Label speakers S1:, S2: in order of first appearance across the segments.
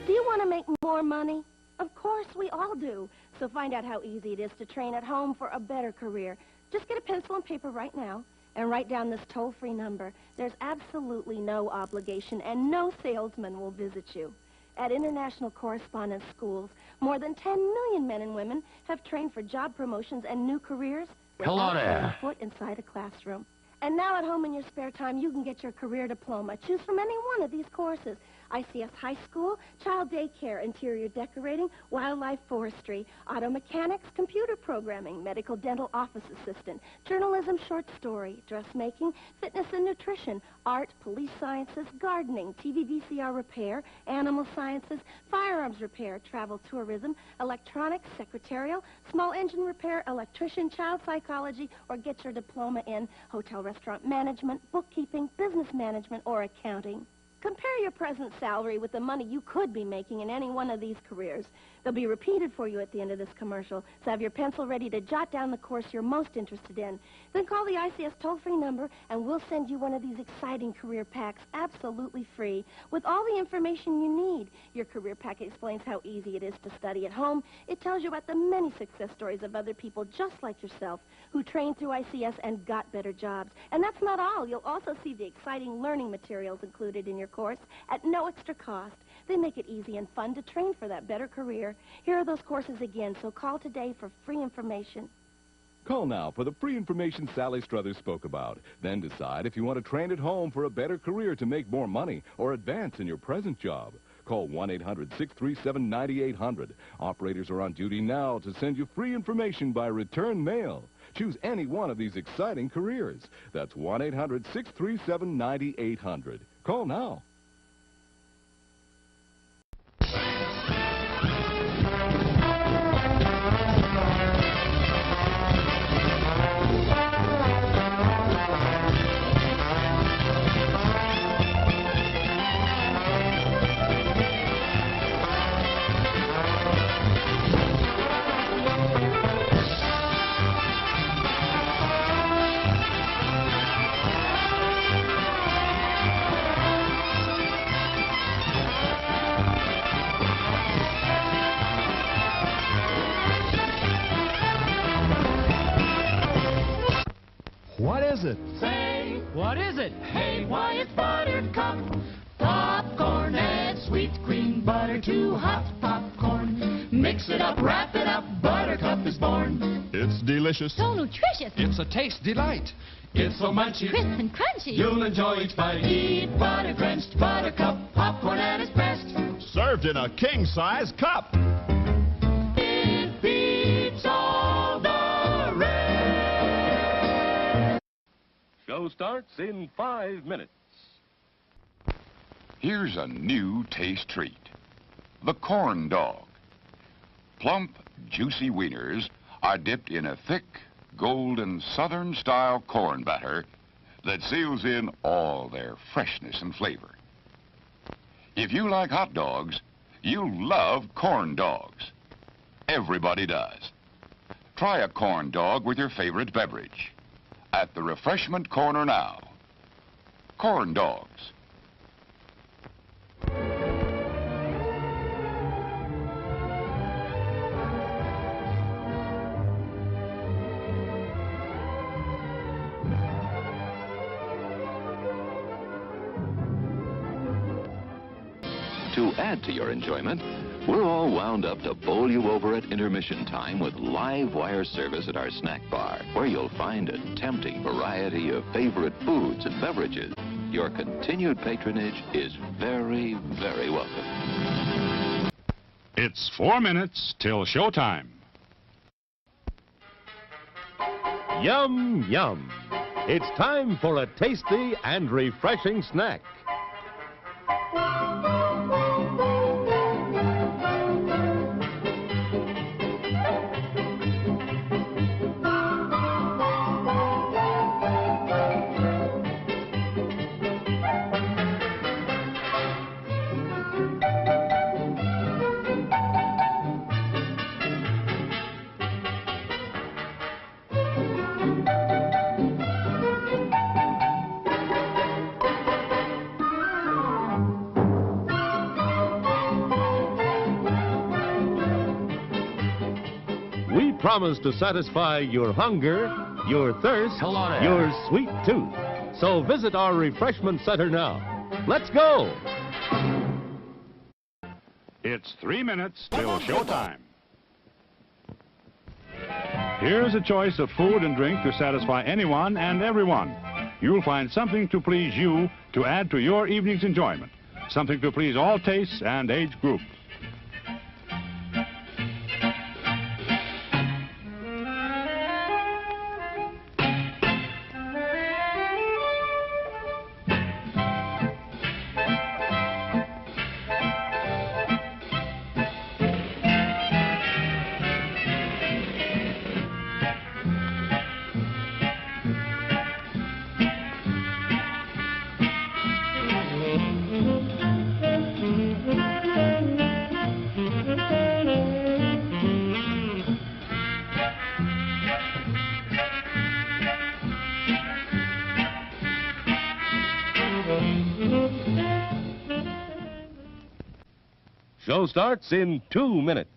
S1: Do you want to make more money? Of course, we all do. So find out how easy it is to train at home for a better career. Just get a pencil and paper right now and write down this toll-free number. There's absolutely no obligation, and no salesman will visit you. At International Correspondence Schools, more than 10 million men and women have trained for job promotions and new careers without setting a foot inside a classroom. And now at home in your spare time, you can get your career diploma. Choose from any one of these courses. ICS High School, Child Daycare, Interior Decorating, Wildlife Forestry, Auto Mechanics, Computer Programming, Medical Dental Office Assistant, Journalism Short Story, Dressmaking, Fitness and Nutrition, Art, Police Sciences, Gardening, TV VCR Repair, Animal Sciences, Firearms Repair, Travel Tourism, Electronics, Secretarial, Small Engine Repair, Electrician, Child Psychology, or get your diploma in Hotel Restaurant Management, Bookkeeping, Business Management, or Accounting. Compare your present salary with the money you could be making in any one of these careers. They'll be repeated for you at the end of this commercial, so have your pencil ready to jot down the course you're most interested in. Then call the ICS toll-free number, and we'll send you one of these exciting career packs absolutely free with all the information you need. Your career pack explains how easy it is to study at home. It tells you about the many success stories of other people just like yourself who trained through ICS and got better jobs. And that's not all. You'll also see the exciting learning materials included in your course at no extra cost. They make it easy and fun to train for that better career. Here are those courses again, so call today for free information.
S2: Call now for the free information Sally Struthers spoke about. Then decide if you want to train at home for a better career to make more money or advance in your present job. Call 1-800-637-9800. Operators are on duty now to send you free information by return mail. Choose any one of these exciting careers. That's 1-800-637-9800. Call now.
S3: What is it?
S4: Say,
S3: What is it?
S4: hey, why it's Buttercup. Popcorn and sweet cream butter to hot popcorn. Mix it up, wrap it up, Buttercup is born.
S3: It's delicious.
S5: So nutritious.
S3: It's a taste delight.
S4: It's so munchy,
S5: Crisp and crunchy.
S4: you'll enjoy each bite. Eat butter-drenched Buttercup popcorn at its best.
S3: Served in a king-size cup.
S4: It beats all the rest.
S6: Show starts in 5 minutes.
S7: Here's a new taste treat. The corn dog. Plump, juicy wieners are dipped in a thick, golden Southern-style corn batter that seals in all their freshness and flavor. If you like hot dogs, you'll love corn dogs. Everybody does. Try a corn dog with your favorite beverage. At the refreshment corner now. Corn dogs.
S8: To add to your enjoyment, we're all wound up to bowl you over at intermission time with live wire service at our snack bar, where you'll find a tempting variety of favorite foods and beverages. Your continued patronage is very, very welcome.
S9: It's 4 minutes till showtime.
S10: Yum, yum. It's time for a tasty and refreshing snack. promise to satisfy your hunger, your thirst,
S4: Hello there.
S10: your sweet tooth. So visit our refreshment center now. Let's go!
S9: It's 3 minutes till showtime. Here's a choice of food and drink to satisfy anyone and everyone. You'll find something to please you to add to your evening's enjoyment. Something to please all tastes and age groups.
S6: Show starts in 2 minutes.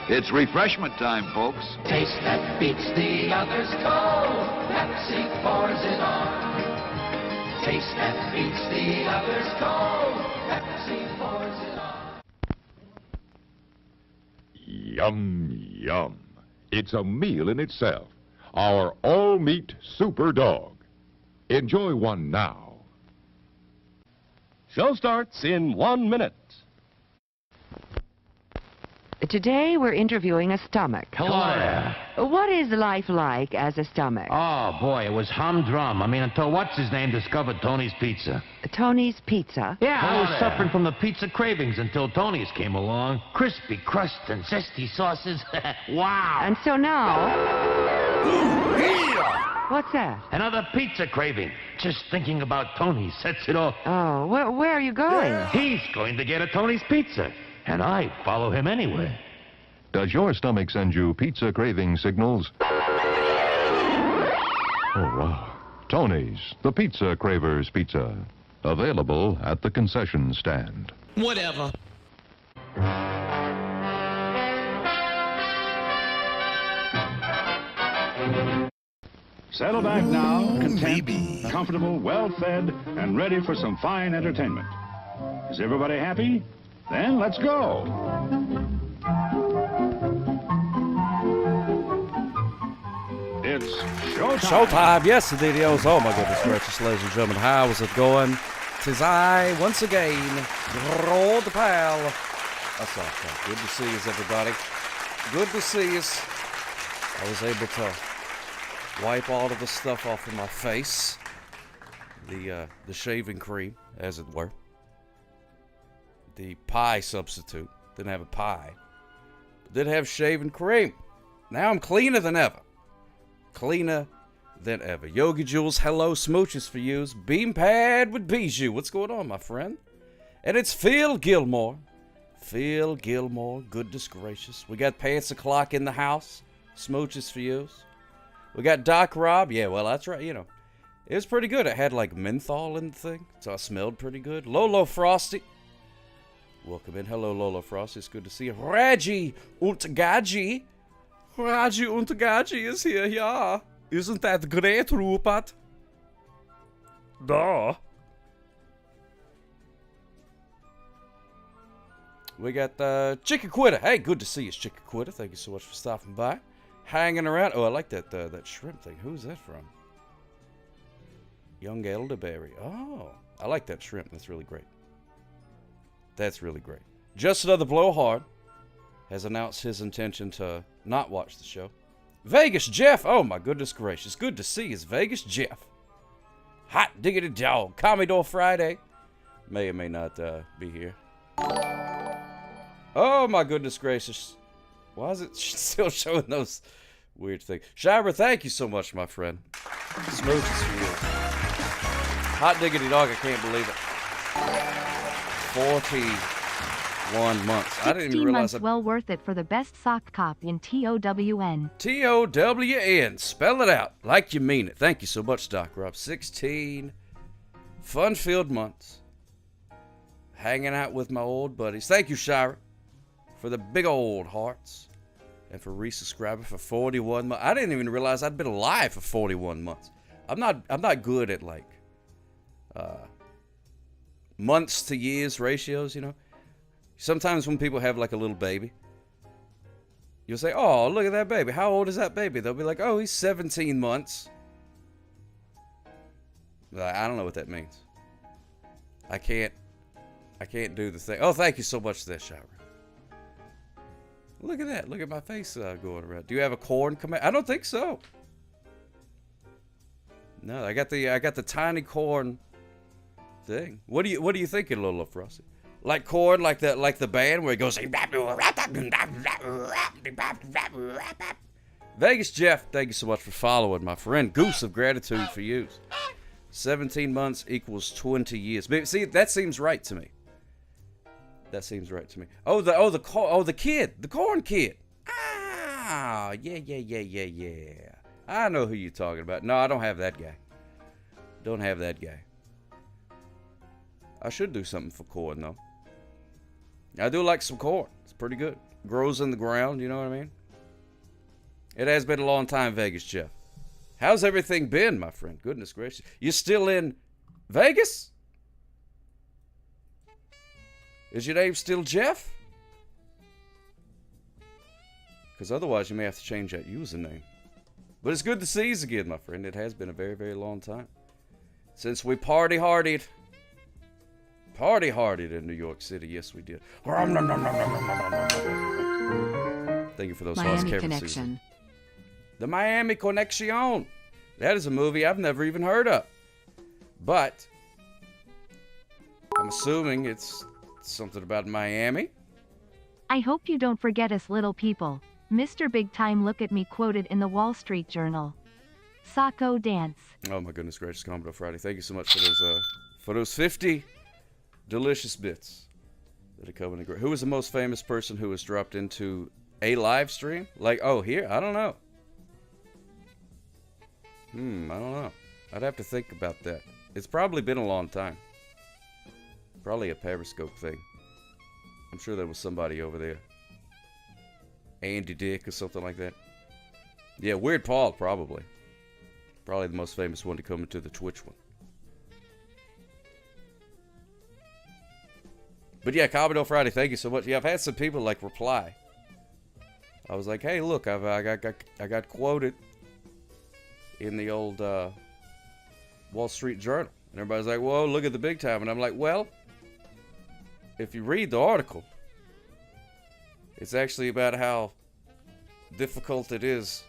S7: It's refreshment time, folks.
S4: Taste that beats the others cold. Pepsi pours it on. Taste that beats the others cold. Pepsi pours it on.
S5: Yum, yum. It's a meal in itself. Our all-meat super dog. Enjoy one now.
S6: Show starts in 1 minute.
S11: Today we're interviewing a stomach.
S12: Hello there.
S11: What is life like as a stomach?
S12: Oh, boy, it was humdrum. I mean, until what's-his-name discovered Tony's Pizza.
S11: Tony's Pizza?
S12: Yeah, I was suffering from the pizza cravings until Tony's came along. Crispy crust and zesty sauces. Wow.
S11: And so now... What's that?
S12: Another pizza craving. Just thinking about Tony's sets it off.
S11: Oh, where are you going?
S12: He's going to get a Tony's Pizza. And I follow him anywhere.
S5: Does your stomach send you pizza craving signals? Oh, wow. Tony's, the Pizza Cravers Pizza. Available at the concession stand.
S4: Whatever.
S9: Settle back now, content, comfortable, well-fed, and ready for some fine entertainment. Is everybody happy? Then let's go. It's showtime.
S13: Showtime, yes indeed it is. Oh my goodness gracious, ladies and gentlemen, how is it going? 'Tis I, once again, Rod Pal. That's awesome. Good to see you, everybody. Good to see you. I was able to wipe all of the stuff off of my face. The shaving cream, as it were. The pie substitute. Didn't have a pie. But did have shaving cream. Now I'm cleaner than ever. Cleaner than ever. Yogi Jules, hello, smooches for yous. Beam pad with Bijou. What's going on, my friend? And it's Phil Gilmore. Phil Gilmore, goodness gracious. We got Pants O'Clock in the house. Smooches for yous. We got Doc Rob. Yeah, well, that's right, you know. It was pretty good. It had like menthol in the thing, so I smelled pretty good. Lolo Frosty. Welcome in. Hello, Lola Frost. It's good to see you. Raji Untagaji. Raji Untagaji is here, yeah. Isn't that great, Rupert? Duh. We got Chickaquitta. Hey, good to see you, Chickaquitta. Thank you so much for stopping by. Hanging around. Oh, I like that shrimp thing. Who's that from? Young Elderberry. Oh, I like that shrimp. That's really great. That's really great. Just Another Blowhard has announced his intention to not watch the show. Vegas Jeff. Oh, my goodness gracious. Good to see you, Vegas Jeff. Hot diggity dog. Commodore Friday. May or may not be here. Oh, my goodness gracious. Why is it still showing those weird things? Shabra, thank you so much, my friend. Smooches for you. Hot diggity dog, I can't believe it. 41 months. I didn't even
S14: 16
S13: realize
S14: months well worth it for the best sock cop in TOWN.
S13: TOWN. Spell it out like you mean it. Thank you so much, Doc Rob. 16 fun-filled months. Hanging out with my old buddies. Thank you, Shira, for the big old hearts. And for resubscribing for 41 months. I didn't even realize I'd been alive for 41 months. I'm not good at like months to years ratios, you know. Sometimes when people have like a little baby, you'll say, "Oh, look at that baby. How old is that baby?" They'll be like, "Oh, he's 17 months." Like, I don't know what that means. I can't do the thing. Oh, thank you so much for that, shower. Look at that. Look at my face going around. Do you have a corn command? I don't think so. No, I got the tiny corn thing. What do you think, Lola Frosty? Like corn, like the band where it goes. Vegas Jeff, thank you so much for following, my friend. Goose of gratitude for you. 17 months equals 20 years. See, that seems right to me. That seems right to me. Oh, the kid, the corn kid. Ah, yeah. I know who you're talking about. No, I don't have that guy. Don't have that guy. I should do something for corn, though. I do like some corn. It's pretty good. Grows in the ground, you know what I mean? It has been a long time, Vegas Jeff. How's everything been, my friend? Goodness gracious. You still in Vegas? Is your name still Jeff? Because otherwise you may have to change that username. But it's good to see you again, my friend. It has been a very, very long time since we party-hardied. Party-hardied in New York City. Yes, we did. Thank you for those
S15: Miami
S13: Kevin
S15: Connection.
S13: Susan. The Miami Connection. That is a movie I've never even heard of. But I'm assuming it's something about Miami.
S14: I hope you don't forget us little people. Mr. Big Time Look at Me quoted in the Wall Street Journal. Sacco dance.
S13: Oh my goodness gracious, Commodore Friday. Thank you so much for those 50 delicious bits that are coming in. Who is the most famous person who has dropped into a live stream? Like, oh, here? I don't know. I don't know. I'd have to think about that. It's probably been a long time. Probably a Periscope thing. I'm sure there was somebody over there. Andy Dick or something like that. Yeah, Weird Paul, probably. Probably the most famous one to come into the Twitch one. But yeah, Commodore Friday, thank you so much. Yeah, I've had some people like reply. I was like, hey, look, I got quoted in the old Wall Street Journal. And everybody's like, whoa, look at the big time. And I'm like, well, if you read the article, it's actually about how difficult it is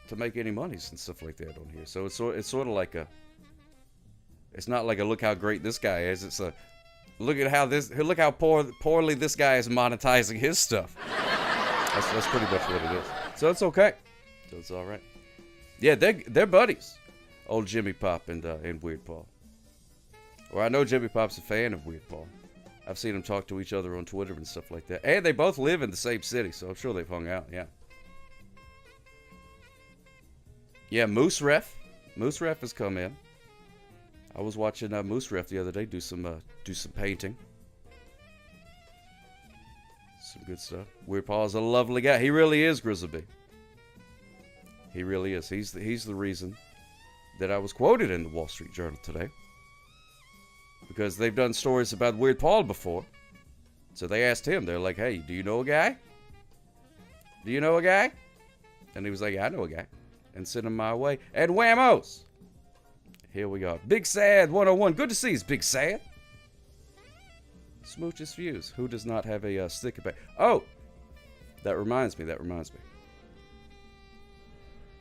S13: to make any monies and stuff like that on here. So it's sort of like it's not like a look how great this guy is. It's a look how poorly this guy is monetizing his stuff. That's pretty much what it is. So it's okay. So it's all right. Yeah, they're buddies. Old Jimmy Pop and Weird Paul. Or I know Jimmy Pop's a fan of Weird Paul. I've seen them talk to each other on Twitter and stuff like that. And they both live in the same city, so I'm sure they've hung out, yeah. Yeah, Moose Ref. Moose Ref has come in. I was watching Moose Ref the other day do some painting. Some good stuff. Weird Paul's a lovely guy. He really is, Grizzleby. He really is. He's the reason that I was quoted in the Wall Street Journal today. Because they've done stories about Weird Paul before. So they asked him. They're like, hey, do you know a guy? Do you know a guy? And he was like, yeah, I know a guy. And sent him my way. And whammos! Here we go. Big Sad 101. Good to see you, Big Sad. Smooch's Views. Who does not have a sticker bag? Oh! That reminds me.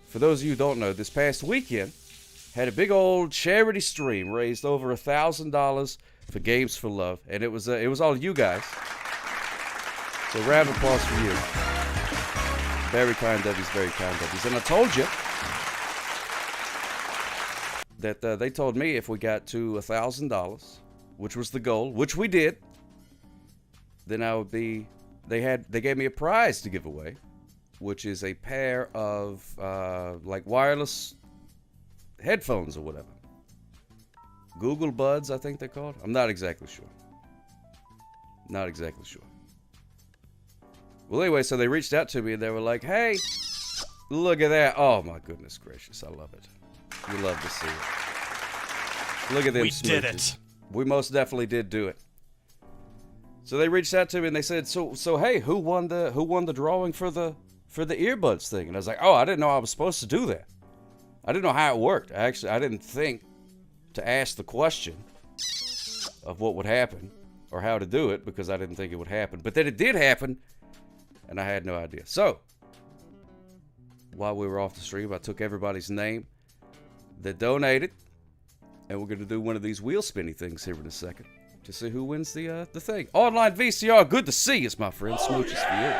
S13: For those of you who don't know, this past weekend, had a big old charity stream, raised over $1,000 for Games for Love, and it was all you guys. So round of applause for you. Very kind W's, very kind W's. And I told you, that they told me if we got to $1,000, which was the goal, which we did, then I would be. They gave me a prize to give away, which is a pair of like wireless headphones or whatever. Google Buds, I think they're called. I'm not exactly sure. Not exactly sure. Well, anyway, so they reached out to me and they were like, "Hey, look at that! Oh my goodness gracious, I love it. We love to see it. Look at them. We did it. We most definitely did do it." So they reached out to me and they said, "So hey, who won the drawing for the earbuds thing?" And I was like, "Oh, I didn't know I was supposed to do that. I didn't know how it worked. I didn't think to ask the question of what would happen or how to do it because I didn't think it would happen. But then it did happen, and I had no idea." So while we were off the stream, I took everybody's name that donated, and we're going to do one of these wheel spinny things here in a second to see who wins the thing. Online VCR, good to see you, my friend. Smooches for you.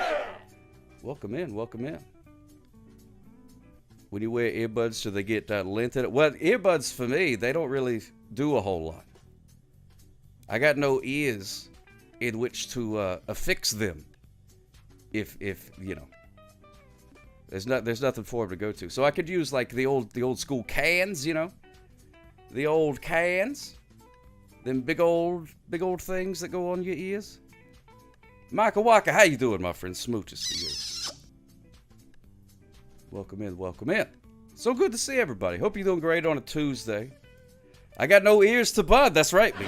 S13: Welcome in, welcome in. When you wear earbuds, do they get lint in it? Well, earbuds for me, they don't really do a whole lot. I got no ears in which to affix them. If you know, there's nothing for them to go to. So I could use like the old school cans, you know, the old cans, them big old things that go on your ears. Michael Walker, how you doing, my friend? Smooches for you. Welcome in, welcome in. So good to see everybody. Hope you're doing great on a Tuesday. I got no ears to bud. That's right, me.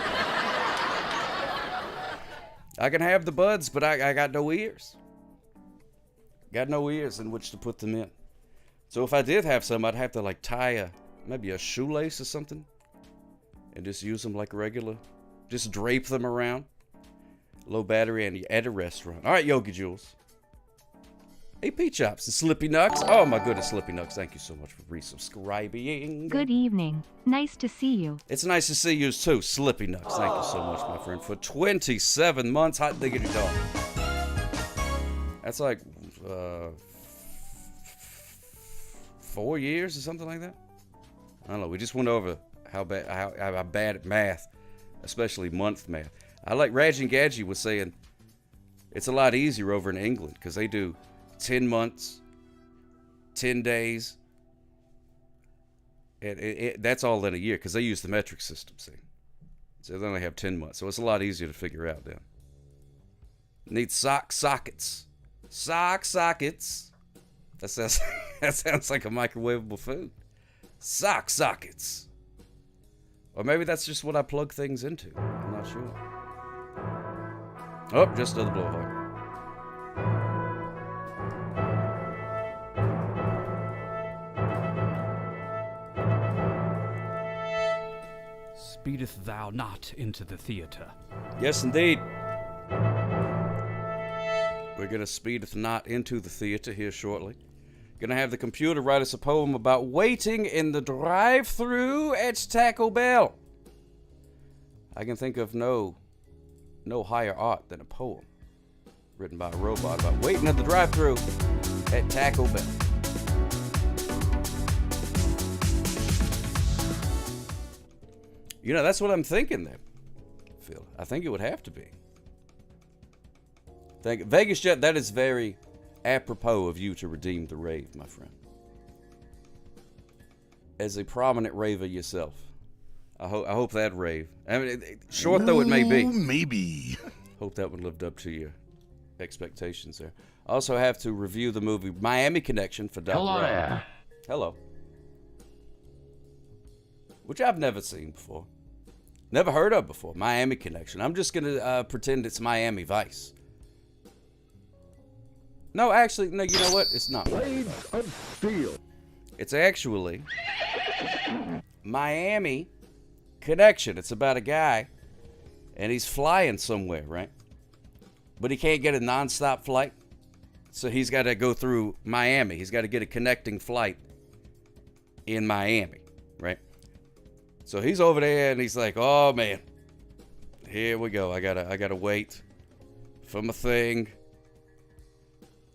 S13: I can have the buds, but I got no ears. Got no ears in which to put them in. So if I did have some, I'd have to like tie maybe a shoelace or something and just use them like regular. Just drape them around. Low battery and you're at a restaurant. All right, Yogi Jules. Hey, P-Chops and Slippy Nux. Oh, my goodness, Slippy Nux. Thank you so much for resubscribing.
S14: Good evening. Nice to see you.
S13: It's nice to see you, too, Slippy Nux. Thank you so much, my friend, for 27 months. Hot diggity dog. That's like 4 years or something like that. I don't know. We just went over how bad at math, especially month math. I like Raj Gadji was saying it's a lot easier over in England because they do 10 months, 10 days, and that's all in a year because they use the metric system, see. So they only have 10 months, so it's a lot easier to figure out then. Need sock sockets. Sock sockets. That sounds like a microwavable food. Sock sockets. Or maybe that's just what I plug things into. I'm not sure. Oh, just another blowhard.
S15: Speedeth thou not into the theater?
S13: Yes, indeed. We're going to speedeth not into the theater here shortly. Going to have the computer write us a poem about waiting in the drive-thru at Taco Bell. I can think of no higher art than a poem written by a robot about waiting at the drive-thru at Taco Bell. You know, that's what I'm thinking there, Phil. I think it would have to be. Vegas Jet, that is very apropos of you to redeem the rave, my friend. As a prominent raver yourself, I hope that rave, I mean, short though it may be.
S3: Maybe.
S13: Hope that one lived up to your expectations there. I also have to review the movie Miami Connection for Dr.
S12: Hello there.
S13: Hello. Which I've never seen before. Never heard of before. Miami Connection. I'm just going to pretend it's Miami Vice. No, actually, no, you know what? It's not.
S3: Blades of Steel.
S13: It's actually Miami Connection. It's about a guy, and he's flying somewhere, right? But he can't get a nonstop flight, so he's got to go through Miami. He's got to get a connecting flight in Miami, right? So he's over there, and he's like, "Oh man, here we go. I gotta wait for my thing."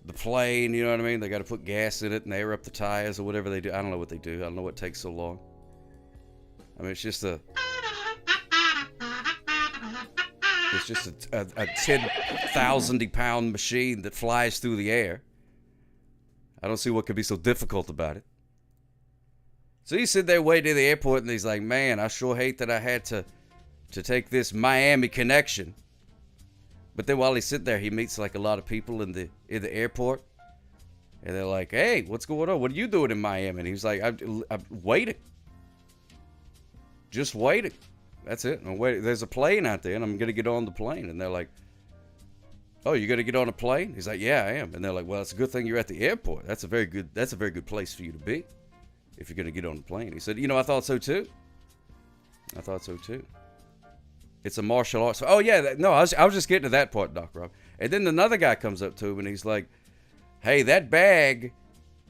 S13: The plane, you know what I mean? They got to put gas in it and air up the tires or whatever they do. I don't know what they do. I don't know what takes so long. I mean, it's just a 10,000-pound machine that flies through the air. I don't see what could be so difficult about it. So he's sitting there waiting at the airport, and he's like, man, I sure hate that I had to take this Miami connection. But then while he's sitting there, he meets like a lot of people in the airport. And they're like, hey, what's going on? What are you doing in Miami? And he's like, I'm waiting. Just waiting. That's it. I'm waiting. There's a plane out there, and I'm going to get on the plane. And they're like, oh, you're going to get on a plane? He's like, yeah, I am. And they're like, well, it's a good thing you're at the airport. That's a very good place for you to be if you're going to get on the plane. He said, you know, I thought so too. I thought so too. It's a martial arts. Oh, yeah. No, I was just getting to that part, Doc Rob. And then another guy comes up to him, and he's like, hey, that bag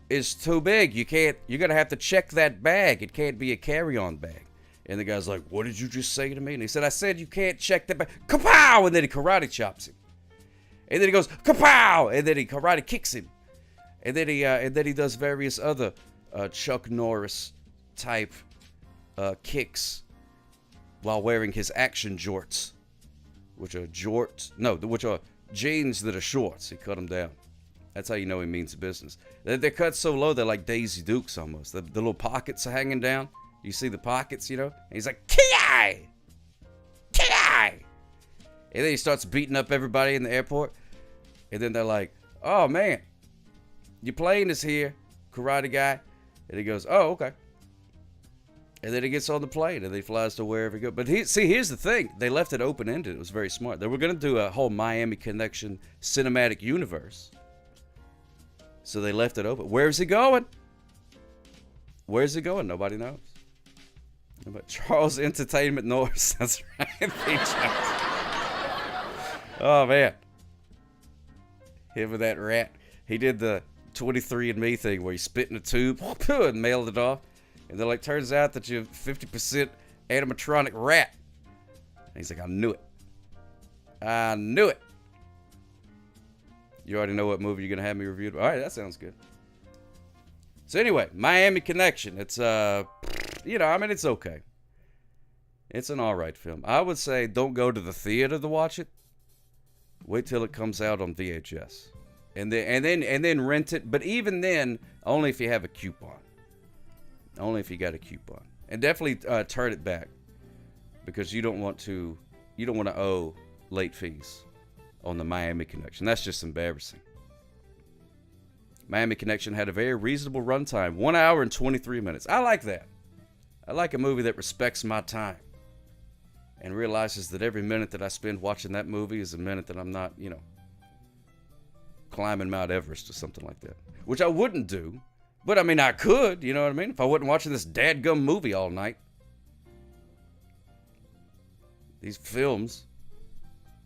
S13: is too big. You're going to have to check that bag. It can't be a carry-on bag. And the guy's like, what did you just say to me? And he said, I said you can't check that bag. Kapow! And then he karate chops him. And then he goes, kapow! And then he karate kicks him. And then he does various other Chuck Norris type kicks while wearing his action jorts, which are jeans that are shorts. He cut them down. That's how you know he means business. They're cut so low, they're like Daisy Dukes almost. The little pockets are hanging down. You see the pockets, you know? And he's like, Ki! Ki! And then he starts beating up everybody in the airport. And then they're like, oh, man, your plane is here, karate guy. And he goes, oh, okay. And then he gets on the plane and he flies to wherever he goes. But here's the thing. They left it open-ended. It was very smart. They were going to do a whole Miami Connection cinematic universe. So they left it open. Where's he going? Where's he going? Nobody knows. But Charles Entertainment Norris. That's right. Oh, man. Him with that rat. He did the 23andMe thing where he spit in a tube and mailed it off. And they're like, turns out that you're 50% animatronic rat. And he's like, I knew it. I knew it. You already know what movie you're going to have me reviewed. All right, that sounds good. So anyway, Miami Connection. It's, it's okay. It's an all right film. I would say don't go to the theater to watch it. Wait till it comes out on VHS. And then rent it. But even then, only if you have a coupon. Only if you got a coupon. And definitely turn it back. Because you don't want to owe late fees on the Miami Connection. That's just embarrassing. Miami Connection had a very reasonable runtime. 1 hour and 23 minutes. I like that. I like a movie that respects my time. And realizes that every minute that I spend watching that movie is a minute that I'm not, climbing Mount Everest or something like that. Which I wouldn't do. But, I mean, I could, you know what I mean? If I wasn't watching this dadgum movie all night. These films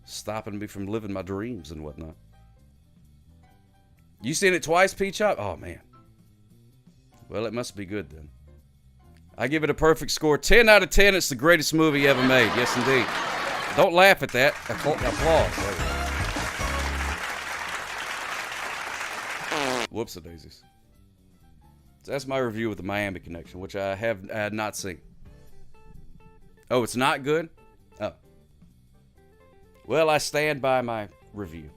S13: stopping me from living my dreams and whatnot. You seen it twice, P-Chop? Oh, man. Well, it must be good then. I give it a perfect score. 10 out of 10. It's the greatest movie ever made. Yes, indeed. Don't laugh at that. Applause. Whoops-a-daisies. So that's my review of the Miami Connection, which I had not seen. Oh, it's not good? Oh. Well, I stand by my review.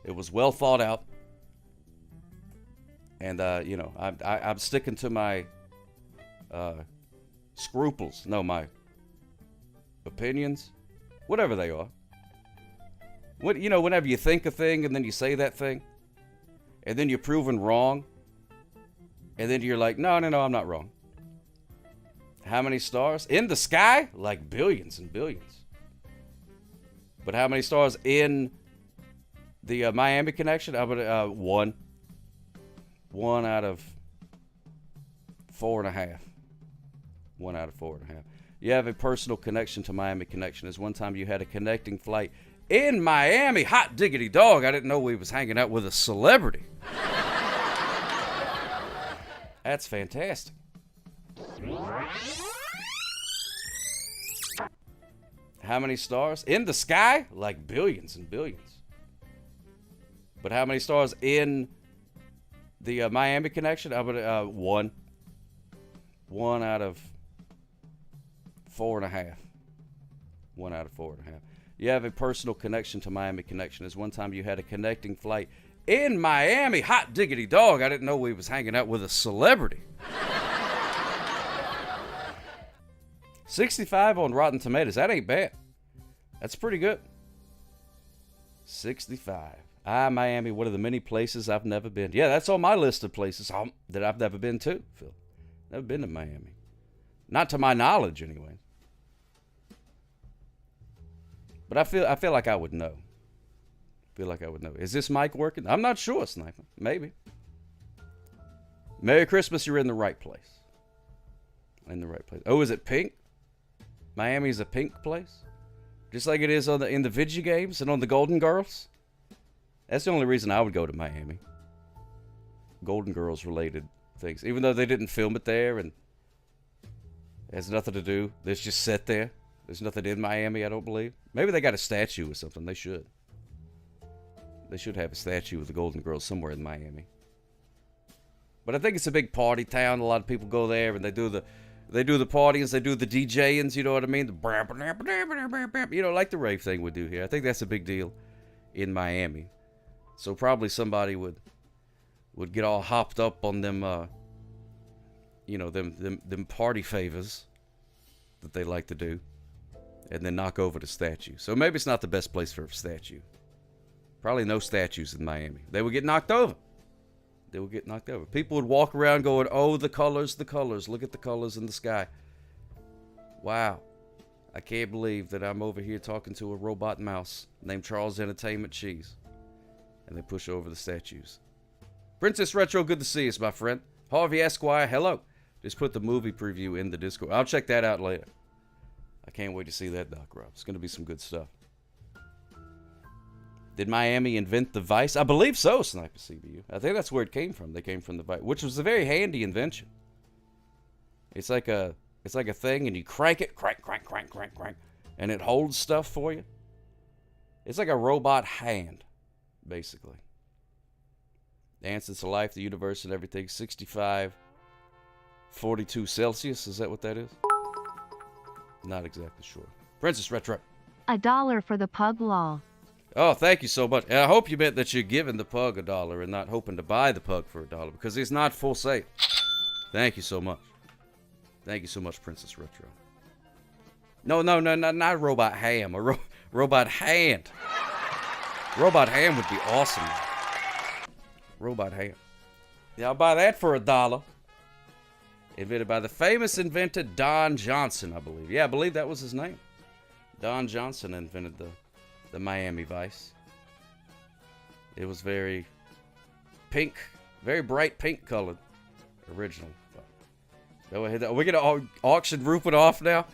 S13: It was well thought out. And, I'm sticking to my scruples. No, my opinions. Whatever they are. Whenever you think a thing and then you say that thing. And then you're proven wrong. And then you're like, no, I'm not wrong. How many stars? In the sky? Like billions and billions. But how many stars in the Miami Connection? I'm gonna 1. 1 out of 4.5. 1 out of 4.5. You have a personal connection to Miami Connection. As one time you had a connecting flight in Miami. Hot diggity dog. I didn't know we was hanging out with a celebrity. That's fantastic. How many stars? In the sky? Like billions and billions. But how many stars in the Miami Connection? I'm gonna 1. 1 out of 4.5. 1 out of 4.5. You have a personal connection to Miami Connection. There's one time you had a connecting flight in Miami. Hot diggity dog. I didn't know we was hanging out with a celebrity. 65 on Rotten Tomatoes. That ain't bad. That's pretty good. 65. Miami, one of the many places I've never been. Yeah, that's on my list of places that I've never been to, Phil. Never been to Miami. Not to my knowledge, anyway. But I feel like I would know. Is this mic working? I'm not sure, Sniper. Maybe. Merry Christmas, you're in the right place. Oh, is it pink? Miami is a pink place? Just like it is in the video games and on the Golden Girls? That's the only reason I would go to Miami. Golden Girls related things. Even though they didn't film it there and it has nothing to do. It's just set there. There's nothing in Miami, I don't believe. Maybe they got a statue or something. They should. They should have a statue of the Golden Girls somewhere in Miami. But I think it's a big party town. A lot of people go there and they do the parties, they do the DJing, you know what I mean? You know, like the rave thing we do here. I think that's a big deal in Miami. So probably somebody would get all hopped up on them, them party favors that they like to do, and then knock over the statue. So maybe it's not the best place for a statue. Probably no statues in Miami. They would get knocked over. People would walk around going, oh, the colors. Look at the colors in the sky. Wow. I can't believe that I'm over here talking to a robot mouse named Charles Entertainment Cheese. And they push over the statues. Princess Retro, good to see us, my friend. Harvey Esquire, hello. Just put the movie preview in the Discord. I'll check that out later. I can't wait to see that, Doc Rob. It's going to be some good stuff. Did Miami invent the Vice? I believe so, Sniper CBU. I think that's where it came from. They came from the Vice, which was a very handy invention. It's like a thing, and you crank it, crank, and it holds stuff for you. It's like a robot hand, basically. The answer to life, the universe, and everything. 65, 42 Celsius. Is that what that is? Not exactly sure. Princess Retro.
S14: $1 for the pug, lol.
S13: Oh, thank you so much. And I hope you meant that you're giving the pug $1 and not hoping to buy the pug for $1, because it's not full sale. Thank you so much. Thank you so much, Princess Retro. No, not robot ham. A robot hand. Robot ham would be awesome. Robot ham. Yeah, I'll buy that for $1. Invented by the famous inventor Don Johnson, I believe. Yeah, I believe that was his name. Don Johnson invented the Miami Vice. It was very pink, very bright pink colored originally. Go ahead. Are we going to auction Rupert off now?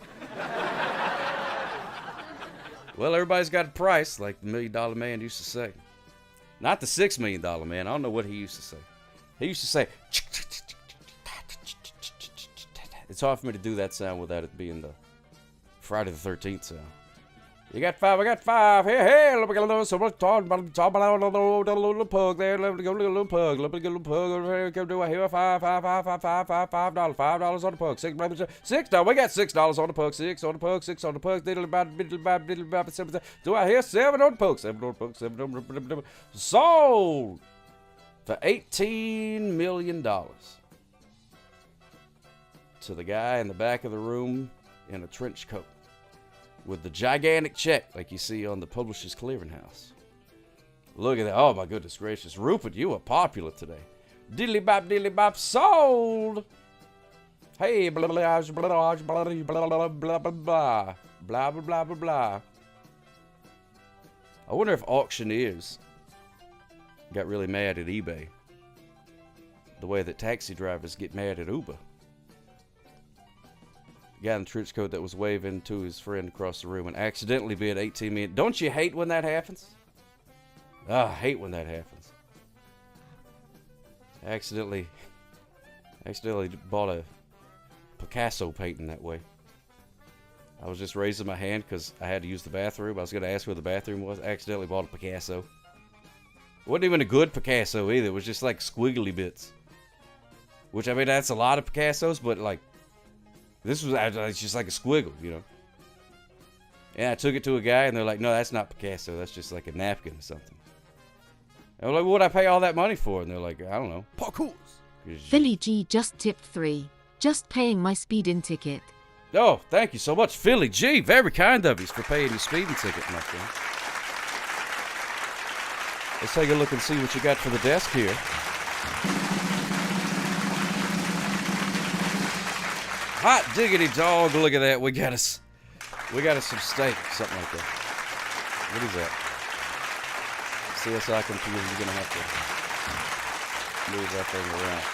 S13: Well, everybody's got a price, like the $1 Million Man used to say. Not the $6 Million Man. I don't know what he used to say. He used to say, it's hard for me to do that sound without it being the Friday the 13th sound. You got 5, I got 5. Hey, let me get a little talk about a little pug there. Let me go little pug. Let me get a little pug. Come do I hear $5 on the pug. $6. No, we got $6 on the pug. 6 on the pug. 6 on the pug. Diddle about 7. Do I hear 7 on the pug? 7 on the pug. 7 on the pug. Sold for $18 million to the guy in the back of the room in a trench coat with the gigantic check like you see on the Publishers Clearinghouse. Look at that. Oh, my goodness gracious. Rupert, you are popular today. Diddly bop, sold. Hey, blah, blah, blah, blah, blah, blah, blah, blah, blah, blah, blah, blah. I wonder if auctioneers got really mad at eBay the way that taxi drivers get mad at Uber. Guy in the trench coat that was waving to his friend across the room and accidentally bid 18 million. Don't you hate when that happens? I hate when that happens. I accidentally bought a Picasso painting that way. I was just raising my hand because I had to use the bathroom. I was going to ask where the bathroom was. I accidentally bought a Picasso. It wasn't even a good Picasso either. It was just like squiggly bits. Which, I mean, that's a lot of Picassos, but like, This was it's just like a squiggle, you know. And I took it to a guy, and they're like, no, that's not Picasso. That's just like a napkin or something. I was like, what would I pay all that money for? And they're like, I don't know. Parkours.
S16: Philly G just tipped 3. Just paying my speeding ticket.
S13: Oh, thank you so much, Philly G. Very kind of you for paying your speeding ticket, my friend. Let's take a look and see what you got for the desk here. Hot diggity dog, look at that. We got us some steak, something like that. What is that? CSI computer, you're gonna have to move that thing around.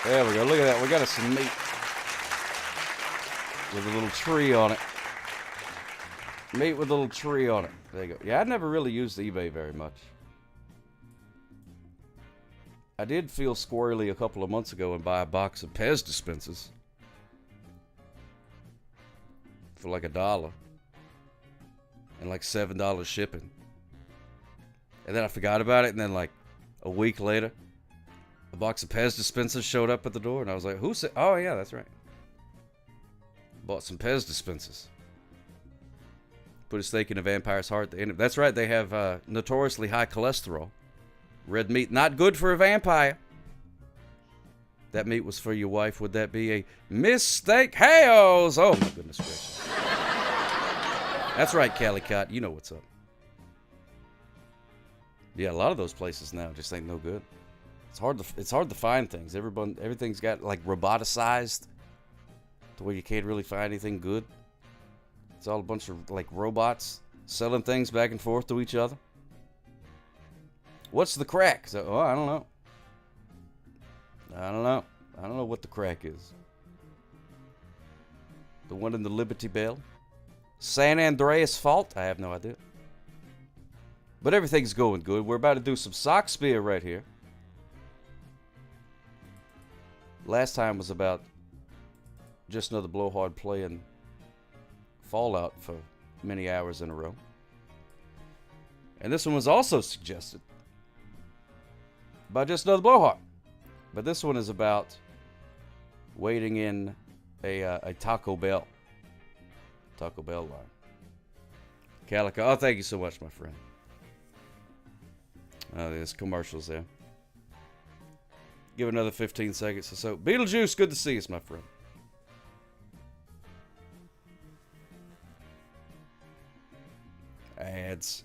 S13: There we go, look at that. We got us some meat with a little tree on it. Meat with a little tree on it. There you go. Yeah, I never really used eBay very much. I did feel squirrely a couple of months ago and buy a box of Pez dispensers for like $1 and like $7 shipping. And then I forgot about it, and then like a week later, a box of Pez dispensers showed up at the door, and I was like, who said? Oh yeah, that's right. Bought some Pez dispensers. Put a stake in a vampire's heart. That's right, they have notoriously high cholesterol. Red meat, not good for a vampire. That meat was for your wife. Would that be a mistake? Hey-ohs! Oh, my goodness gracious. That's right, Calicut. You know what's up. Yeah, a lot of those places now just ain't no good. It's hard to find things. Everything's got, like, roboticized to where you can't really find anything good. It's all a bunch of, like, robots selling things back and forth to each other. What's the crack? So, oh, I don't know. I don't know what the crack is. The one in the Liberty Bell? San Andreas Fault? I have no idea. But everything's going good. We're about to do some sock spear right here. Last time was about just another blowhard playing Fallout for many hours in a row. And this one was also suggested by just another blowhard. But this one is about waiting in a Taco Bell. Taco Bell line. Calico. Oh, thank you so much, my friend. There's commercials there. Give another 15 seconds or so. Beetlejuice, good to see you, my friend. Ads.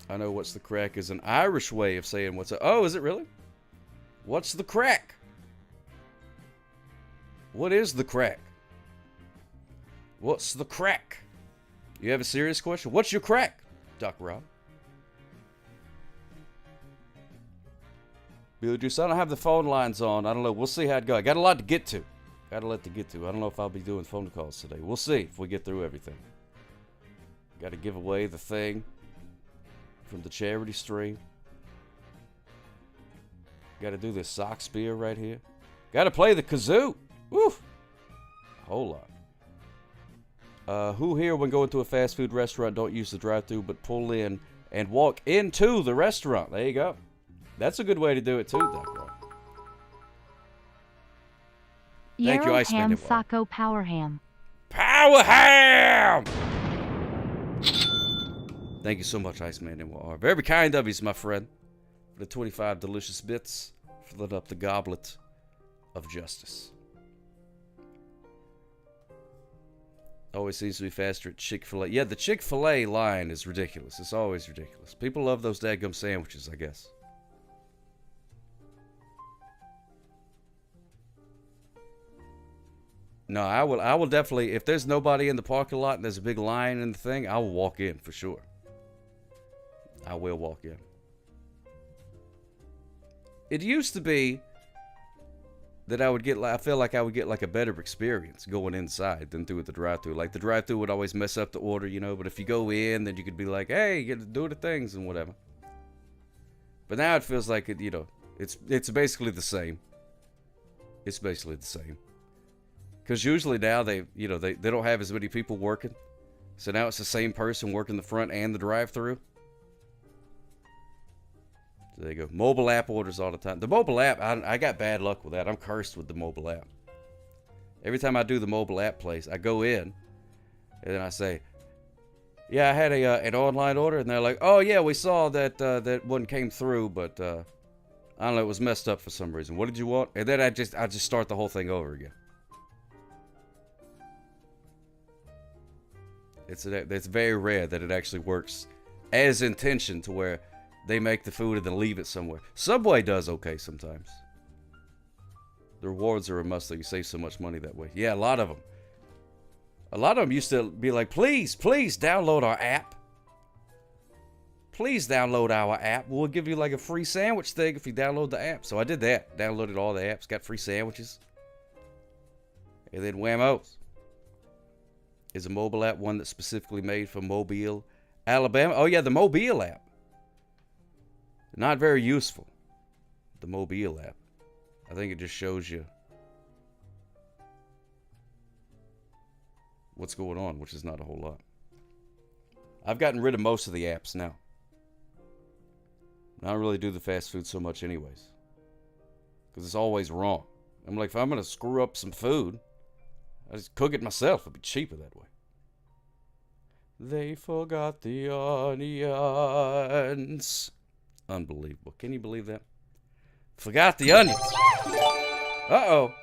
S13: I know what's the crack is an Irish way of saying what's up. Oh, is it really? What's the crack? What is the crack? What's the crack? You have a serious question? What's your crack, Doc Rob? Beetlejuice, I don't have the phone lines on. I don't know. We'll see how it goes. I got a lot to get to. Got a lot to get to. I don't know if I'll be doing phone calls today. We'll see if we get through everything. Got to give away the thing from the charity stream. Got to do this sock spear right here. Got to play the kazoo. Woo! Hold on. Who here, when going to a fast food restaurant, don't use the drive-thru but pull in and walk into the restaurant? There you go. That's a good way to do it too, Doc. Thank you, Iceman.
S14: Ham Sacco Power Ham.
S13: Power Ham! Thank you so much, Iceman. Very kind of you, my friend. For the 25 delicious bits, filling up the goblet of justice. Always seems to be faster at Chick-fil-A. Yeah, the Chick-fil-A line is ridiculous. It's always ridiculous. People love those dadgum sandwiches, I guess. No, I will definitely, if there's nobody in the parking lot and there's a big line in the thing, I will walk in for sure. I will walk in. It used to be that I feel like I would get like a better experience going inside than through the drive-thru. Like the drive-thru would always mess up the order, you know, but if you go in, then you could be like, hey, get to do the things and whatever. But now it feels like it, you know, it's basically the same. It's basically the same. Because usually now they don't have as many people working. So now it's the same person working the front and the drive-thru. So there you go. Mobile app orders all the time. The mobile app, I got bad luck with that. I'm cursed with the mobile app. Every time I do the mobile app place, I go in, and then I say, yeah, I had an online order, and they're like, oh, yeah, we saw that that one came through, but I don't know, it was messed up for some reason. What did you want? And then I just start the whole thing over again. It's very rare that it actually works as intention to where they make the food and then leave it somewhere. Subway does okay sometimes. The rewards are a must, though. You save so much money that way. Yeah, a lot of them. A lot of them used to be like, please download our app. Please download our app. We'll give you like a free sandwich thing if you download the app. So I did that. Downloaded all the apps, got free sandwiches. And then whammos. Is a mobile app one that's specifically made for Mobile, Alabama? Oh yeah, the Mobile app. Not very useful. The Mobile app. I think it just shows you what's going on, which is not a whole lot. I've gotten rid of most of the apps now. I don't really do the fast food so much anyways. Because it's always wrong. I'm like, if I'm going to screw up some food, I just cook it myself. It'd be cheaper that way. They forgot the onions. Unbelievable. Can you believe that? Forgot the onions. Uh-oh.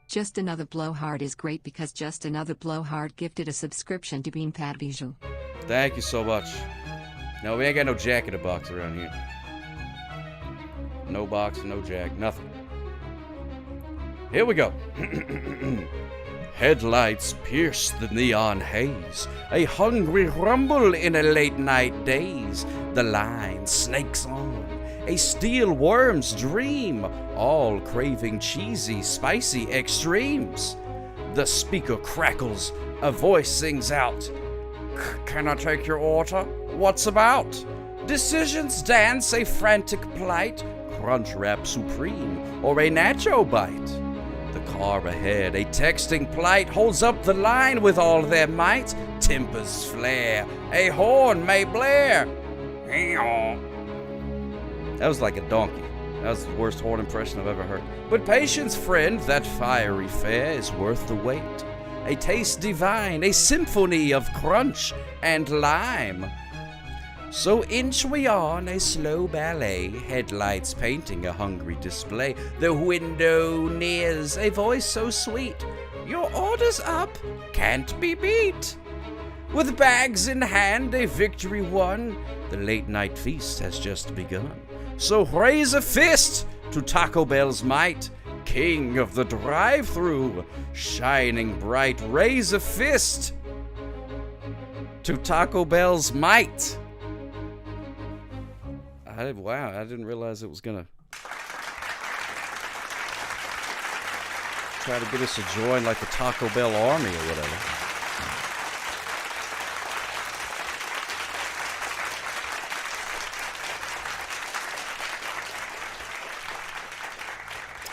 S17: Just Another Blowhard is great because Just Another Blowhard gifted a subscription to Beanpad Visual.
S13: Thank you so much. No, we ain't got no jack in the box around here. No box, no jack, nothing. Here we go. Headlights pierce the neon haze. A hungry rumble in a late night daze. The line snakes on. A steel worm's dream. All craving cheesy, spicy extremes. The speaker crackles. A voice sings out. Can I take your order? What's about? Decisions dance a frantic plight. Crunch Wrap Supreme or a Nacho Bite. The car ahead, a texting plight, holds up the line with all their might. Timbers flare, a horn may blare. That was like a donkey. That was the worst horn impression I've ever heard. But patience, friend, that fiery fare is worth the wait. A taste divine, a symphony of crunch and lime. So inch we on a slow ballet, headlights painting a hungry display. The window nears, a voice so sweet. Your order's up, can't be beat. With bags in hand, a victory won. The late night feast has just begun. So raise a fist to Taco Bell's might. King of the drive-thru, shining bright. Raise a fist to Taco Bell's might. Wow, I didn't realize it was gonna try to get us to join like the Taco Bell army or whatever.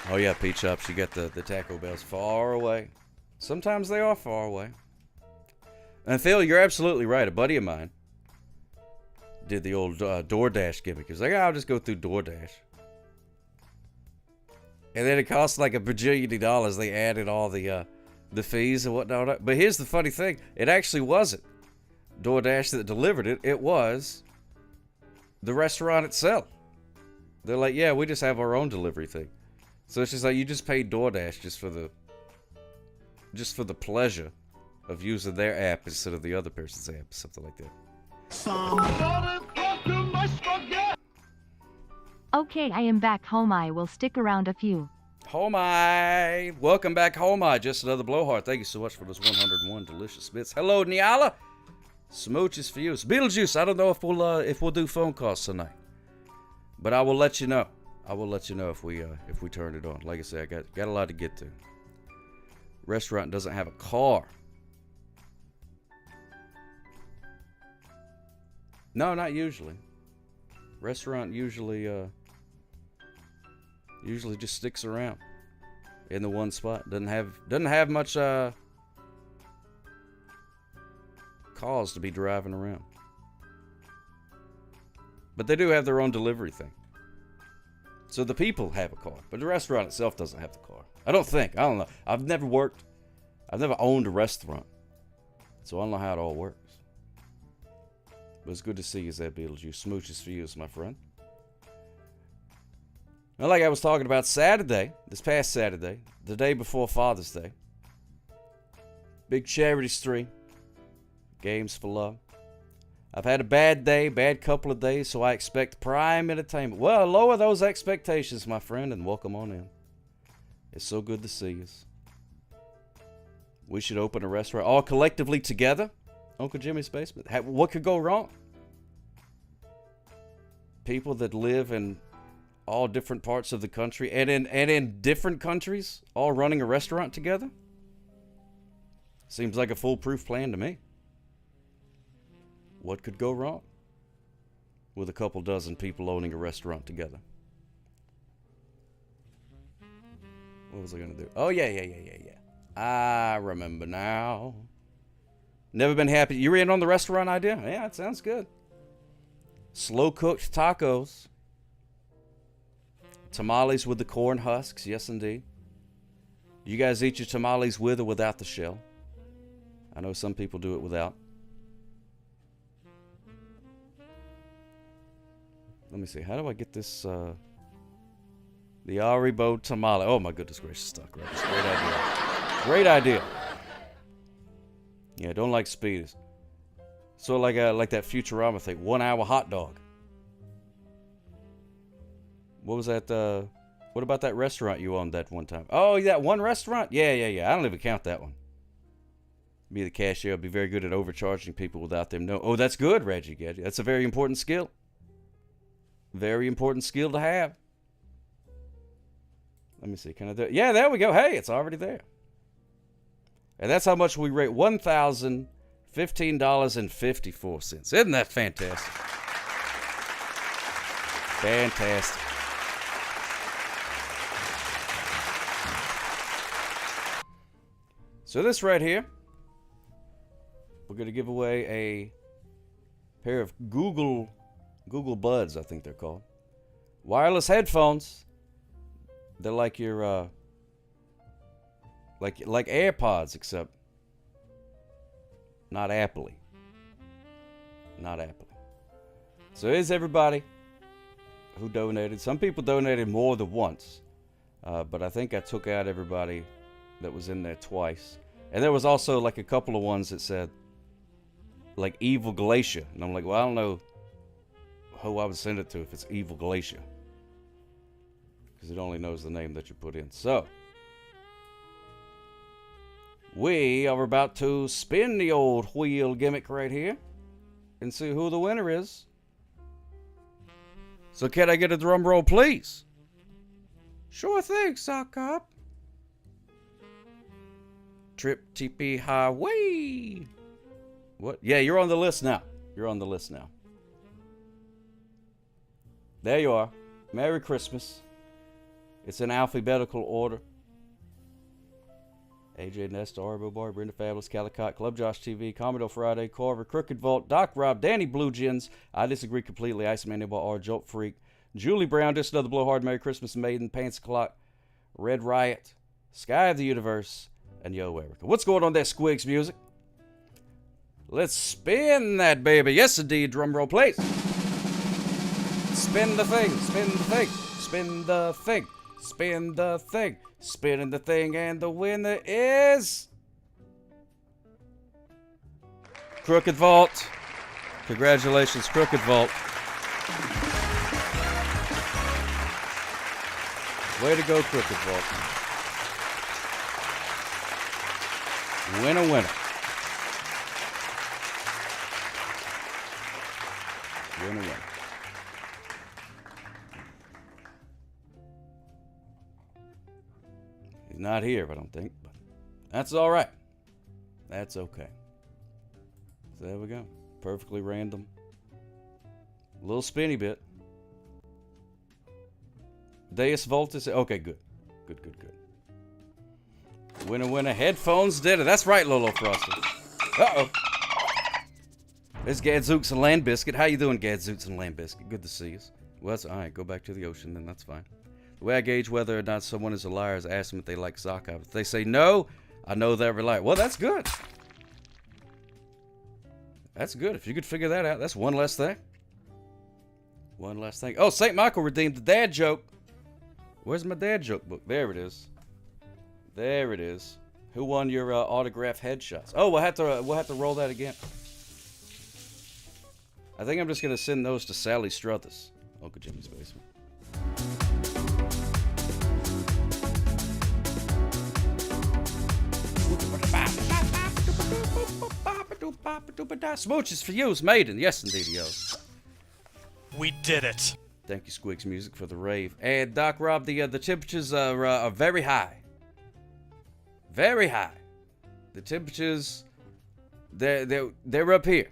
S13: Oh yeah, Peach Shops, you got the Taco Bells far away. Sometimes they are far away. And Phil, you're absolutely right. A buddy of mine did the old DoorDash gimmick. He's like, I'll just go through DoorDash. And then it cost like $1 bajillion. They added all the fees and whatnot. But here's the funny thing. It actually wasn't DoorDash that delivered it. It was the restaurant itself. They're like, yeah, we just have our own delivery thing. So it's just like you just paid DoorDash just for the pleasure of using their app instead of the other person's app, something like that.
S14: Okay, I am back home. I will stick around a few.
S13: Homie! Welcome back, Homie. Just Another Blowhard. Thank you so much for those 101 delicious bits. Hello, Nyala. Smooches for you. It's Beetlejuice. I don't know if we'll do phone calls tonight, but I will let you know. I will let you know if we turn it on. Like I said, I got a lot to get to. Restaurant doesn't have a car. No, not usually. Restaurant usually just sticks around in the one spot. Doesn't have much cause to be driving around. But they do have their own delivery thing. So the people have a car, but the restaurant itself doesn't have the car. I don't think. I don't know. I've never owned a restaurant. So I don't know how it all works. But it's good to see you there, Beetlejuice. Smooches for you, my friend. Now, like I was talking about Saturday, this past Saturday, the day before Father's Day. Big charity stream. Games for Love. I've had a bad day, bad couple of days, so I expect prime entertainment. Well, lower those expectations, my friend, and welcome on in. It's so good to see us. We should open a restaurant all collectively together. Uncle Jimmy's Basement. What could go wrong? People that live in all different parts of the country and in different countries all running a restaurant together? Seems like a foolproof plan to me. What could go wrong with a couple dozen people owning a restaurant together? What was I going to do? Oh, yeah. I remember now. Never been happy. You were in on the restaurant idea? Yeah, it sounds good. Slow-cooked tacos. Tamales with the corn husks. Yes, indeed. You guys eat your tamales with or without the shell? I know some people do it without. Let me see. How do I get this? The Haribo tamale. Oh, my goodness gracious. Stuck right. That's a great idea. Great idea. Yeah, don't like speeders. So like that Futurama thing. 1 hour hot dog. What was that? What about that restaurant you owned that one time? Oh, that one restaurant? Yeah. I don't even count that one. Be the cashier. I'll be very good at overcharging people without them knowing. Oh, that's good, Reggie Gadget. That's a very important skill. Very important skill to have. Let me see. Can I do it? Yeah, there we go. Hey, it's already there. And that's how much we rate. $1,015.54. Isn't that fantastic? Fantastic. So this right here, we're going to give away a pair of Google Buds, I think they're called. Wireless headphones. They're like your like AirPods, except not Apple-y. Not Apple-y. So here's everybody who donated. Some people donated more than once, but I think I took out everybody that was in there twice. And there was also like a couple of ones that said like Evil Glacier, and I'm like, well, I don't know who I would send it to if it's Evil Glacier, because it only knows the name that you put in. So we are about to spin the old wheel gimmick right here and see who the winner is. So can I get a drum roll, please? Sure thing, Sock Cop. Trip TP Highway. What? Yeah, you're on the list now. You're on the list now. There you are. Merry Christmas. It's in alphabetical order. AJ Nesta, Arbo Bar, Brenda Fabulous, Calicott, Club Josh TV, Commodore Friday, Carver, Crooked Vault, Doc Rob, Danny Blue Gins, I Disagree Completely, Iceman R, Jolt Freak, Julie Brown, Just Another Blowhard, Merry Christmas Maiden, Pants Clock, Red Riot, Sky of the Universe, and Yo Erica. What's going on there, Squigs Music? Let's spin that baby. Yes, indeed. Drum roll, please. Spin the thing. Spin the thing. Spin the thing. Spin the thing. Spinning the thing, and the winner is Crooked Vault. Congratulations, Crooked Vault. Way to go, Crooked Vault. Winner, winner. Winner, winner. He's not here, I don't think, but that's all right. That's okay. So there we go. Perfectly random. A little spinny bit. Deus Voltus. Okay, good. Good. Winner, winner. Headphones did it. That's right, Lolo Frosty. Uh-oh. There's Gadzooks and Land Biscuit. How you doing, Gadzooks and Land Biscuit? Good to see you. Well, that's all right. Go back to the ocean, then. That's fine. The way I gauge whether or not someone is a liar is ask them if they like sock hoppers. If they say no, I know they're a liar. Well, that's good. That's good. If you could figure that out, that's one less thing. One less thing. Oh, St. Michael redeemed the dad joke. Where's my dad joke book? There it is. There it is. Who won your autograph headshots? Oh, we'll have to roll that again. I think I'm just gonna send those to Sally Struthers, Uncle Jimmy's basement. Smooches for you, maiden. Yes, indeed, yo.
S18: We did it.
S13: Thank you, Squigs Music, for the rave. And Doc Rob, the temperatures are very high. Very high. The temperatures, they're up here.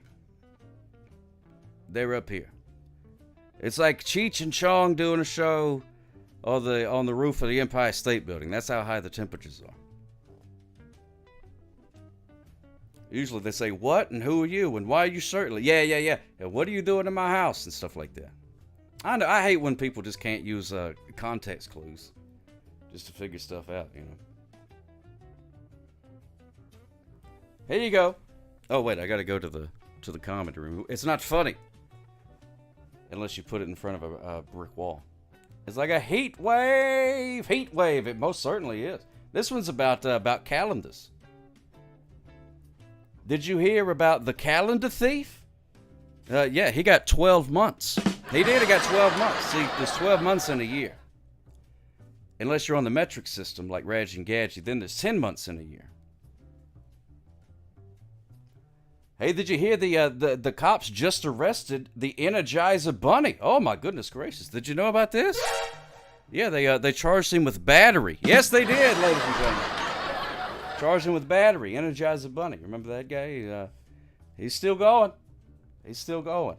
S13: They're up here. It's like Cheech and Chong doing a show on the roof of the Empire State Building. That's how high the temperatures are. Usually they say, what and who are you and why are you shirtless? Yeah. And what are you doing in my house and stuff like that. I know. I hate when people just can't use context clues just to figure stuff out, you know. Here you go. Oh wait, I got to go to the comedy room. It's not funny unless you put it in front of a brick wall. It's like a heat wave. Heat wave. It most certainly is. This one's about calendars. Did you hear about the calendar thief? Yeah, he got 12 months. He did. He got 12 months. See, there's 12 months in a year. Unless you're on the metric system like Raj and Gadget, then there's 10 months in a year. Hey, did you hear the cops just arrested the Energizer Bunny? Oh my goodness gracious! Did you know about this? Yeah, they charged him with battery. Yes, they did, ladies and gentlemen. Charged him with battery. Energizer Bunny. Remember that guy? He's still going. He's still going.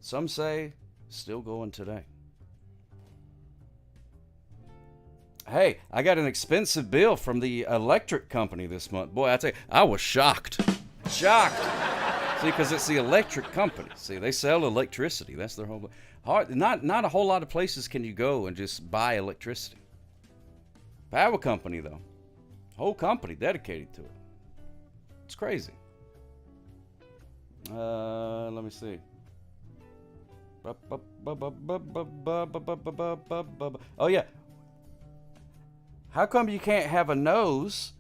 S13: Some say still going today. Hey, I got an expensive bill from the electric company this month. Boy, I tell you, I was shocked. Shocked. See, because it's the electric company. See, they sell electricity. That's their whole... Not a whole lot of places can you go and just buy electricity. Power company, though. Whole company dedicated to it. It's crazy. Let me see. Oh, yeah. How come you can't have a nose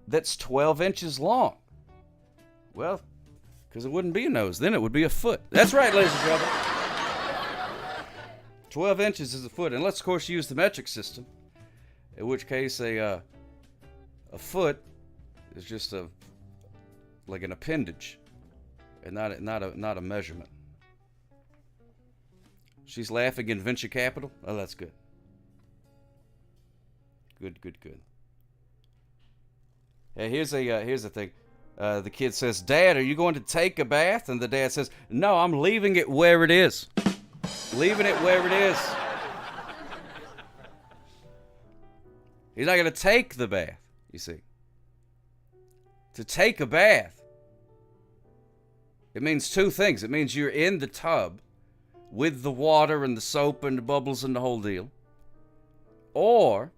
S13: that's 12 inches long? Well, because it wouldn't be a nose. Then it would be a foot. That's right, ladies and gentlemen. 12 inches is a foot. Unless, of course, you use the metric system. In which case, a foot is just like an appendage and not a measurement. She's laughing in venture capital. Oh, that's good. Good. Hey, here's the thing. The kid says, "Dad, are you going to take a bath?" And the dad says, "No, I'm leaving it where it is. Leaving it where it is." He's not going to take the bath, you see. To take a bath, it means two things. It means you're in the tub with the water and the soap and the bubbles and the whole deal. Or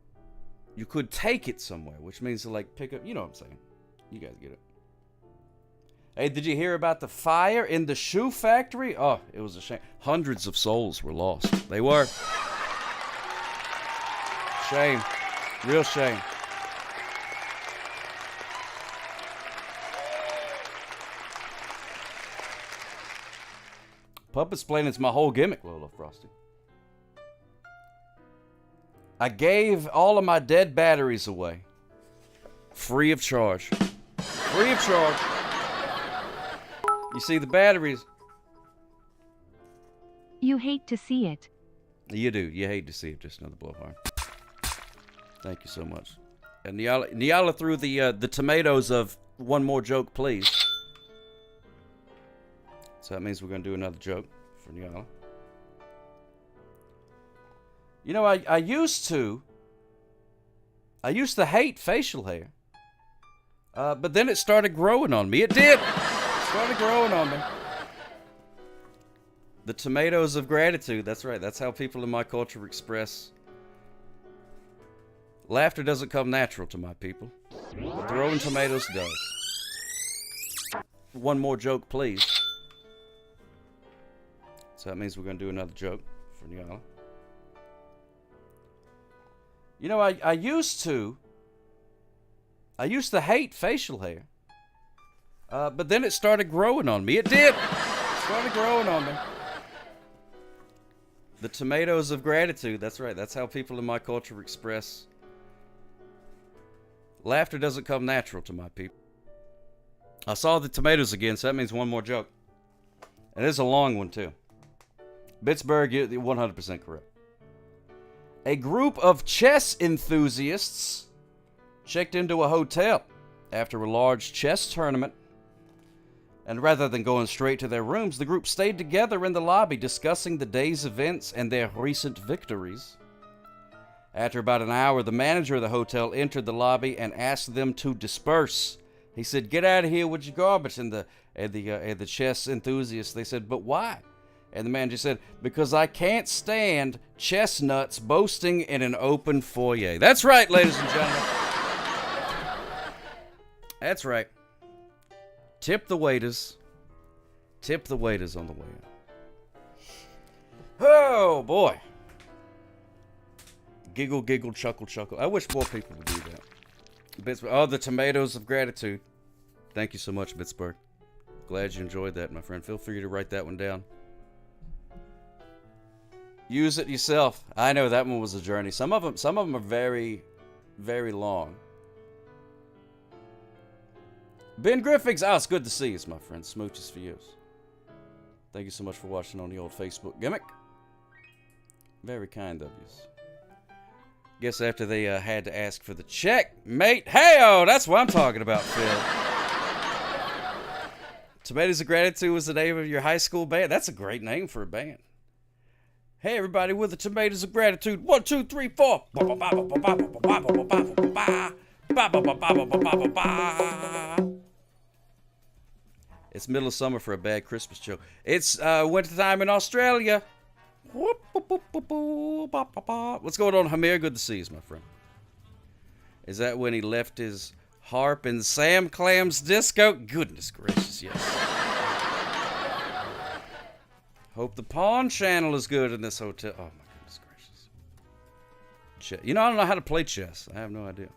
S13: you could take it somewhere, which means to like pick up, you know what I'm saying. You guys get it. Hey, did you hear about the fire in the shoe factory? Oh, it was a shame. Hundreds of souls were lost. They were. Shame. Real shame. Puppet explaining's my whole gimmick, Lola Frosty. I gave all of my dead batteries away. Free of charge. Free of charge. You see, the batteries...
S14: You hate to see it.
S13: You do. You hate to see it. Just another blowhard. Thank you so much. And Niala threw the tomatoes of one more joke, please. So that means we're going to do another joke for Niala. You know, I used to hate facial hair. But then it started growing on me. It did. It started growing on me. The tomatoes of gratitude. That's right. That's how people in my culture express Laughter doesn't come natural to my people, but throwing tomatoes does. One more joke, please. So that means we're going to do another joke for Nyala. You know, I used to hate facial hair. But then it started growing on me. It did. It started growing on me. The tomatoes of gratitude. That's right. That's how people in my culture express. Laughter doesn't come natural to my people. I saw the tomatoes again, so that means one more joke. And it's a long one, too. Pittsburgh, you're 100% correct. A group of chess enthusiasts checked into a hotel after a large chess tournament. And rather than going straight to their rooms, the group stayed together in the lobby discussing the day's events and their recent victories. After about an hour, the manager of the hotel entered the lobby and asked them to disperse. He said, "Get out of here with your garbage." And the chess enthusiasts, they said, "But why?" And the manager said, "Because I can't stand chestnuts boasting in an open foyer." That's right, ladies and gentlemen. That's right. Tip the waiters. Tip the waiters on the way out. Oh, boy. Giggle, giggle, chuckle, chuckle. I wish more people would do that. Oh, the tomatoes of gratitude. Thank you so much, Pittsburgh. Glad you enjoyed that, my friend. Feel free to write that one down. Use it yourself. I know that one was a journey. Some of them are very, very long. Ben Griffiths, it's good to see you, my friend. Smooches for you. Thank you so much for watching on the old Facebook gimmick. Very kind of you. Guess after they had to ask for the check, mate. Hey-oh, that's what I'm talking about, Phil. Tomatoes of Gratitude was the name of your high school band. That's a great name for a band. Hey, everybody, with the Tomatoes of Gratitude. 1, 2, 3, 4. It's middle of summer for a bad Christmas joke. It's winter time in Australia. What's going on, Hamir? Good to see you, my friend. Is that when he left his harp in Sam Clam's disco? Goodness gracious, yes. Hope the pawn channel is good in this hotel. Oh, my goodness gracious. You know, I don't know how to play chess. I have no idea.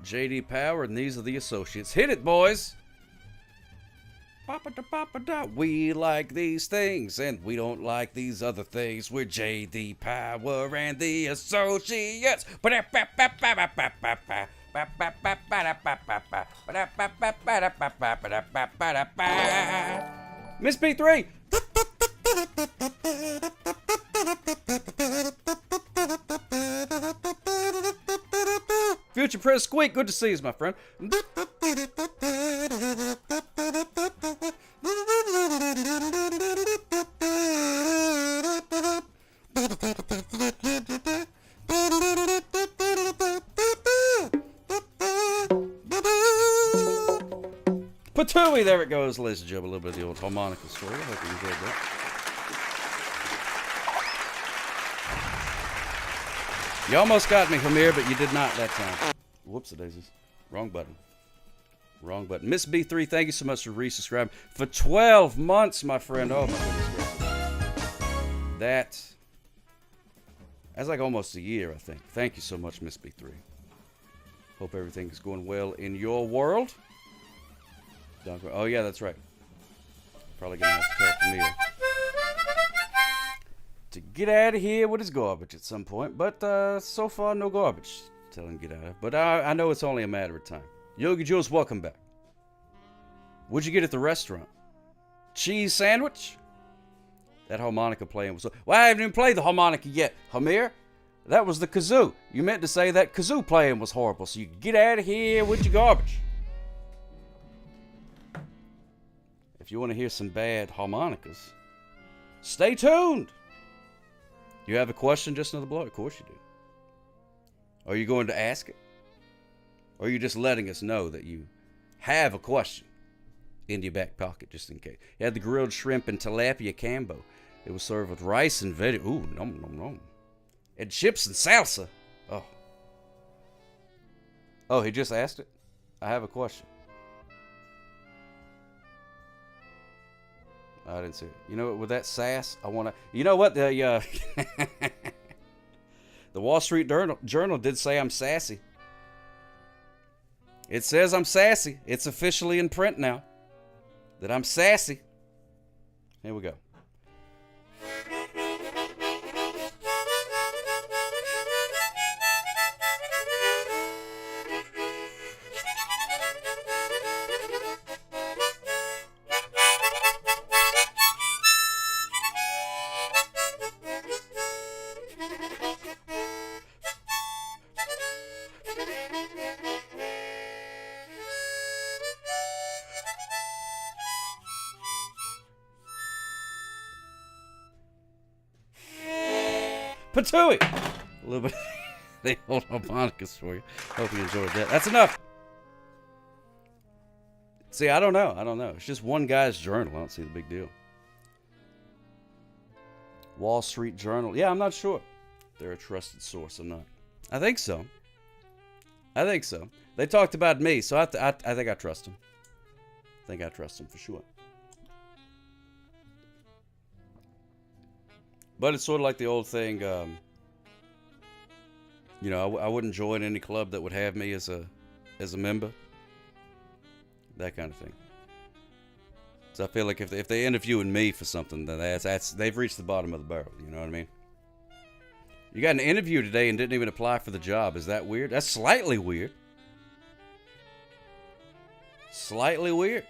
S13: J.D. Power, and these are the associates. Hit it, boys. We like these things, and we don't like these other things. We're J.D. Power and the associates. Miss P3. Future Press Squeak, good to see you, my friend. Patooey, there it goes, ladies and gentlemen. A little bit of the old harmonica story. I hope you enjoyed that. You almost got me, Hamir, but you did not that time. Whoops-a-daisies. Wrong button. Wrong button. Miss B3, thank you so much for resubscribing. For 12 months, my friend. Oh, my goodness gracious. That's like almost a year, I think. Thank you so much, Miss B3. Hope everything is going well in your world. Oh, yeah, that's right. Probably going to have to tell Camille to get out of here with his garbage at some point. But so far, no garbage. Tell him to get out of. But I know it's only a matter of time. Yogi Jules, welcome back. What'd you get at the restaurant? Cheese sandwich? That harmonica playing was... Well, I haven't even played the harmonica yet, Hamir. That was the kazoo. You meant to say that kazoo playing was horrible, so you can get out of here with your garbage. If you want to hear some bad harmonicas, stay tuned. You have a question, Just Another Blow? Of course you do. Are you going to ask it? Or are you just letting us know that you have a question in your back pocket, just in case? You had the grilled shrimp and tilapia cambo. It was served with rice and veggie. Ooh, nom nom nom. And chips and salsa. Oh. Oh, he just asked it? I have a question. I didn't see it. You know what, with that sass, I want to... You know what, the Wall Street Journal did say I'm sassy. It says I'm sassy. It's officially in print now that I'm sassy. Here we go. Patooey! A little bit. They hold harmonicas for you. Hope you enjoyed that. That's enough. See, I don't know. It's just one guy's journal. I don't see the big deal. Wall Street Journal. Yeah, I'm not sure. They're a trusted source or not. I think so. They talked about me, so I think I trust them. I think I trust them for sure. But it's sort of like the old thing, you know, I wouldn't join any club that would have me as a member. That kind of thing. So I feel like if they interviewing me for something, then that's they've reached the bottom of the barrel. You know what I mean? You got an interview today and didn't even apply for the job. Is that weird? That's slightly weird. Slightly weird.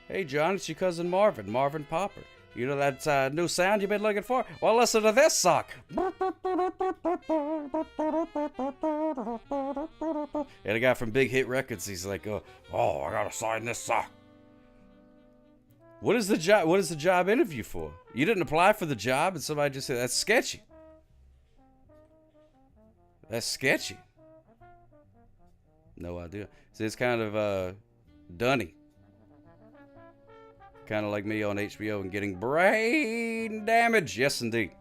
S13: Hey, John, it's your cousin Marvin Popper. You know that new sound you've been looking for? Well, listen to this suck. And a guy from Big Hit Records, he's like, oh, I gotta sign this sock. What is the job interview for? You didn't apply for the job and somebody just said, that's sketchy. That's sketchy. No idea. See, it's kind of dunny. Kind of like me on HBO and getting brain damage. Yes, indeed.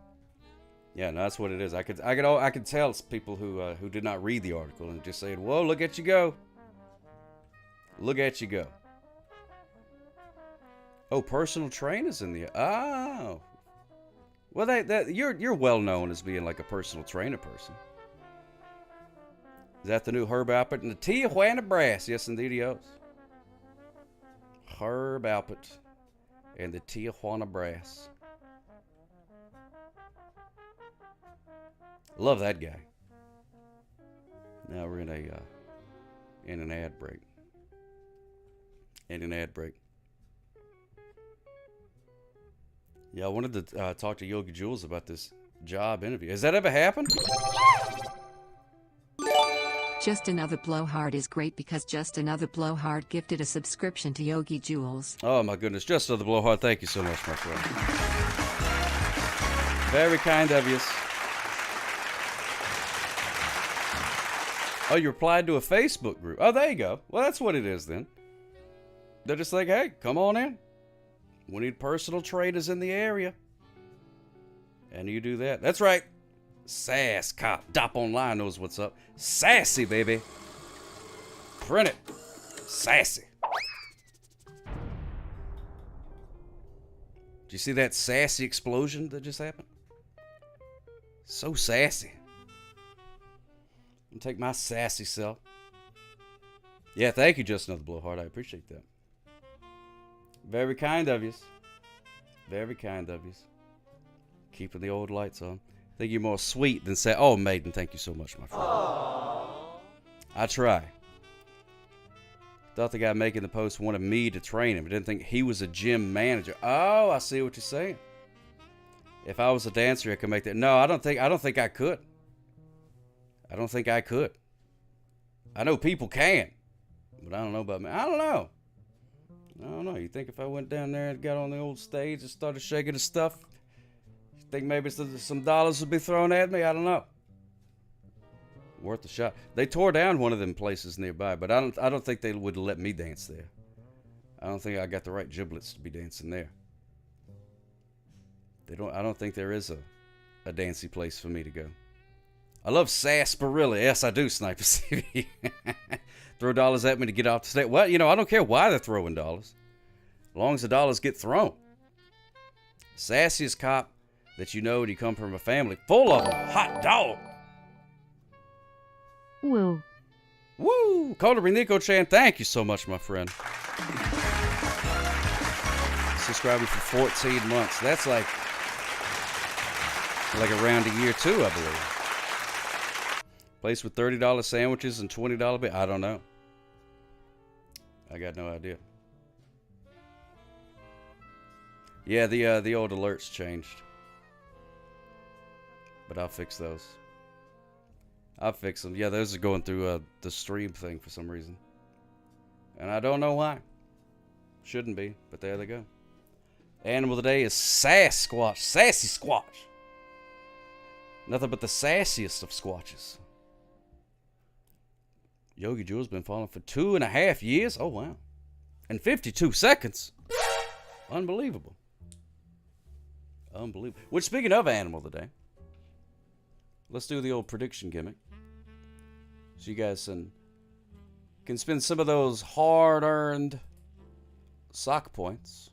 S13: Yeah, no, that's what it is. I could tell people who did not read the article and just saying, "Whoa, look at you go! Look at you go!" Oh, personal trainers in the well, you're well known as being like a personal trainer person. Is that the new Herb Alpert and the Tijuana Brass? Yes, indeed, he is. Herb Alpert and the Tijuana Brass. Love that guy. Now we're in an ad break. Yeah, I wanted to talk to Yogi Jules about this job interview. Has that ever happened?
S17: Just Another Blowhard is great because Just Another Blowhard gifted a subscription to Yogi Jules.
S13: Oh my goodness, Just Another Blowhard, thank you so much, my friend. Very kind of you. Oh, you replied to a Facebook group. Oh, there you go. Well, that's what it is then. They're just like, hey, come on in. We need personal trainers in the area. And you do that. That's right. Sass Cop. Dop Online knows what's up. Sassy, baby. Print it. Sassy. Did you see that sassy explosion that just happened? So sassy. I'm gonna take my sassy self. Yeah, thank you, Just Another Blowhard. I appreciate that. Very kind of you. Very kind of you. Keeping the old lights on. I think you're more sweet than say, oh, Maiden, thank you so much, my friend. Aww. I try. Thought the guy making the post wanted me to train him. I didn't think he was a gym manager. Oh, I see what you're saying. If I was a dancer, I could make that. No, I don't think I could. I don't think I could. I know people can, but I don't know about me. I don't know. You think if I went down there and got on the old stage and started shaking the stuff, you think maybe some dollars would be thrown at me? I don't know. Worth a shot. They tore down one of them places nearby, but I don't think they would let me dance there. I don't think I got the right giblets to be dancing there. I don't think there is a dancey place for me to go. I love sarsaparilla. Yes, I do, Sniper CV. Throw dollars at me to get off the stage. Well, you know, I don't care why they're throwing dollars. As long as the dollars get thrown. Sassiest cop that you know, and you come from a family full of them. Hot dog.
S14: Woo.
S13: Woo! Coda Nico Chan, thank you so much, my friend. Subscribing for 14 months. That's like around a year too, I believe. Place with $30 sandwiches and $20 bill. I don't know. I got no idea. Yeah, the old alerts changed. But I'll fix those. I'll fix them. Yeah, those are going through the stream thing for some reason. And I don't know why. Shouldn't be, but there they go. Animal of the day is Sasquatch. Sassy Squatch. Nothing but the sassiest of squatches. Yogi Jewel's been falling for 2.5 years. Oh, wow. And 52 seconds. Unbelievable. Unbelievable. Which, speaking of animal of the day, let's do the old prediction gimmick. So you guys can spend some of those hard-earned sock points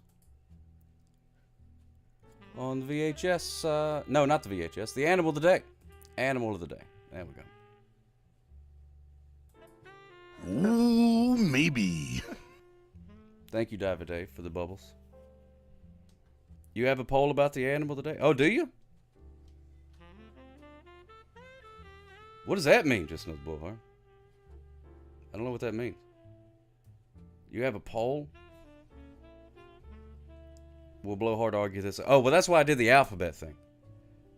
S13: on the VHS. No, not the VHS. The animal of the day. Animal of the day. There we go.
S3: Ooh, maybe.
S13: Thank you, Diver Dave, for the bubbles. You have a poll about the animal of the day? Oh, do you? What does that mean, Just Another Blowhard? I don't know what that means. You have a poll? Will Blowhard argue this? Oh, well, that's why I did the alphabet thing.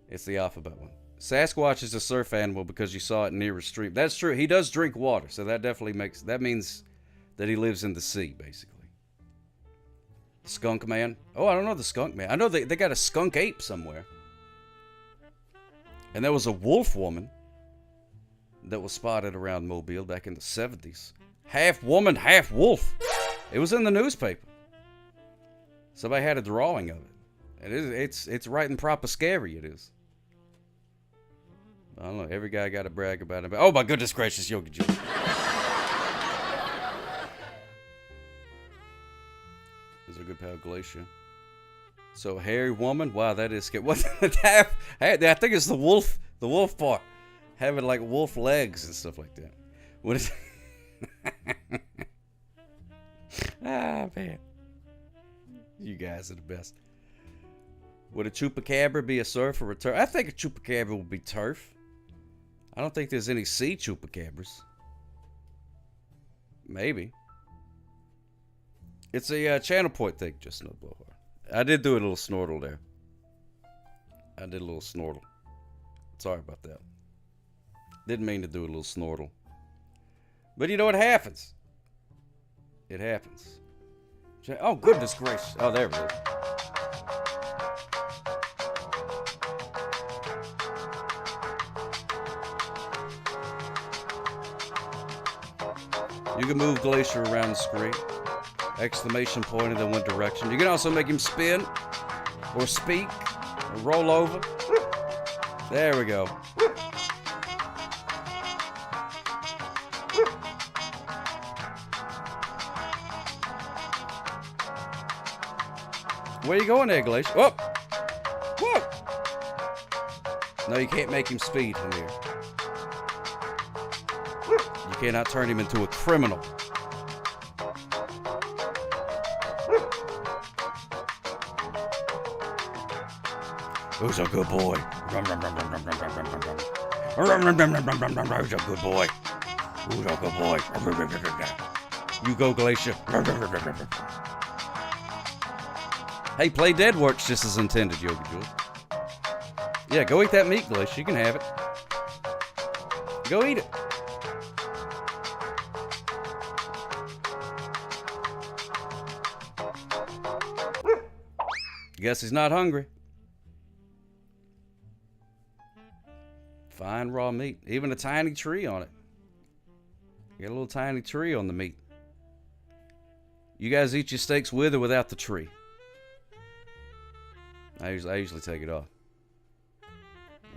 S13: It's the alphabet one. Sasquatch is a surf animal because you saw it near a stream. That's true. He does drink water, so that definitely means that he lives in the sea, basically. Skunk Man. Oh, I don't know the skunk man. I know they got a skunk ape somewhere. And there was a wolf woman that was spotted around Mobile back in the 70s. Half woman, half wolf. It was in the newspaper. Somebody had a drawing of it. It's right and proper scary, it is. I don't know. Every guy got to brag about it. Oh, my goodness gracious, Yogi Joe. Is a good pal, Glacier. So, hairy woman? Wow, that is scary. What the half? I think it's the wolf part. Having like wolf legs and stuff like that. What is ah, man. You guys are the best. Would a chupacabra be a surf or a turf? I think a chupacabra would be turf. I don't think there's any sea chupacabras. Maybe. It's a channel point thing, just no blowhard. I did do a little snortle there. I did a little snortle. Sorry about that. Didn't mean to do a little snortle. But you know what happens? It happens. Oh, goodness gracious. Oh, there it is. You can move Glacier around the screen. Exclamation point in the one direction. You can also make him spin, or speak, or roll over. There we go. Where you going there, Glacier? Whoa! Whoa! No, you can't make him speed in here. You cannot turn him into a criminal. Who's a good boy? Who's a good boy? Who's a good boy? You go, Glacier. Hey, Play Dead works just as intended, Yogi Jewel. Yeah, go eat that meat, Glacier. You can have it. Go eat it. Guess he's not hungry. Fine raw meat. Even a tiny tree on it. You got a little tiny tree on the meat. You guys eat your steaks with or without the tree? I usually take it off. I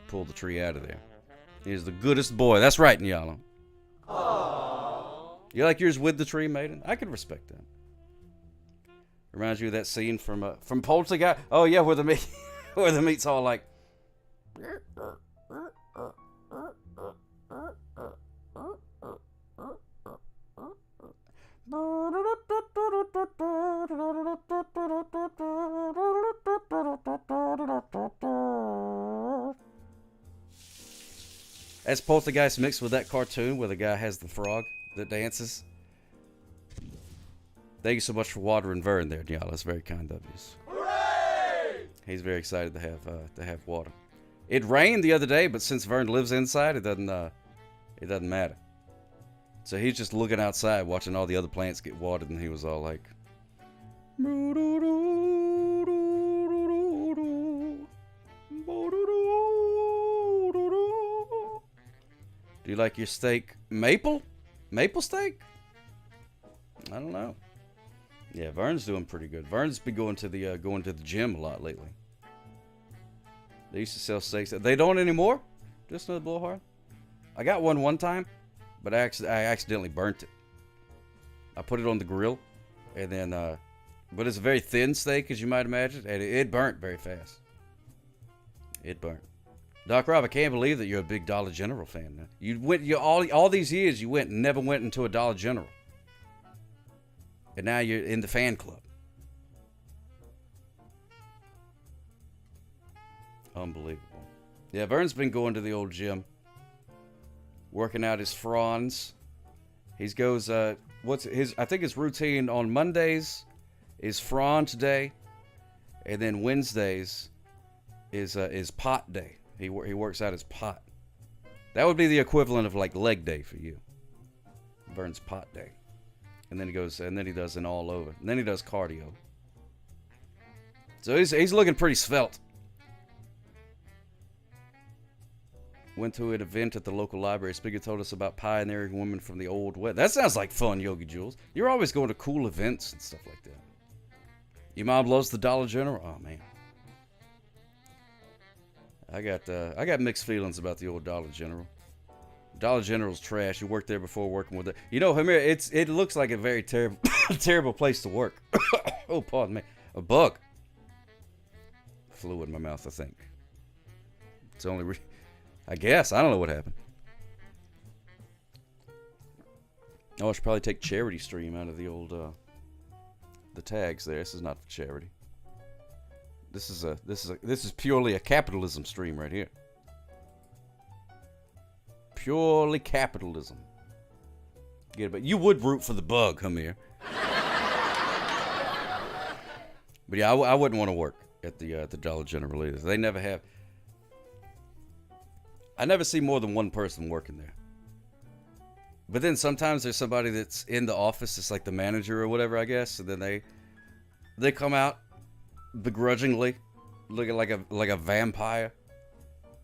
S13: pull the tree out of there. He's the goodest boy. That's right, Nyala. You like yours with the tree, maiden? I can respect that. Reminds you of that scene from Poltergeist. Oh yeah, where the meat, where the meat's all like. That's Poltergeist mixed with that cartoon where the guy has the frog that dances. Thank you so much for watering Vern there, Nyala. That's very kind of you. Hooray! He's very excited to have water. It rained the other day, but since Vern lives inside, it doesn't matter. So he's just looking outside, watching all the other plants get watered, and he was all like, do you like your steak maple? Maple steak? I don't know. Yeah, Vern's doing pretty good. Vern's been going to the gym a lot lately. They used to sell steaks. They don't anymore? Just another blowhard? I got one time, but I accidentally burnt it. I put it on the grill, and then, but it's a very thin steak, as you might imagine, and it burnt very fast. It burnt. Doc Rob, I can't believe that you're a big Dollar General fan now. You all these years you never went into a Dollar General. And now you're in the fan club. Unbelievable. Yeah, Vern's been going to the old gym. Working out his fronds. He goes, I think his routine on Mondays is frond day. And then Wednesdays is pot day. He works out his pot. That would be the equivalent of like leg day for you. Vern's pot day. And then he does an all over. And then he does cardio. So he's looking pretty svelte. Went to an event at the local library. Speaker told us about pioneering women from the old west. That sounds like fun, Yogi Jules. You're always going to cool events and stuff like that. Your mom loves the Dollar General? Oh man. I got mixed feelings about the old Dollar General. Dollar General's trash. You worked there before working with it. You know, Hamir, it looks like a very terrible terrible place to work. Oh, pardon me. A bug flew in my mouth, I think. It's only I guess. I don't know what happened. Oh, I should probably take Charity Stream out of the old the tags there. This is not for charity. This is purely a capitalism stream right here. Purely capitalism. Get it? But you would root for the bug, Hamir. But yeah, I wouldn't want to work at the Dollar General either. They never have. I never see more than one person working there. But then sometimes there's somebody that's in the office, it's like the manager or whatever, I guess. And then they come out begrudgingly, looking like a vampire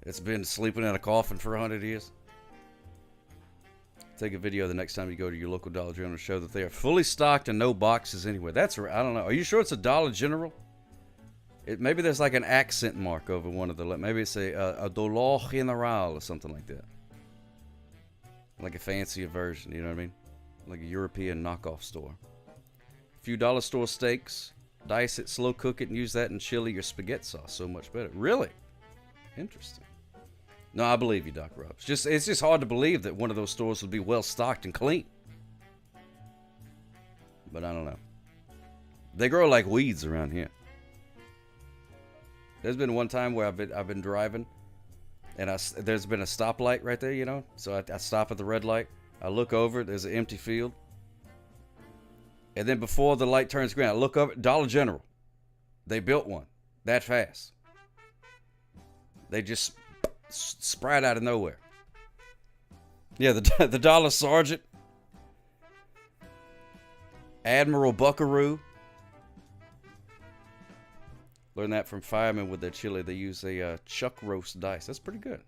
S13: that's been sleeping in a coffin for 100 years. Take a video the next time you go to your local Dollar General to show that they are fully stocked and no boxes anywhere. That's right. I don't know. Are you sure it's a Dollar General? Maybe there's like an accent mark over one of the. Maybe it's a Dollar General or something like that. Like a fancier version, you know what I mean? Like a European knockoff store. A few dollar store steaks, dice it, slow cook it, and use that in chili or spaghetti sauce. So much better. Really? Interesting. No, I believe you, Doc Rob. It's just hard to believe that one of those stores would be well stocked and clean. But I don't know. They grow like weeds around here. There's been one time where I've been driving, and there's been a stoplight right there, you know. So I stop at the red light. I look over. There's an empty field. And then before the light turns green, I look over. Dollar General. They built one that fast. They just sprout out of nowhere. Yeah, the Dollar Sergeant, Admiral Buckaroo. Learned that from firemen with their chili. They use a chuck roast dice. That's pretty good.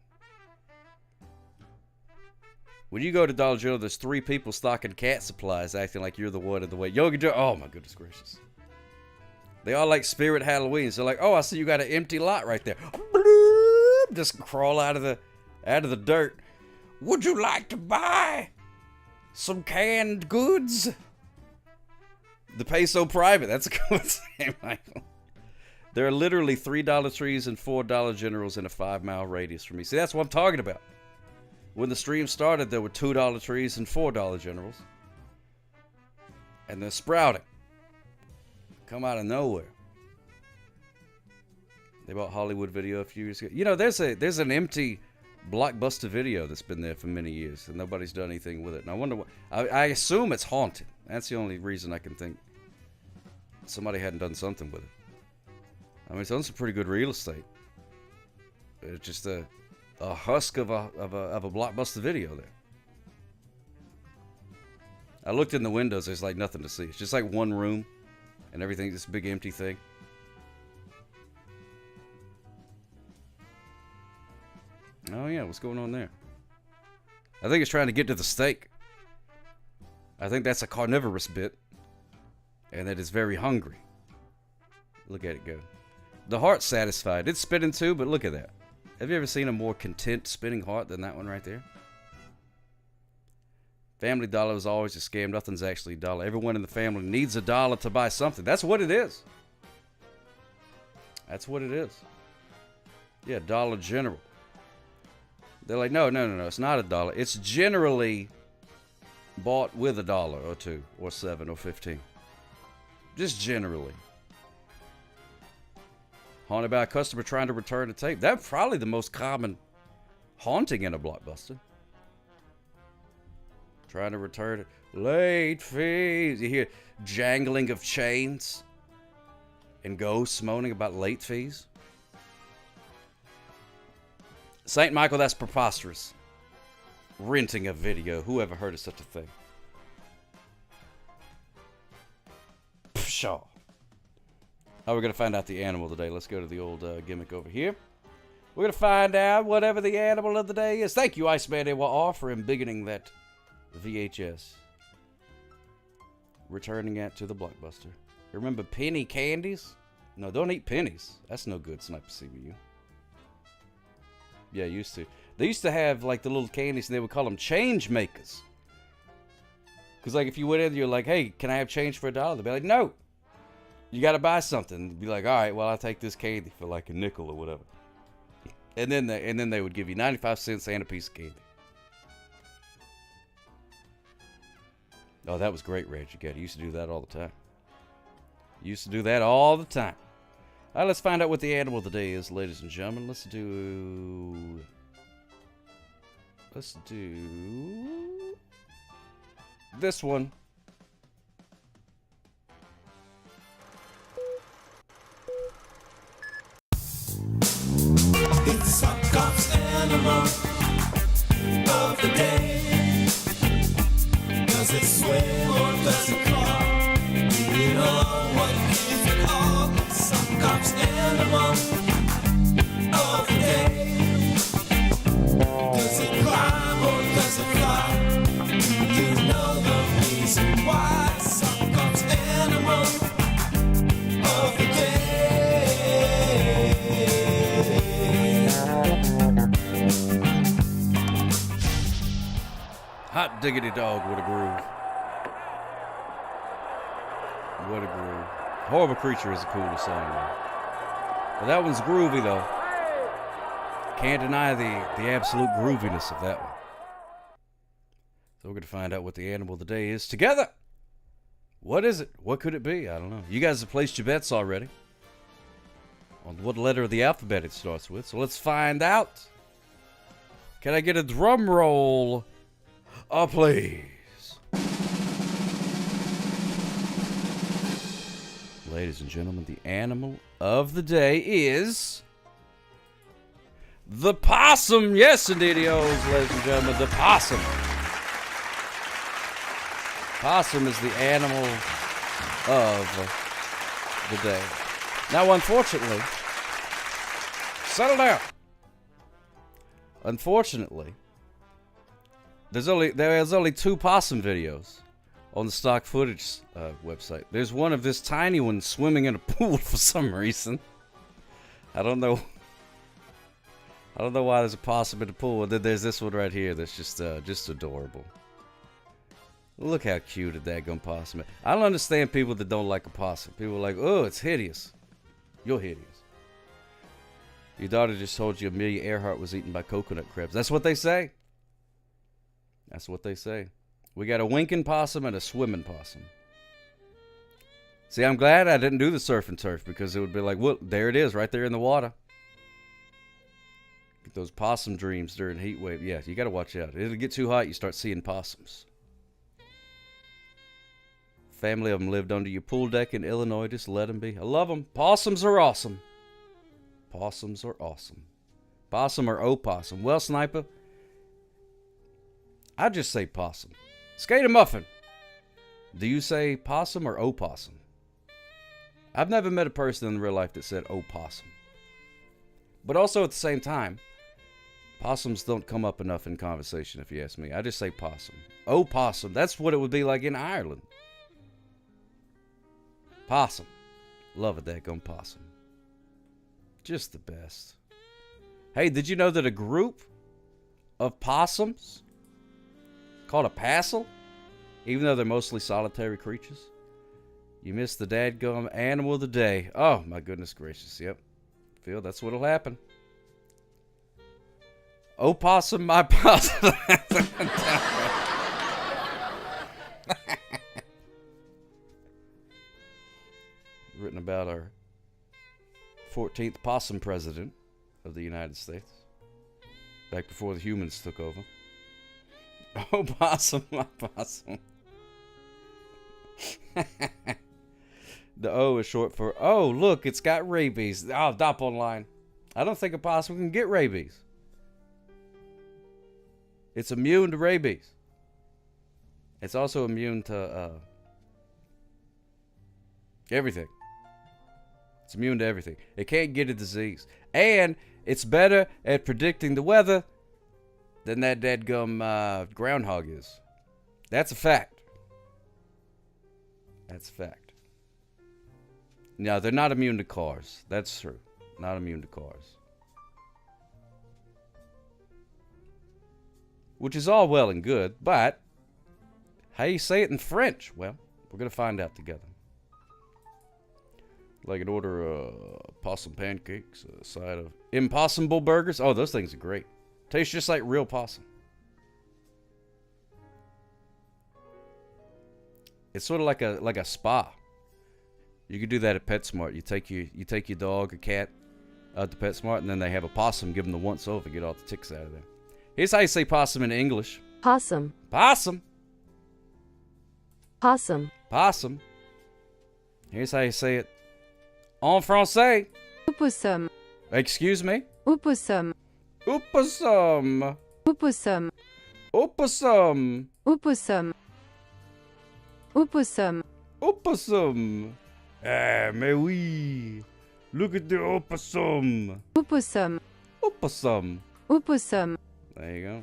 S13: When you go to Dollar General, there's 3 people stocking cat supplies, acting like you're the one of the way. Yogi Joe. Oh my goodness gracious. They all like Spirit Halloween. So like, oh, I see you got an empty lot right there. Just crawl out of the Out of the dirt. Would you like to buy some canned goods? The Peso Private. That's a good name, Michael. There are literally $3 trees and $4 generals in a 5-mile radius from me. See, that's what I'm talking about. When the stream started, there were $2 trees and $4 generals. And they're sprouting. Come out of nowhere. They bought Hollywood Video a few years ago. You know, there's an empty Blockbuster Video that's been there for many years, and nobody's done anything with it. And I wonder what... I assume it's haunted. That's the only reason I can think somebody hadn't done something with it. I mean, it's on some pretty good real estate. It's just a husk of a Blockbuster Video there. I looked in the windows. There's like nothing to see. It's just like one room, and everything's this big empty thing. Oh yeah, what's going on there? I think it's trying to get to the steak. I think that's a carnivorous bit, and that it's very hungry. Look at it go. The heart's satisfied. It's spinning too, but look at that. Have you ever seen a more content spinning heart than that one right there? Family Dollar is always a scam. Nothing's actually a dollar. Everyone in the family needs a dollar to buy something. That's what it is. That's what it is. Yeah, Dollar General. They're like, no, it's not a dollar. It's generally bought with $1 or $2 or $7 or $15. Just generally. Haunted by a customer trying to return a tape. That's probably the most common haunting in a Blockbuster. Trying to return it. Late fees. You hear jangling of chains and ghosts moaning about late fees. St. Michael, that's preposterous. Renting a video. Who ever heard of such a thing? Pshaw. How are we going to find out the animal today? Let's go to the old gimmick over here. We're going to find out whatever the animal of the day is. Thank you, Iceman AWR, for embiggening that VHS. Returning it to the Blockbuster. Remember penny candies? No, don't eat pennies. That's no good, Sniper CBU. Yeah, used to. They used to have, like, the little candies, and they would call them change makers. Because, like, if you went in, you're like, hey, can I have change for $1? They'd be like, no. You got to buy something. They'd be like, all right, well, I'll take this candy for, like, a nickel or whatever. And then they would give you 95 cents and a piece of candy. Oh, that was great, Reg. You used to do that all the time. Used to do that all the time. All right, let's find out what the animal of the day is, ladies and gentlemen. Let's do this one.
S4: It's Suck-Off's animal of the day. Does it swim or does it crawl? Do you know what is it called? Suck-Off's animal of the day. Does it climb or does it fly? Do you know the reason why? Suck-Off's animal of the day.
S13: Hot diggity dog, what a groove. What a groove. Horrible Creature is the coolest song, though. But that one's groovy, though. Can't deny the absolute grooviness of that one. So we're going to find out what the animal of the day is together. What is it? What could it be? I don't know. You guys have placed your bets already on what letter of the alphabet it starts with. So let's find out. Can I get a drum roll? Oh, please. Ladies and gentlemen, the animal of the day is the possum. Yes, indeed, ladies and gentlemen, the possum. Possum is the animal of the day. Now, unfortunately, settle down. Unfortunately, there's only 2 possum videos on the stock footage website. There's one of this tiny one swimming in a pool for some reason. I don't know I don't know why there's a possum in the pool. And then there's this one right here that's just adorable. Look how cute a daggone possum is. I don't understand people that don't like a possum. People are like, oh, it's hideous. You're hideous. Your daughter just told you Amelia Earhart was eaten by coconut crabs. That's what they say. That's what they say. We got a winking possum and a swimming possum. See, I'm glad I didn't do the surf and turf because it would be like, well, there it is, right there in the water. Get those possum dreams during heat wave. Yeah, you got to watch out. It'll get too hot, you start seeing possums. Family of them lived under your pool deck in Illinois. Just let them be. I love them. Possums are awesome. Possums are awesome. Possum or opossum? Well, Sniper, I just say possum. Skater Muffin, do you say possum or opossum? I've never met a person in real life that said opossum. But also at the same time, possums don't come up enough in conversation if you ask me. I just say possum. Opossum, that's what it would be like in Ireland. Possum. Love a daggone possum. Just the best. Hey, did you know that a group of possums called a passel, even though they're mostly solitary creatures, you missed the dadgum animal of the day. Oh, my goodness gracious. Yep. Phil, that's what'll happen. Opossum, my possum. Written about our 14th possum president of the United States. Back before the humans took over. Opossum, my possum. The O is short for, oh, look, it's got rabies. Oh, Dop online. I don't think a possum can get rabies. It's immune to rabies. It's also immune to everything. It's immune to everything. It can't get a disease. And it's better at predicting the weather than that dadgum groundhog is. That's a fact. That's a fact. No, they're not immune to cars. That's true. Not immune to cars. Which is all well and good, but how you say it in French? Well, we're going to find out together. Like an order of possum pancakes, a side of impossible burgers. Oh, those things are great. Tastes just like real possum. It's sort of like a spa. You could do that at PetSmart. You take your dog or cat out to PetSmart, and then they have a possum. Give them the once over, get all the ticks out of there. Here's how you say possum in English.
S19: Possum.
S13: Possum.
S19: Possum.
S13: Possum. Here's how you say it en français.
S19: Opossum.
S13: Excuse me?
S19: Opossum.
S13: Opossum.
S19: Opossum.
S13: Opossum.
S19: Opossum. Opossum.
S13: Opossum. Ah, mais oui. Look at the opossum.
S19: Opossum.
S13: Opossum.
S19: Opossum.
S13: There you go.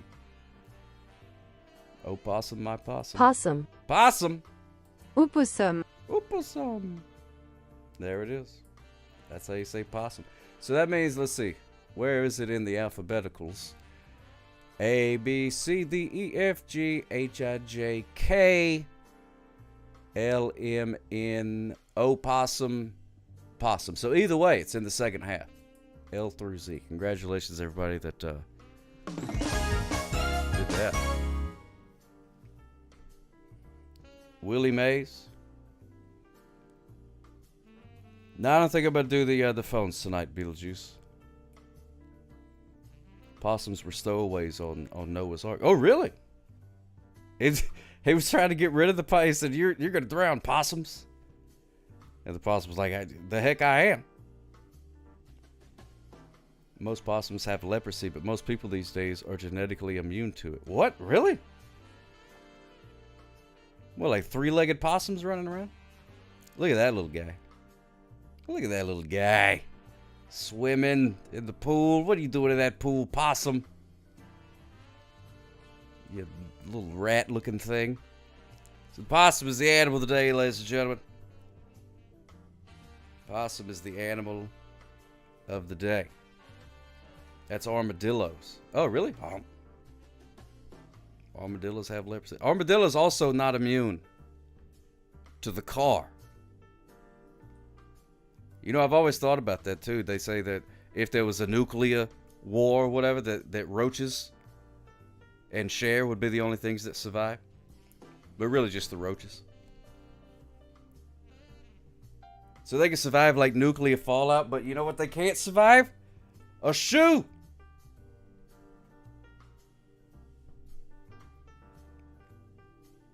S13: Opossum, my possum.
S19: Possum.
S13: Possum.
S19: Opossum.
S13: Opossum. There it is. That's how you say possum. So that means, let's see. Where is it in the alphabeticals? A, B, C, D, E, F, G, H, I, J, K, L, M, N, O, possum, possum. So either way, it's in the second half. L through Z. Congratulations, everybody that did that. Willie Mays. No, I don't think I'm going to do the phones tonight, Beetlejuice. Possums were stowaways on Noah's Ark. Oh, really? He was trying to get rid of the possum. He said, you're going to drown possums? And the possum was like, the heck I am. Most possums have leprosy, but most people these days are genetically immune to it. What? Really? Well, like three-legged possums running around? Look at that little guy. Look at that little guy. Swimming in the pool. What are you doing in that pool, possum? You little rat-looking thing. So possum is the animal of the day, ladies and gentlemen. Possum is the animal of the day. That's armadillos. Oh, really? Armadillos have leprosy. Armadillos also not immune to the car. You know, I've always thought about that too. They say that if there was a nuclear war or whatever, that roaches and Cher would be the only things that survive. But really just the roaches. So they can survive like nuclear fallout, but you know what they can't survive? A shoe!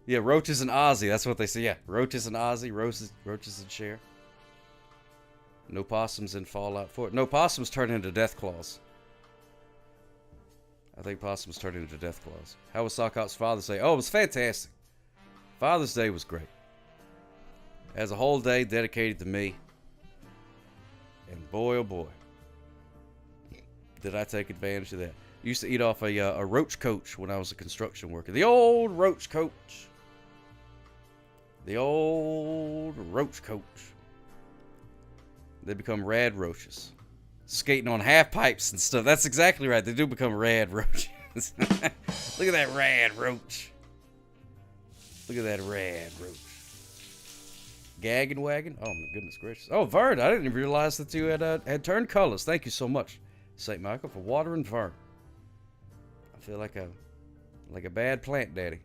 S13: Yeah, roaches and Ozzy, that's what they say. Yeah, roaches and Ozzy, roaches and Cher. No possums in Fallout 4. No, possums turn into death claws. I think possums turn into death claws. How was Sockop's Father's Day? Oh, it was fantastic. Father's Day was great. As a whole day dedicated to me. And boy, oh boy, did I take advantage of that. Used to eat off a roach coach when I was a construction worker. The old roach coach. The old roach coach. They become rad roaches. Skating on half pipes and stuff. That's exactly right. They do become rad roaches. Look at that rad roach. Look at that rad roach. Gagging wagon? Oh my goodness gracious. Oh, Vern, I didn't even realize that you had turned colors. Thank you so much, St. Michael, for watering Vern. I feel like a bad plant daddy.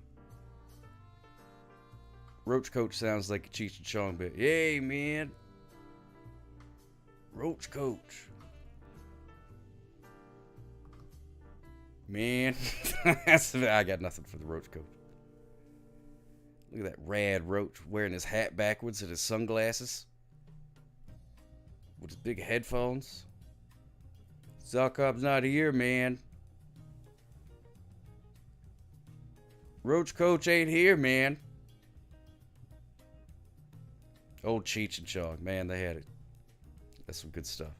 S13: Roach Coach sounds like a Cheech and Chong bit. Yay, man. Roach Coach. Man. I got nothing for the Roach Coach. Look at that rad roach wearing his hat backwards and his sunglasses. With his big headphones. Sockop's not here, man. Roach Coach ain't here, man. Old Cheech and Chong. Man, they had it. That's some good stuff.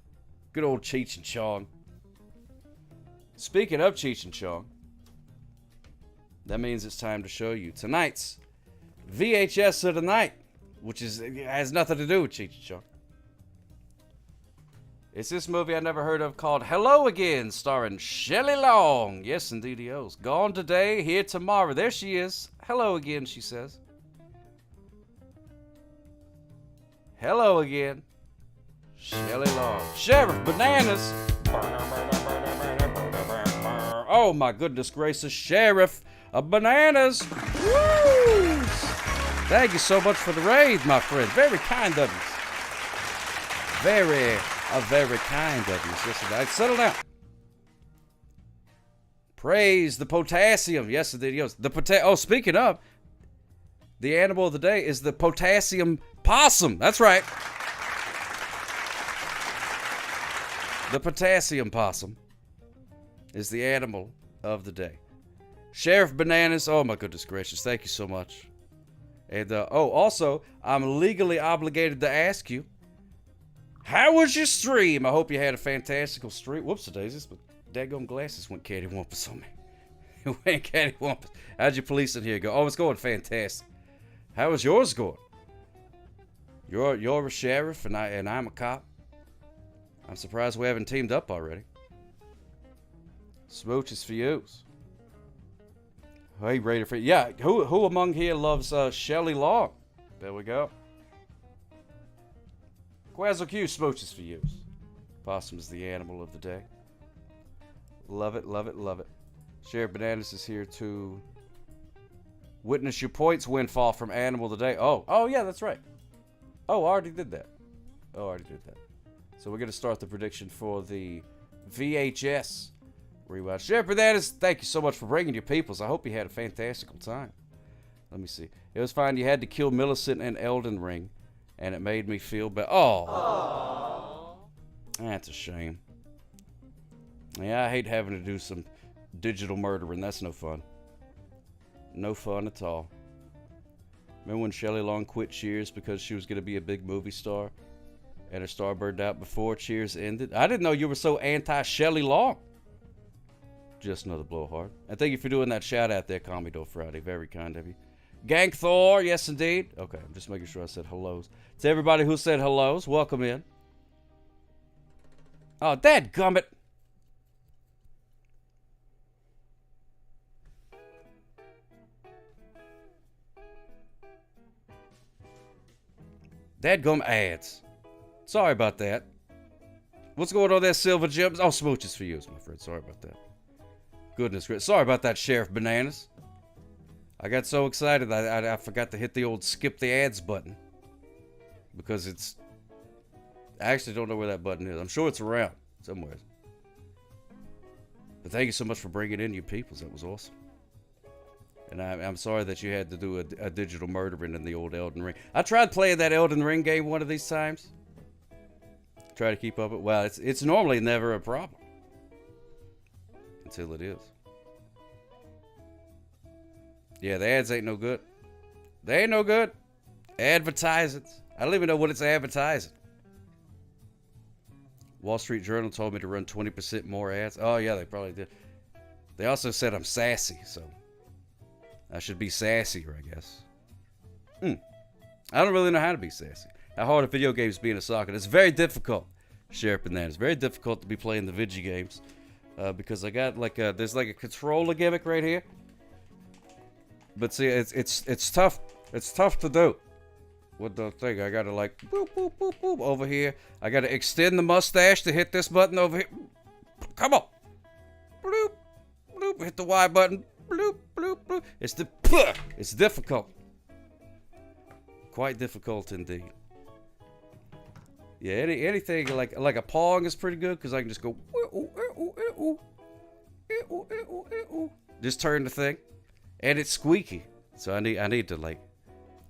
S13: Good old Cheech and Chong. Speaking of Cheech and Chong, that means it's time to show you tonight's VHS of the night, which has nothing to do with Cheech and Chong. It's this movie I never heard of called Hello Again, starring Shelley Long. Yes, indeed he is. Gone today, here tomorrow. There she is. Hello again, she says. Hello again. Shelley Long. Sheriff Bananas. Oh my goodness gracious. Sheriff Bananas. Woo! Thank you so much for the raid, my friend. Very kind of you. Very kind of you. Yes, indeed. Settle down. Praise the potassium. Yes, indeed. Yes. Oh, speaking of, the animal of the day is the potassium possum. That's right. The potassium possum is the animal of the day. Sheriff Bananas. Oh, my goodness gracious. Thank you so much. And, also, I'm legally obligated to ask you, how was your stream? I hope you had a fantastical stream. Whoops-a-daisies, but daggone glasses went cattywampus on me. It went cattywampus. How'd your police in here go? Oh, it's going fantastic. How was yours going? You're a sheriff and I'm a cop. I'm surprised we haven't teamed up already. Smooches for yous. Hey, Raider for yeah. Who among here loves Shelley Long? There we go. Quazzle Q smooches for yous. Possum is the animal of the day. Love it, love it, love it. Sheriff Bananas is here to witness your points windfall from Animal of the Day. Oh yeah, that's right. Oh, I already did that. So we're going to start the prediction for the VHS rewatch. Sheriff Bananas, thank you so much for bringing your peoples. I hope you had a fantastical time. Let me see. It was fine. You had to kill Millicent and Elden Ring, and it made me feel bad. Oh. That's a shame. Yeah, I hate having to do some digital murdering. That's no fun. No fun at all. Remember when Shelley Long quit Cheers because she was going to be a big movie star and her star burned out before Cheers ended? I didn't know you were so anti-Shelley Long. Just another blowhard. And thank you for doing that shout out there, Commodore Friday. Very kind of you. Gank Thor, yes indeed. Okay, I'm just making sure I said hellos. To everybody who said hellos, welcome in. Oh, dadgummit. Dadgum ads. Sorry about that. What's going on there, Silver Gems? Oh, smooches for you, my friend. Sorry about that. Goodness gracious. Sorry about that, Sheriff Bananas. I got so excited I forgot to hit the old skip the ads button. Because it's... I actually don't know where that button is. I'm sure it's around somewhere. But thank you so much for bringing in you peoples. That was awesome. And I'm sorry that you had to do a digital murdering in the old Elden Ring. I tried playing that Elden Ring game one of these times. Try to keep up with... Well, it's normally never a problem. Until it is. Yeah, the ads ain't no good. They ain't no good. Advertising. I don't even know what it's advertising. Wall Street Journal told me to run 20% more ads. Oh, yeah, they probably did. They also said I'm sassy, so I should be sassier, I guess. I don't really know how to be sassy. How hard are video games being a socket? It's very difficult, Sheriff Bananas. It's very difficult to be playing the video games because I got like there's like a controller gimmick right here. But see, it's tough. It's tough to do. What the thing? I gotta like boop boop boop boop over here. I gotta extend the mustache to hit this button over here. Come on. Bloop bloop. Hit the Y button. Bloop bloop bloop. It's difficult. Quite difficult indeed. Yeah, anything like a Pong is pretty good because I can just go just turn the thing, and it's squeaky. So I need to like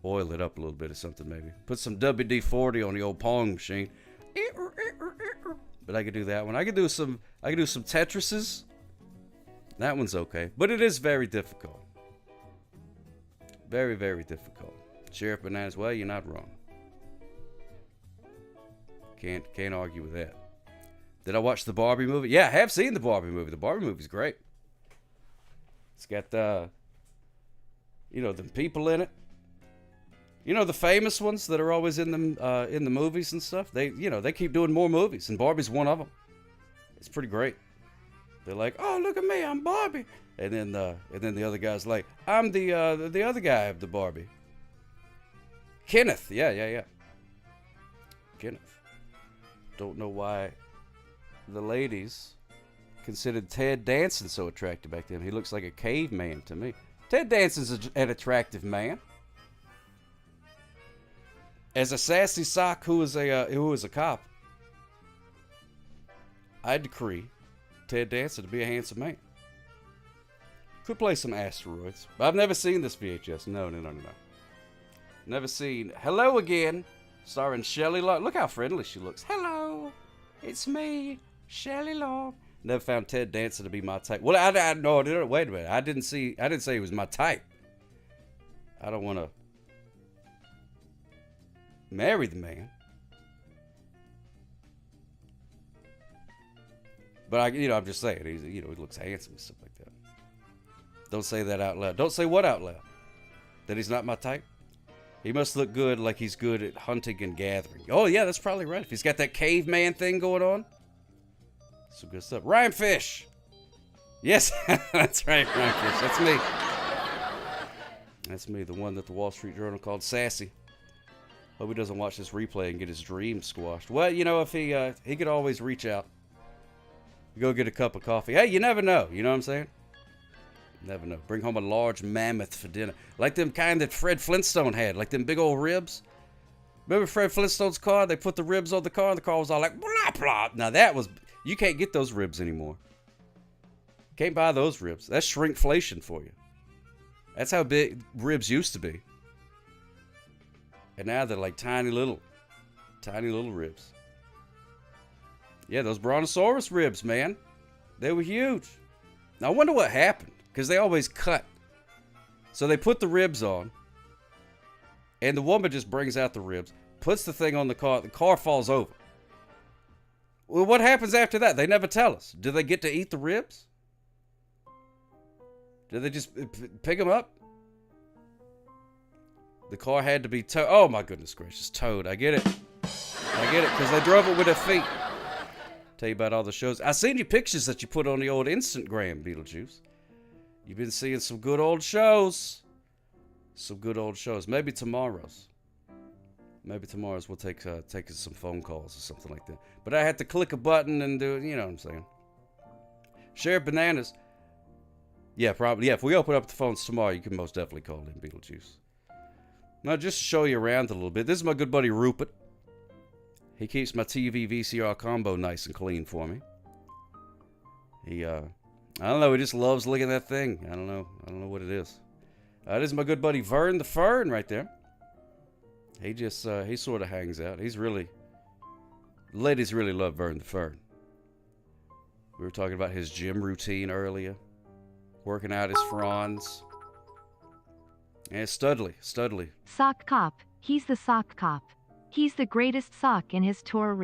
S13: oil it up a little bit or something maybe. Put some WD-40 on the old Pong machine. But I could do that one. I could do some Tetrises. That one's okay, but it is very difficult. Very, very difficult. Sheriff Bananas, well, you're not wrong. Can't argue with that. Did I watch the Barbie movie? Yeah, I have seen the Barbie movie. The Barbie movie's great. It's got them people in it. You know, the famous ones that are always in the movies and stuff. They keep doing more movies, and Barbie's one of them. It's pretty great. They're like, oh, look at me, I'm Barbie, and then the other guy's like, I'm the other guy of the Barbie. Kenneth, yeah. Kenneth. Don't know why the ladies considered Ted Danson so attractive back then. He looks like a caveman to me. Ted Danson's an attractive man. As a sassy sock who is a cop, I decree Ted Danson to be a handsome man. Could play some Asteroids. But I've never seen this VHS. No. Never seen Hello Again, starring Shelley Long. Look how friendly she looks. Hello, it's me, Shelley Long. Never found Ted Danson to be my type. Well, no, wait a minute. I didn't say he was my type. I don't want to marry the man. But I'm just saying, he looks handsome and stuff like that. Don't say that out loud. Don't say what out loud? That he's not my type? He must look good, like he's good at hunting and gathering. Oh yeah, that's probably right. If he's got that caveman thing going on. Some good stuff. Ryan Fish. Yes, that's right, Ryan Fish. That's me. That's me, the one that the Wall Street Journal called sassy. Hope he doesn't watch this replay and get his dreams squashed. Well, if he could always reach out. Go get a cup of coffee. Hey, you never know. You know what I'm saying? Never know. Bring home a large mammoth for dinner. Like them kind that Fred Flintstone had. Like them big old ribs. Remember Fred Flintstone's car? They put the ribs on the car, and the car was all like, blah, blah. Now that was... You can't get those ribs anymore. Can't buy those ribs. That's shrinkflation for you. That's how big ribs used to be. And now they're like tiny little ribs. Yeah, those Brontosaurus ribs, man. They were huge. Now, I wonder what happened, because they always cut. So they put the ribs on, and the woman just brings out the ribs, puts the thing on the car falls over. Well, what happens after that? They never tell us. Do they get to eat the ribs? Do they just pick them up? The car had to be towed. Oh, my goodness gracious. Towed. I get it. Because they drove it with their feet. Tell you about all the shows. I seen your pictures that you put on the old Instagram, Beetlejuice. You've been seeing some good old shows. Maybe tomorrow's. Maybe tomorrow's we'll take some phone calls or something like that. But I had to click a button and do it, you know what I'm saying. Sheriff Bananas. Yeah, probably. Yeah, if we open up the phones tomorrow, you can most definitely call in Beetlejuice. Now, just to show you around a little bit, this is my good buddy Rupert. He keeps my TV VCR combo nice and clean for me. He, I don't know, he just loves looking at that thing. I don't know what it is. This is my good buddy Vern the Fern right there. He just, he sort of hangs out. He's really, ladies really love Vern the Fern. We were talking about his gym routine earlier. Working out his fronds. And Studley.
S14: Sock cop. He's the sock cop. He's the greatest sock in his tour.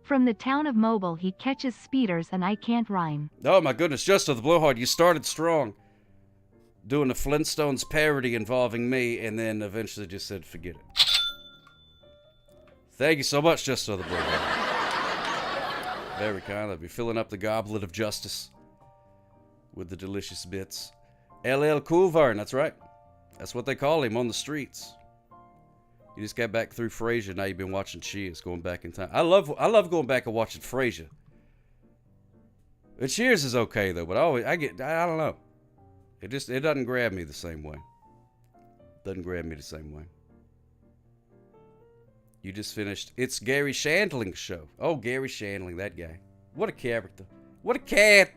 S14: From the town of Mobile, he catches speeders and I can't rhyme.
S13: Oh my goodness, Just of the Blowhard, you started strong. Doing the Flintstones parody involving me, and then eventually just said, forget it. Thank you so much, Just of the Blowhard. Very kind of you. Filling up the goblet of justice with the delicious bits. LL Cool Vern, that's right. That's what they call him on the streets. You just got back through Frasier. Now you've been watching Cheers, going back in time. I love going back and watching Frasier. But Cheers is okay though. But I don't know. It doesn't grab me the same way. You just finished. It's Gary Shandling's show. Oh, Gary Shandling, that guy. What a character. What a cat.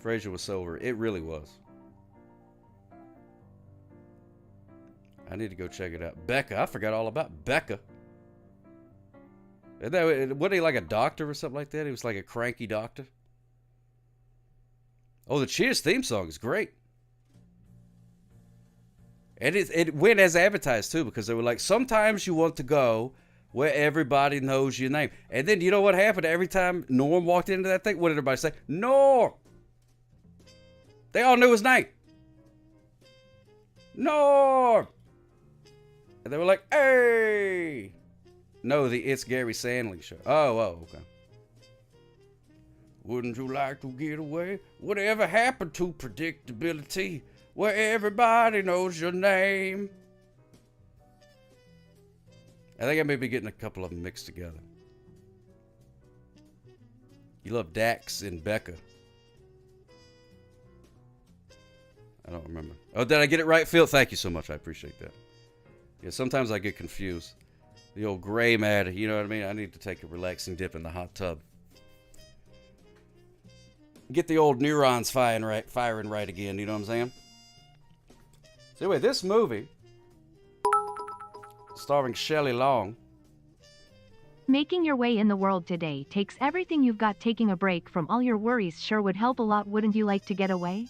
S13: Frasier was sober. It really was. I need to go check it out. Becca. I forgot all about Becca. Wasn't he like a doctor or something like that? He was like a cranky doctor. Oh, the Cheers theme song is great. And it went as advertised too, because they were like, sometimes you want to go where everybody knows your name. And then you know what happened? Every time Norm walked into that thing, what did everybody say? Norm! They all knew his name. Norm! And they were like, hey! No, the It's Gary Shandling show. Oh, okay. Wouldn't you like to get away? Whatever happened to predictability? Where everybody knows your name? I think I may be getting a couple of them mixed together. You love Dax and Becca. I don't remember. Oh, did I get it right, Phil? Thank you so much. I appreciate that. Yeah, sometimes I get confused. The old gray matter, you know what I mean? I need to take a relaxing dip in the hot tub. Get the old neurons firing right again, you know what I'm saying? So anyway, this movie, starring Shelley Long.
S14: Making your way in the world today takes everything you've got. Taking a break from all your worries sure would help a lot. Wouldn't you like to get away?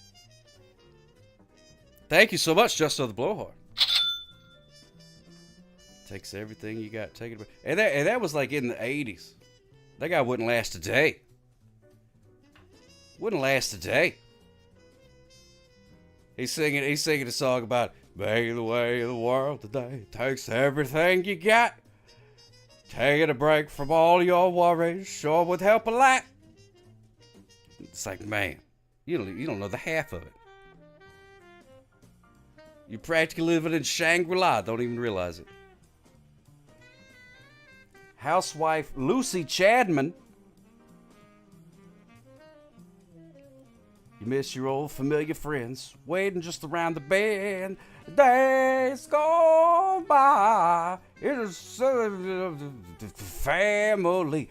S13: Thank you so much, Just of the Blowhard. Takes everything you got. Take it away. And that was like in the 80s. That guy wouldn't last a day. Wouldn't last a day. He's singing a song about making the way of the world today. Takes everything you got. Taking a break from all your worries sure would help a lot. It's like, man, you don't know the half of it. You're practically living in Shangri-La. Don't even realize it. Housewife Lucy Chadman. You miss your old familiar friends waiting just around the bend. Days gone by. It is family.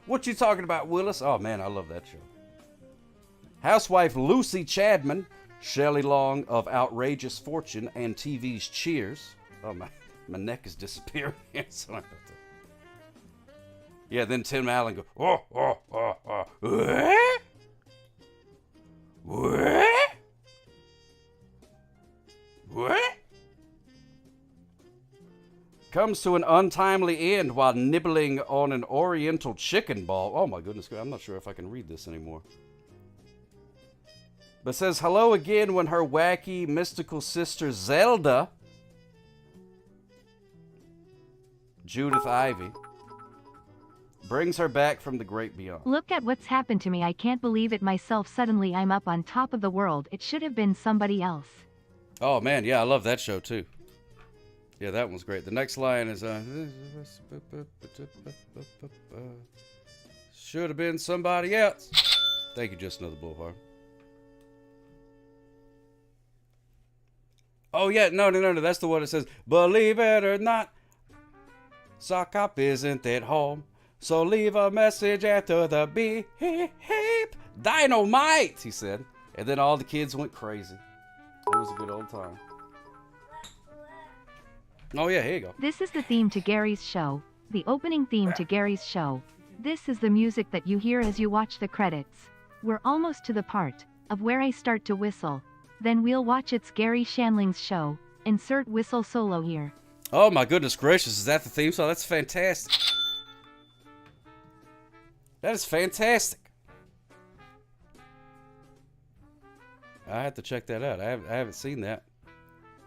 S13: What you talking about, Willis? Oh man, I love that show. Housewife Lucy Chadman, Shelley Long of Outrageous Fortune and TV's Cheers. Oh, my neck is disappearing. Sorry about that. Yeah, then Tim Allen goes, what? What? What? Comes to an untimely end while nibbling on an oriental chicken ball. Oh my goodness, I'm not sure if I can read this anymore. But says hello again when her wacky, mystical sister Zelda, Judith Ivey, Brings her back from the great beyond.
S14: Look at what's happened to me. I can't believe it myself. Suddenly I'm up on top of the world. It should have been somebody else.
S13: Oh, man, yeah, I love that show, too. Yeah, that one's great. The next line is, should have been somebody else. Thank you, Just Another Blowhard. Oh, yeah, no, that's the one that says, believe it or not, Sock Cop isn't at home. So leave a message after the beep. Dynamite, he said. And then all the kids went crazy. It was a good old time. Oh, yeah, here you go.
S14: This is the theme to Gary's show. The opening theme to Gary's show. This is the music that you hear as you watch the credits. We're almost to the part of where I start to whistle. Then we'll watch It's Gary Shandling's show. Insert whistle solo here.
S13: Oh, my goodness gracious. Is that the theme song? That's fantastic. That is fantastic. I have to check that out. I haven't seen that.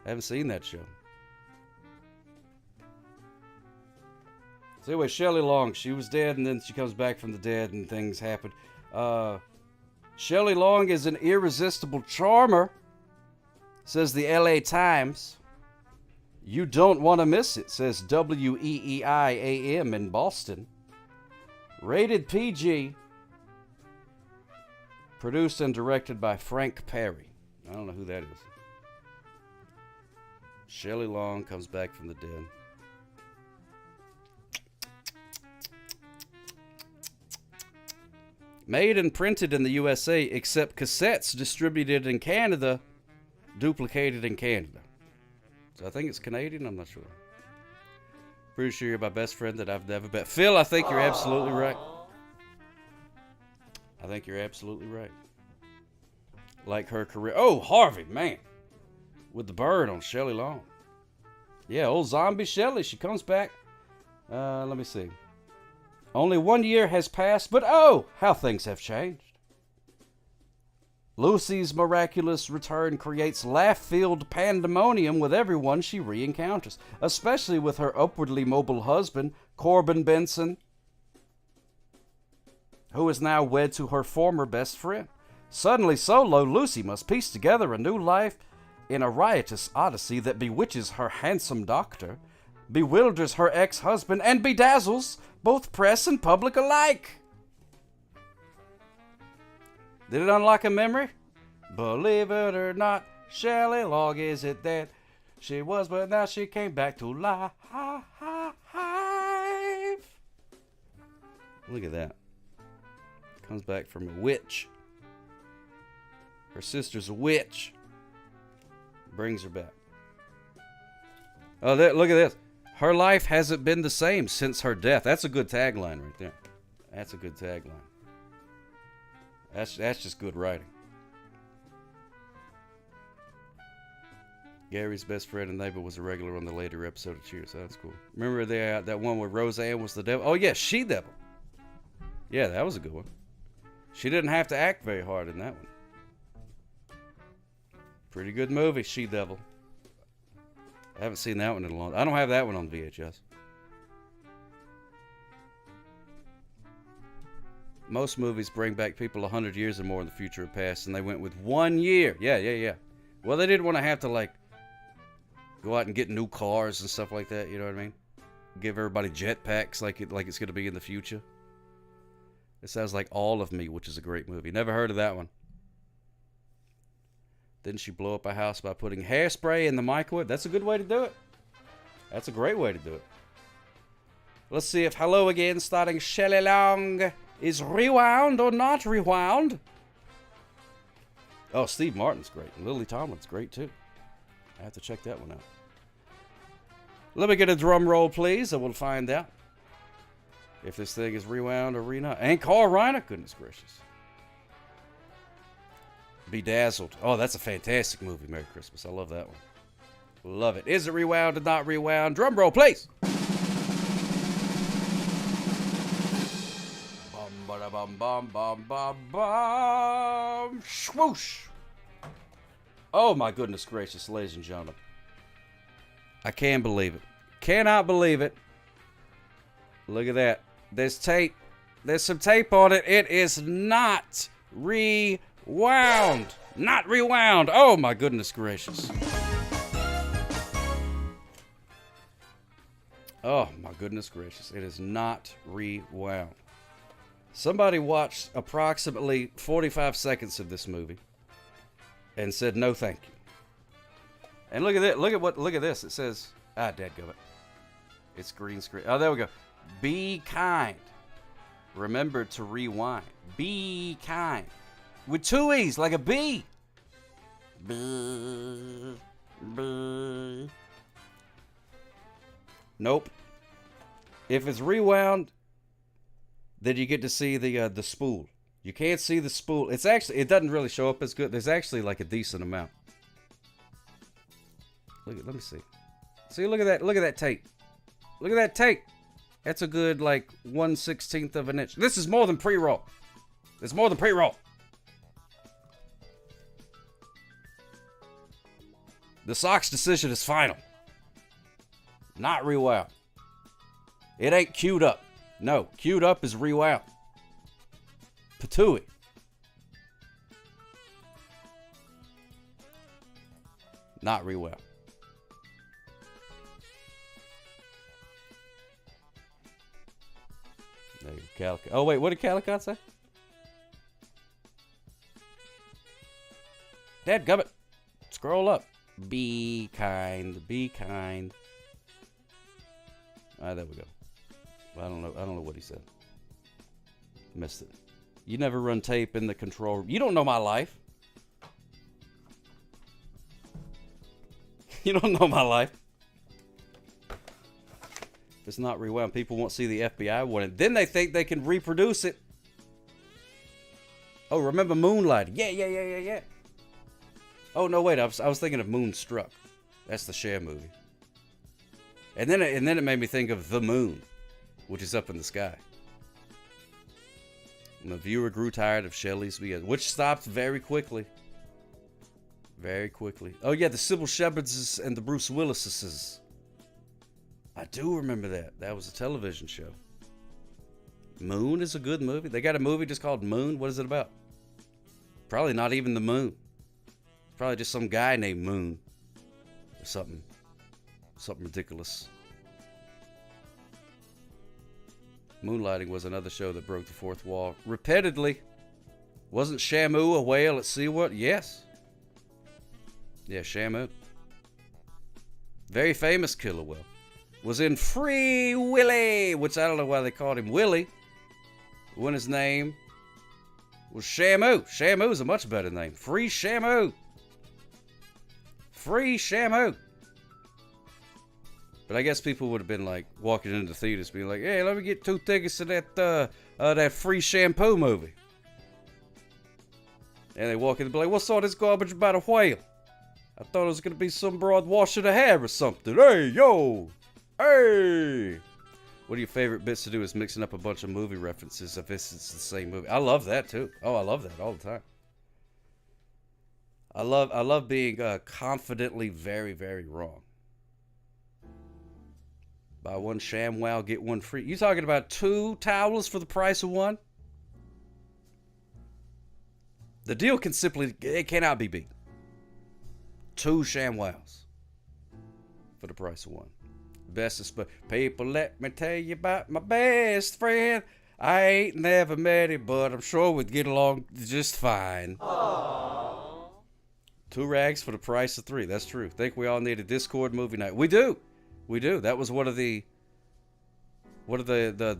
S13: I haven't seen that show. So anyway, Shelley Long, she was dead and then she comes back from the dead and things happen. Shelley Long is an irresistible charmer, says the LA Times. You don't want to miss it, says WEEI-AM in Boston. Rated PG. Produced and directed by Frank Perry. I don't know who that is. Shelley Long comes back from the dead. Made and printed in the USA, except cassettes distributed in Canada, duplicated in Canada. So I think it's Canadian, I'm not sure. Pretty sure you're my best friend that I've never met. Phil, I think you're absolutely right. I think you're absolutely right. Like her career. Oh, Harvey, man. With the bird on Shelley Long. Yeah, old zombie Shelley. She comes back. Let me see. Only 1 year has passed, but oh, how things have changed. Lucy's miraculous return creates laugh-filled pandemonium with everyone she re-encounters, especially with her upwardly mobile husband, Corbin Benson, who is now wed to her former best friend. Suddenly solo, Lucy must piece together a new life in a riotous odyssey that bewitches her handsome doctor, bewilders her ex-husband, and bedazzles both press and public alike. Did it unlock a memory? Believe it or not, Shelley Long isn't dead. She was, but now she came back to life. Look at that. Comes back from a witch. Her sister's a witch. Brings her back. Oh, look at this. Her life hasn't been the same since her death. That's a good tagline right there. That's a good tagline. That's just good writing. Gary's best friend and neighbor was a regular on the later episode of Cheers. That's cool. Remember that one where Roseanne was the devil? Oh, yeah, She-Devil. Yeah, that was a good one. She didn't have to act very hard in that one. Pretty good movie, She-Devil. I haven't seen that one in a long time. I don't have that one on VHS. Most movies bring back people 100 years or more in the future or past, and they went with 1 year. Yeah. Well, they didn't want to have to, like, go out and get new cars and stuff like that, you know what I mean? Give everybody jetpacks like it's going to be in the future. It sounds like All of Me, which is a great movie. Never heard of that one. Didn't she blow up a house by putting hairspray in the microwave? That's a good way to do it. That's a great way to do it. Let's see if Hello Again, starring Shelley Long, is rewound or not rewound. Oh, Steve Martin's great. And Lily Tomlin's great, too. I have to check that one out. Let me get a drum roll, please, and we'll find out if this thing is rewound or re-not. And Carl Reiner, goodness gracious. Bedazzled. Oh, that's a fantastic movie, Merry Christmas. I love that one. Love it. Is it rewound or not rewound? Drum roll, please. Bum, bum, bum, bum, bum. Swoosh. Oh, my goodness gracious, ladies and gentlemen. I can't believe it. Cannot believe it. Look at that. There's tape. There's some tape on it. It is not rewound. Not rewound. Oh, my goodness gracious. Oh, my goodness gracious. It is not rewound. Somebody watched approximately 45 seconds of this movie and said, no, thank you. And look at that. Look at this. It says, dadgummit. It's green screen. Oh, there we go. Be kind. Remember to rewind. Be kind. With 2 E's, like a B. Nope. If it's rewound, then you get to see the spool. You can't see the spool. It's actually, it doesn't really show up as good. There's actually like a decent amount. Let me see. See, look at that. Look at that tape. Look at that tape. That's a good like 1/16 of an inch. This is more than pre-roll. It's more than pre-roll. The Sox decision is final. Not rewound. It ain't queued up. No, queued up is rewound. Patooey. Not rewound. There you go, Calicot. Oh, wait, what did Calicot say? Dadgummit. Scroll up. Be kind. Be kind. All right, there we go. I don't know what he said. Missed it. You never run tape in the control room. You don't know my life. You don't know my life. If it's not rewound, people won't see the FBI one. And then they think they can reproduce it. Oh, remember Moonlight? Yeah. Oh, no, wait. I was thinking of Moonstruck. That's the Cher movie. And then it made me think of The Moon, which is up in the sky. And the viewer grew tired of Shelley's BS, which stopped very quickly. Very quickly. Oh, yeah, the Sybil Shepherdses and the Bruce Willises. I do remember that. That was a television show. Moon is a good movie. They got a movie just called Moon. What is it about? Probably not even the moon. Probably just some guy named Moon. Or something. Something ridiculous. Moonlighting was another show that broke the fourth wall repeatedly. Wasn't Shamu a whale at SeaWorld? Yes. Yeah, Shamu. Very famous killer whale. Was in Free Willy, which I don't know why they called him Willie, when his name was Shamu. Shamu's a much better name. Free Shamu. Free Shamu. But I guess people would have been like walking into the theaters being like, hey, let me get 2 tickets to that Free Shampoo movie. And they walk in and be like, what's all this garbage about a whale? I thought it was going to be some broad washing of hair or something. Hey, yo. Hey. One of your favorite bits to do is mixing up a bunch of movie references if it's the same movie. I love that too. Oh, I love that all the time. I love being confidently very, very wrong. Buy one ShamWow, get one free. You talking about 2 towels for the price of 1? The deal it cannot be beat. 2 ShamWows for the price of 1. Best of people, let me tell you about my best friend. I ain't never met him, but I'm sure we'd get along just fine. Aww. 2 rags for the price of 3. That's true. Think we all need a Discord movie night. We do. We do. That was one of the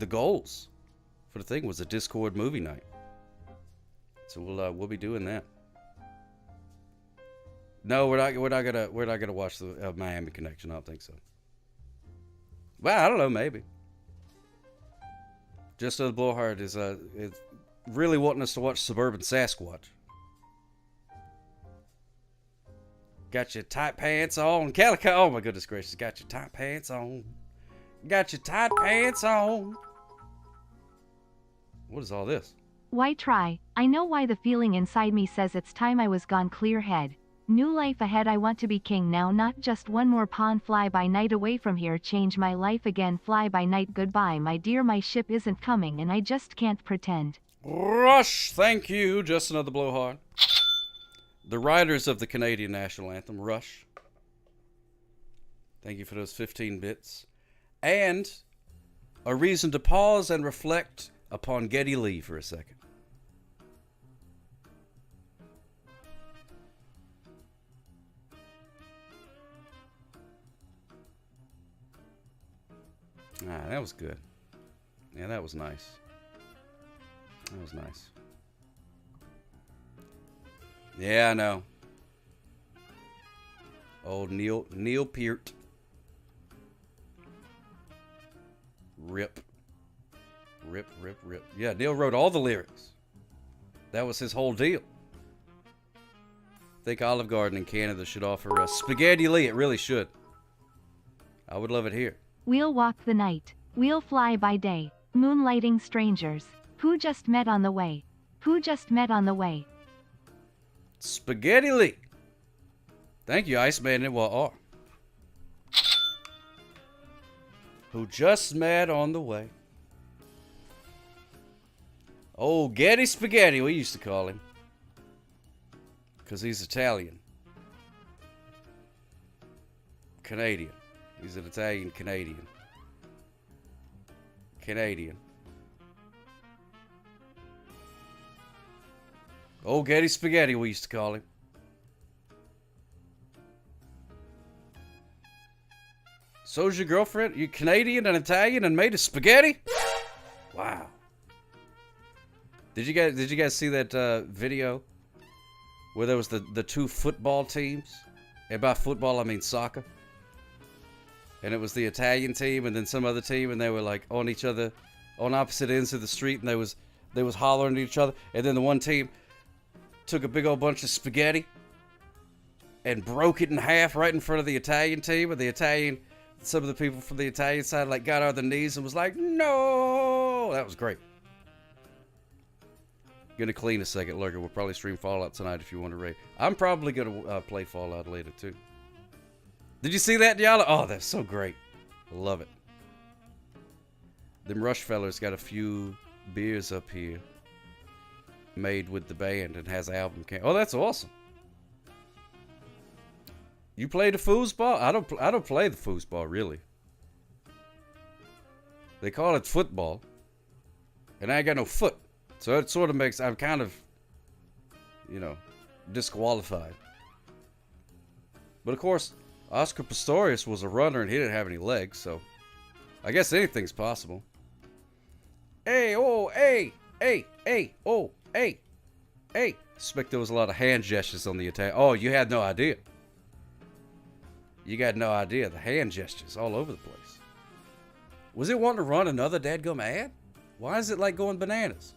S13: goals for the thing was a Discord movie night. So we'll be doing that. No, we're not gonna watch the Miami Connection. I don't think so. Well, I don't know, maybe. Just so the Blowhard is really wanting us to watch Suburban Sasquatch. Got your tight pants on, Calico. Oh my goodness gracious! Got your tight pants on. Got your tight pants on. What is all this?
S14: Why try? I know why the feeling inside me says it's time I was gone clear head. New life ahead, I want to be king now, not just one more pawn. Fly by night away from here, change my life again. Fly by night, goodbye my dear, my ship isn't coming and I just can't pretend.
S13: Rush, thank you. Just another blowhard. The writers of the Canadian national anthem, Rush. Thank you for those 15 bits. And a reason to pause and reflect upon Geddy Lee for a second. Ah, that was good. Yeah, that was nice. That was nice. Yeah, I know. Old Neil Peart. Rip. Rip. Yeah, Neil wrote all the lyrics. That was his whole deal. I think Olive Garden in Canada should offer us Spaghetti Lee. It really should. I would love it here.
S14: We'll walk the night. We'll fly by day. Moonlighting strangers. Who just met on the way? Who just met on the way?
S13: Spaghetti Lee. Thank you, Iceman and R. Who just met on the way. Oh, Getty Spaghetti, we used to call him. Because he's Italian. Canadian. He's an Italian Canadian. Canadian. Oh, Getty Spaghetti, we used to call him. So's your girlfriend? You Canadian and Italian and made of spaghetti? Wow. Did you guys see that video where there was the two football teams? And by football I mean soccer. And it was the Italian team and then some other team, and they were like on each other, on opposite ends of the street, and they was hollering at each other. And then the one team took a big old bunch of spaghetti and broke it in half right in front of the Italian team, and some of the people from the Italian side like got on their knees and was like, no! That was great. Gonna clean a second, Lurker. We'll probably stream Fallout tonight if you want to raid. I'm probably gonna play Fallout later too. Did you see that, Diallo? Oh, that's so great. I love it. Them Rush fellers got a few beers up here made with the band and has album Oh, that's awesome. You play the foosball? I don't play the foosball, really. They call it football. And I ain't got no foot. So it sort of makes, I'm kind of, disqualified. But of course, Oscar Pistorius was a runner and he didn't have any legs, so I guess anything's possible. Hey, oh, hey, hey, hey, oh, hey, hey. Suspect there was a lot of hand gestures on the attack. Oh, you had no idea. You got no idea. The hand gestures all over the place. Was it wanting to run another dadgum ad? Why is it like going bananas?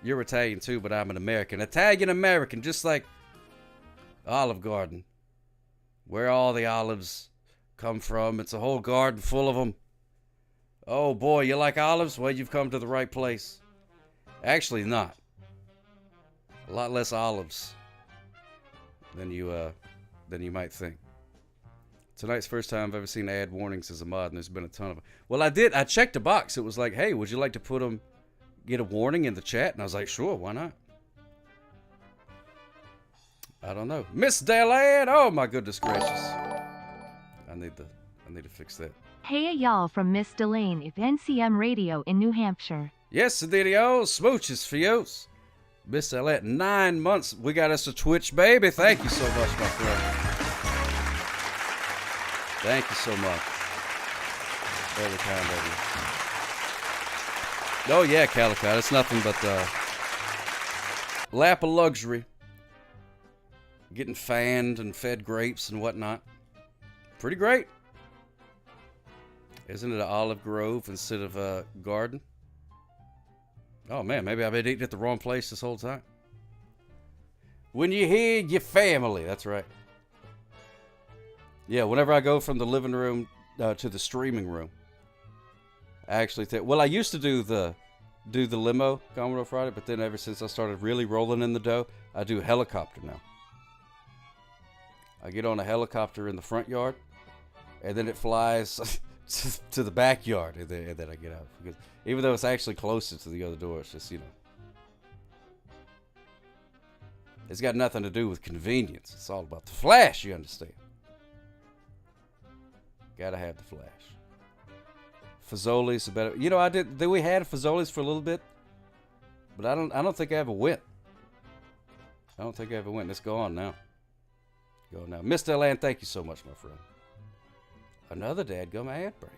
S13: You're Italian too, but I'm an American. Italian-American, just like Olive Garden. Where all the olives come from. It's a whole garden full of them. Oh boy, you like olives? Well, you've come to the right place. Actually, not. A lot less olives than you might think. Tonight's first time I've ever seen ad warnings as a mod, and there's been a ton of them. Well, I did. I checked the box. It was like, hey, would you like to get a warning in the chat? And I was like, sure, why not? I don't know. Miss Deland! Oh my goodness gracious. I need to fix that.
S14: Hey y'all from Miss Delane of NCM Radio in New Hampshire.
S13: Yes, Didio, smooches for you. Miss Deland, 9 months. We got us a Twitch baby. Thank you so much, my friend. Thank you so much. Very kind of you. Oh yeah, Calicut. It's nothing but lap of luxury. Getting fanned and fed grapes and whatnot. Pretty great. Isn't it an olive grove instead of a garden? Oh man, maybe I've been eating at the wrong place this whole time. When you hear your family, that's right. Yeah, whenever I go from the living room to the streaming room, I actually think, well, I used to do the do the limo Commodore Friday, but then ever since I started really rolling in the dough, I do helicopter now. I get on a helicopter in the front yard, and then it flies to the backyard, and then I get out. Because even though it's actually closer to the other door, it's just, it's got nothing to do with convenience. It's all about the flash, you understand? Gotta have the flash. Fazoli's a better. We had Fazoli's for a little bit, but I don't think I ever went. It's gone now. Mr. Land, thank you so much, my friend. Another dadgum ad break.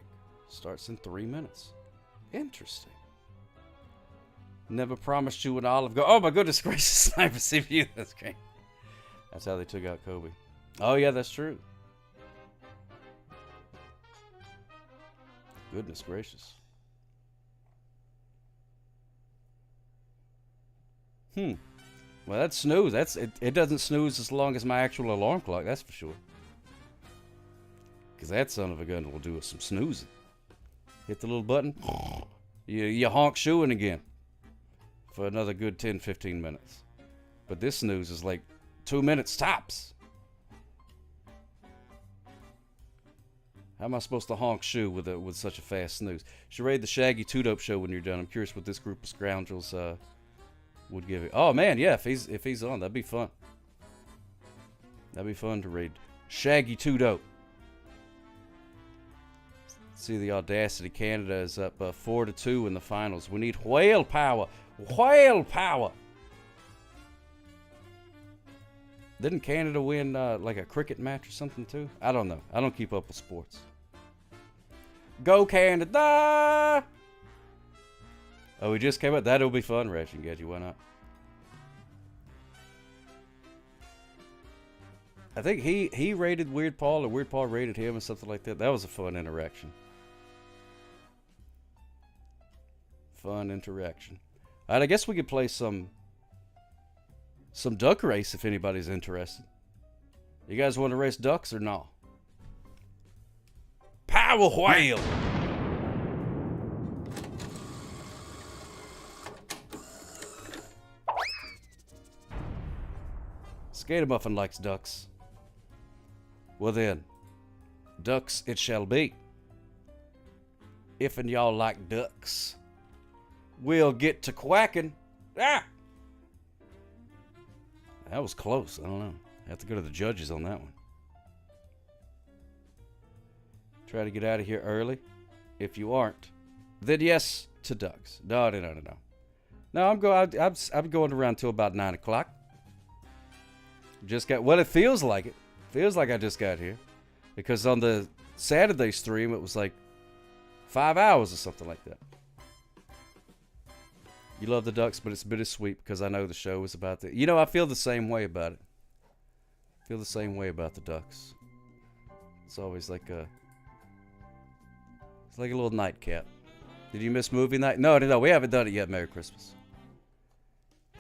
S13: Starts in 3 minutes. Interesting. Never promised you an Olive Garden. Oh my goodness gracious, Sniper CPU. That's great. That's how they took out Kobe. Oh yeah, that's true. Goodness gracious. Well, that snooze. It doesn't snooze as long as my actual alarm clock. That's for sure. Because that son of a gun will do some snoozing. Hit the little button. You honk shoeing again. For another good 10-15 minutes. But this snooze is like 2 minutes tops. How am I supposed to honk shoe with such a fast snooze? Should raid the Shaggy 2-Dope show when you're done. I'm curious what this group of scoundrels would give it. Oh man, yeah, if he's on, that'd be fun. That'd be fun to raid Shaggy 2-Dope. See, the Audacity Canada is up 4-2 in the finals. We need whale power. Whale power. Didn't Canada win like a cricket match or something too? I don't know. I don't keep up with sports. Go Canada! Oh, we just came up. That'll be fun, Ration Gadget. Why not? I think he rated Weird Paul, or Weird Paul rated him, or something like that. That was a fun interaction. Fun interaction. All right, I guess we could play some duck race if anybody's interested. You guys want to race ducks or not? Power whale! Skater Muffin likes ducks. Well then, ducks it shall be. If and y'all like ducks, we'll get to quacking. Ah! That was close. I don't know. I have to go to the judges on that one. Try to get out of here early. If you aren't, then yes to ducks. No. No, I'm going around till about 9 o'clock. It feels like it. Feels like I just got here. Because on the Saturday stream, it was like 5 hours or something like that. You love the ducks, but it's bittersweet because I know the show is about the... I feel the same way about it. I feel the same way about the ducks. It's always like a... It's like a little nightcap. Did you miss movie night? No, we haven't done it yet. Merry Christmas.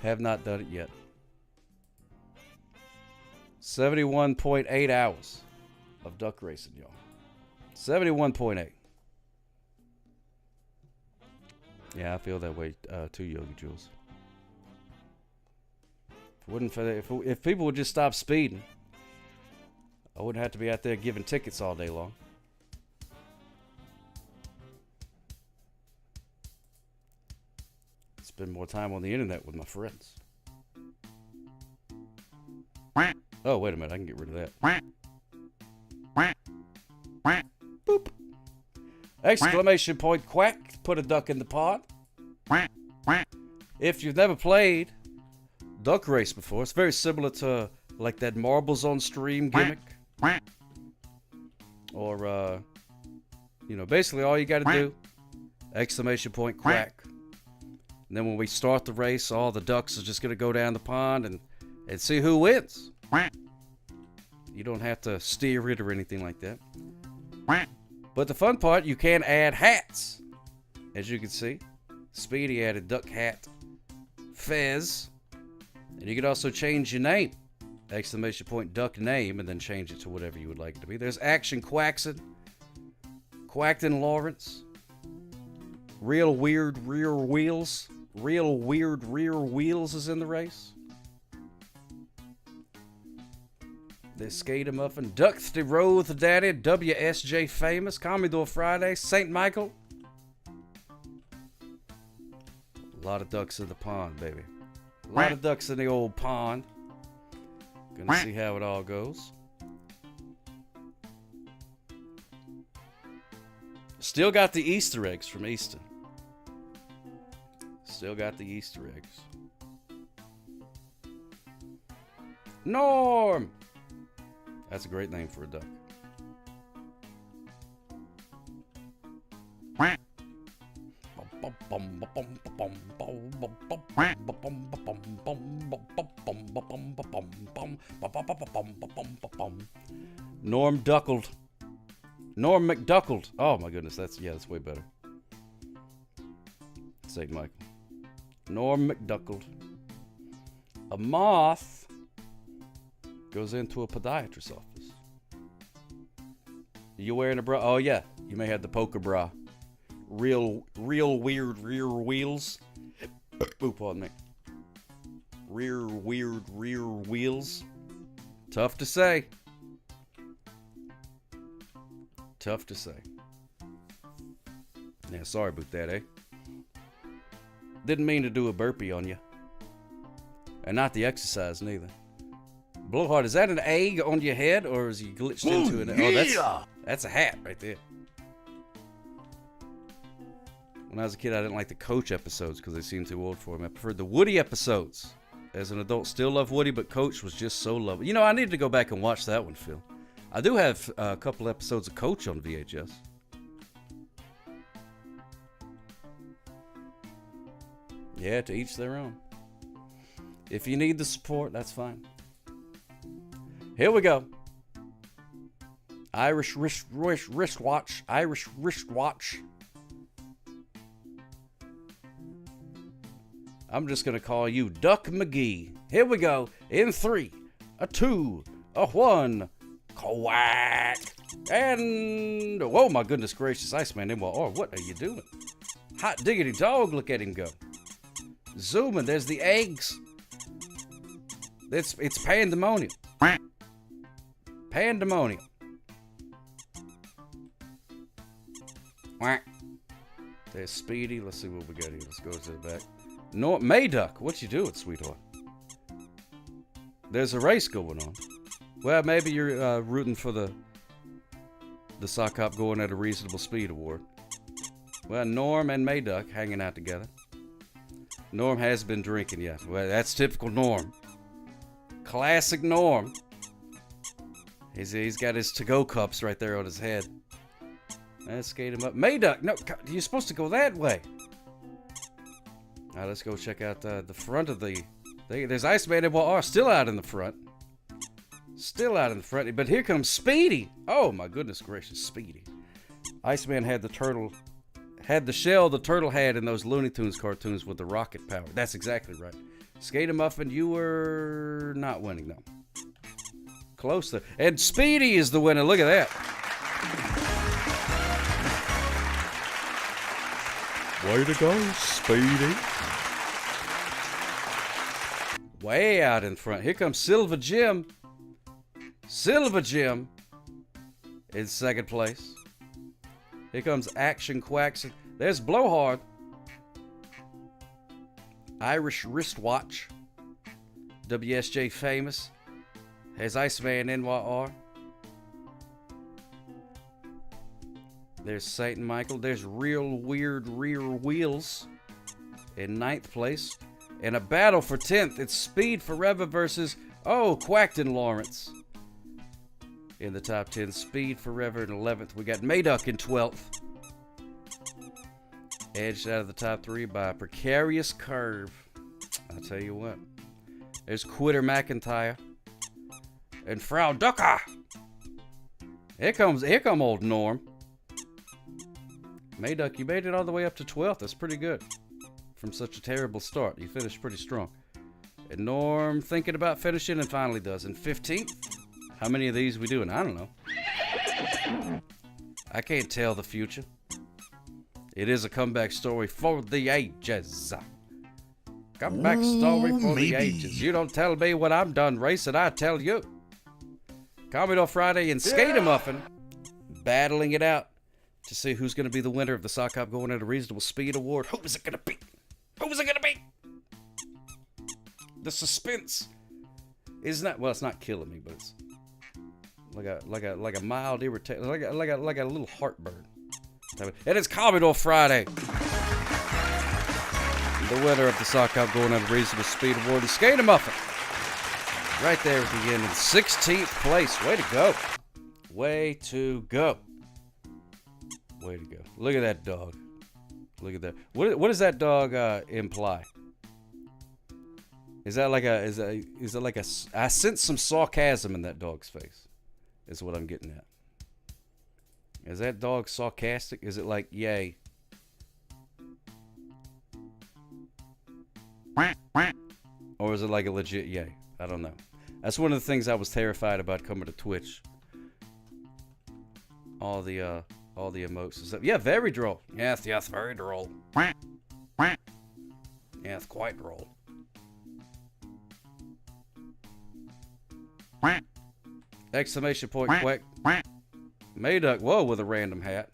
S13: Have not done it yet. 71.8 hours of duck racing, y'all. 71.8. Yeah, I feel that way too, Yogi Jules. If people would just stop speeding, I wouldn't have to be out there giving tickets all day long. Spend more time on the internet with my friends. Oh, wait a minute. I can get rid of that. Boop. Exclamation point quack. Put a duck in the pot. If you've never played Duck Race before, it's very similar to like that Marbles on Stream gimmick. Or, basically all you got to do, exclamation point quack. And then when we start the race, all the ducks are just going to go down the pond and see who wins. You don't have to steer it or anything like that. But the fun part, you can add hats. As you can see, Speedy added duck hat Fez. And you can also change your name. Exclamation point duck name, and then change it to whatever you would like it to be. There's Action Quaxon, Quackton Lawrence, Real weird rear wheels. Real weird rear wheels is in the race. The Skater Muffin. Ducksty Road with Daddy. WSJ Famous. Commodore Friday. St. Michael. A lot of ducks in the pond, baby. A lot of ducks in the old pond. Gonna see how it all goes. Still got the Easter eggs from Easton. Still got the Easter eggs. Norm! That's a great name for a duck. Norm Duckled. Norm McDuckled. Oh my goodness, that's way better. St. Michael. Norm McDuckled. A moth goes into a podiatrist's office. You wearing a bra? Oh yeah, you may have the poker bra. Real weird rear wheels. Ooh, pardon me. Weird rear wheels. Tough to say. Tough to say. Yeah, sorry about that, eh? Didn't mean to do a burpee on you. And not the exercise, neither. Blowhard, is that an egg on your head, or is he glitched into an egg? Oh, that's a hat right there. When I was a kid, I didn't like the Coach episodes because they seemed too old for me. I preferred the Woody episodes. As an adult, still love Woody, but Coach was just so lovely. You know, I need to go back and watch that one, Phil. I do have a couple episodes of Coach on VHS. Yeah, to each their own. If you need the support, that's fine. Here we go. Irish wristwatch. Irish wristwatch. I'm just going to call you Duck McGee. Here we go. In 3, a 2, a 1. Quack. And, oh my goodness gracious, Iceman. Oh, what are you doing? Hot diggity dog, look at him go. Zooming, there's the eggs. It's pandemonium. Pandemonium. Quack. There's Speedy. Let's see what we got here. Let's go to the back. Mayduck, what you doing, sweetheart? There's a race going on. Well, maybe you're rooting for the sock hop going at a reasonable speed award. Well, Norm and Mayduck hanging out together. Norm has been drinking, yeah. Well, that's typical Norm. Classic Norm. He's got his to-go cups right there on his head. Let's skate him up. Mayduck, no, you're supposed to go that way. Now let's go check out the front of the... There's Iceman and War still out in the front. Still out in the front. But here comes Speedy. Oh, my goodness gracious, Speedy. Iceman had the turtle... Had the shell the turtle had in those Looney Tunes cartoons with the rocket power. That's exactly right. Skater Muffin, you were not winning, though. Close there. And Speedy is the winner. Look at that.
S2: Way to go, Speedy.
S13: Way out in front. Here comes Silver Jim. Silver Jim in second place. Here comes Action Quacks. There's Blowhard. Irish Wristwatch. WSJ Famous. There's Iceman NYR. There's St. Michael. There's Real Weird Rear Wheels in 9th place. In a battle for 10th, it's Speed Forever versus, Quackton Lawrence. In the top 10, Speed Forever in 11th. We got Mayduck in 12th. Edged out of the top 3 by a precarious curve. I'll tell you what. There's Quitter McIntyre. And Frau Ducker. Here come old Norm. Mayduck, you made it all the way up to 12th. That's pretty good. From such a terrible start. You finished pretty strong. And Norm thinking about finishing and finally does. In 15th. How many of these we doing? I don't know. I can't tell the future. It is a comeback story for the ages. Comeback story for the ages. You don't tell me when I'm done racing, I tell you. Commodore Friday and Skate-A-Muffin battling it out to see who's going to be the winner of the Sock Hop Going at a Reasonable Speed Award. Who is it going to be? Who is it going to be? The suspense is not, well, it's not killing me, but it's like a mild irritation, like a little heartburn. And it's Commodore Friday. The winner of the Sock Hop Going at a Reasonable Speed Award is Skate-A-Muffin. Right there at the end in 16th place. Way to go. Way to go. Way to go. Look at that dog. Look at that. What does that dog imply? Is that like a I sense some sarcasm in that dog's face. Is what I'm getting at. Is that dog sarcastic? Is it like, yay? Or is it like a legit yay? I don't know. That's one of the things I was terrified about coming to Twitch. All the emotes and stuff. Yeah, very droll. Yes, very droll. Yes, quite droll. Exclamation point, quack. Mayduck, whoa, with a random hat.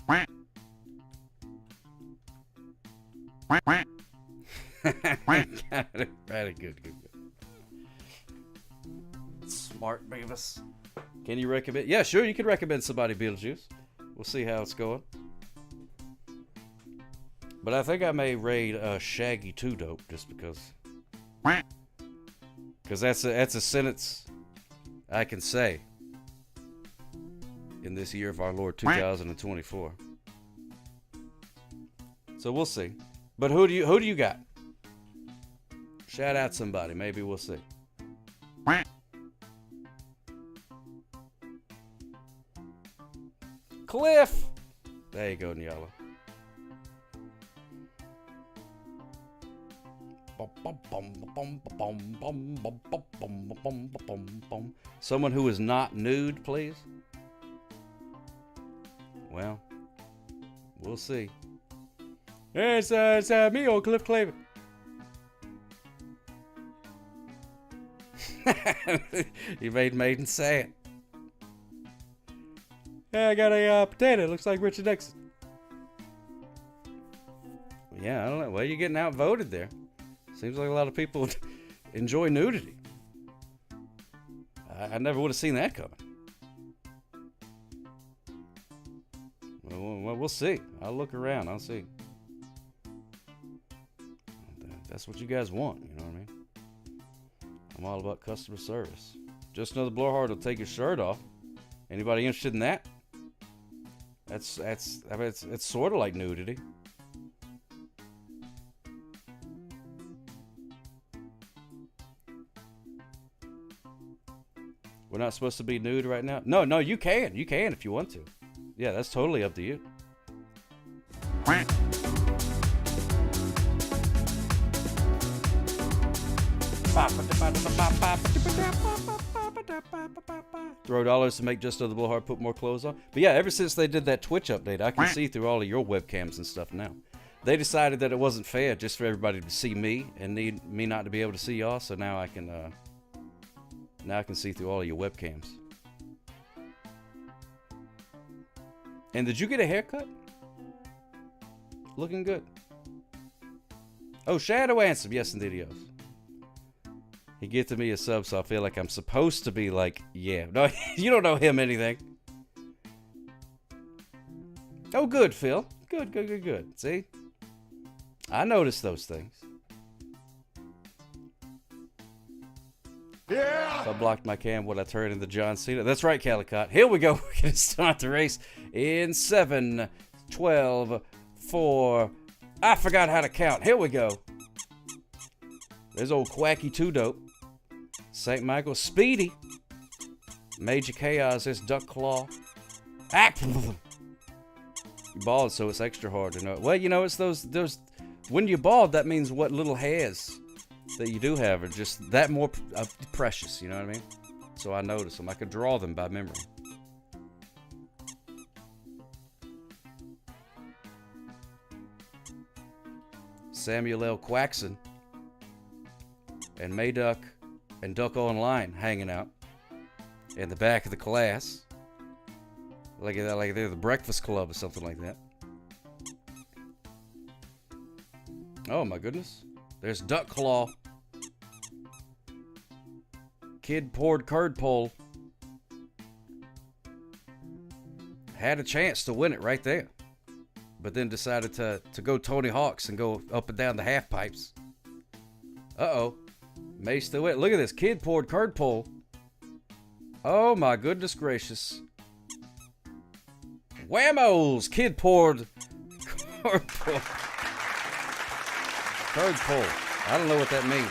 S13: Very good. Smart Beavis. Can you recommend? Yeah, sure, you can recommend somebody Beetlejuice. We'll see how it's going. But I think I may raid Shaggy 2 Dope just because. Because that's a sentence I can say in this year of our Lord 2024. So we'll see. But who do you got? Shout out somebody. Maybe we'll see. Cliff. There you go, Nyala. Someone who is not nude, please. Well, we'll see. It's me, old Cliff Clavin. You made Maiden say it. Yeah, I got a potato. Looks like Richard Nixon. Yeah, I don't know. Well, you're getting outvoted there. Seems like a lot of people enjoy nudity. I never would have seen that coming. Well, we'll see. I'll look around. I'll see. That's what you guys want, you know what I mean? I'm all about customer service. Just Another Blowhard will take his shirt off. Anybody interested in that? I mean, it's sort of like nudity. We're not supposed to be nude right now? No, you can. You can if you want to. Yeah, that's totally up to you. Throw dollars to make Just Another Blowhard put more clothes on. But yeah, ever since they did that Twitch update, I can see through all of your webcams and stuff now. They decided that it wasn't fair just for everybody to see me and need me not to be able to see y'all. So now I can see through all of your webcams. And did you get a haircut? Looking good. Oh, Shadow Ansem. Yes, indeed he does. He gifted me a sub, so I feel like I'm supposed to be like, yeah. No, you don't know him anything. Oh, good, Phil. Good. See? I noticed those things. Yeah! If I blocked my cam, would I turn into John Cena? That's right, Calicott. Here we go. We're going to start the race in 7, 12, 4. I forgot how to count. Here we go. There's old Quacky 2 Dope. St. Michael Speedy. Major Chaos. There's Duck Claw. You bald, so it's extra hard to know. Well, you know, it's those. When you're bald, that means what little hairs that you do have are just that more precious. You know what I mean? So I notice them. I could draw them by memory. Samuel L. Quaxon, and Mayduck and Duck Online hanging out in the back of the class. Like they're the Breakfast Club or something like that. Oh my goodness. There's Duck Claw. Kid poured curd pole. Had a chance to win it right there. But then decided to go Tony Hawks and go up and down the half pipes. Uh-oh. May still win. Look at this. Kid poured curd pole. Oh my goodness gracious. Whammos! Kid poured curd pole. Curd pole. I don't know what that means.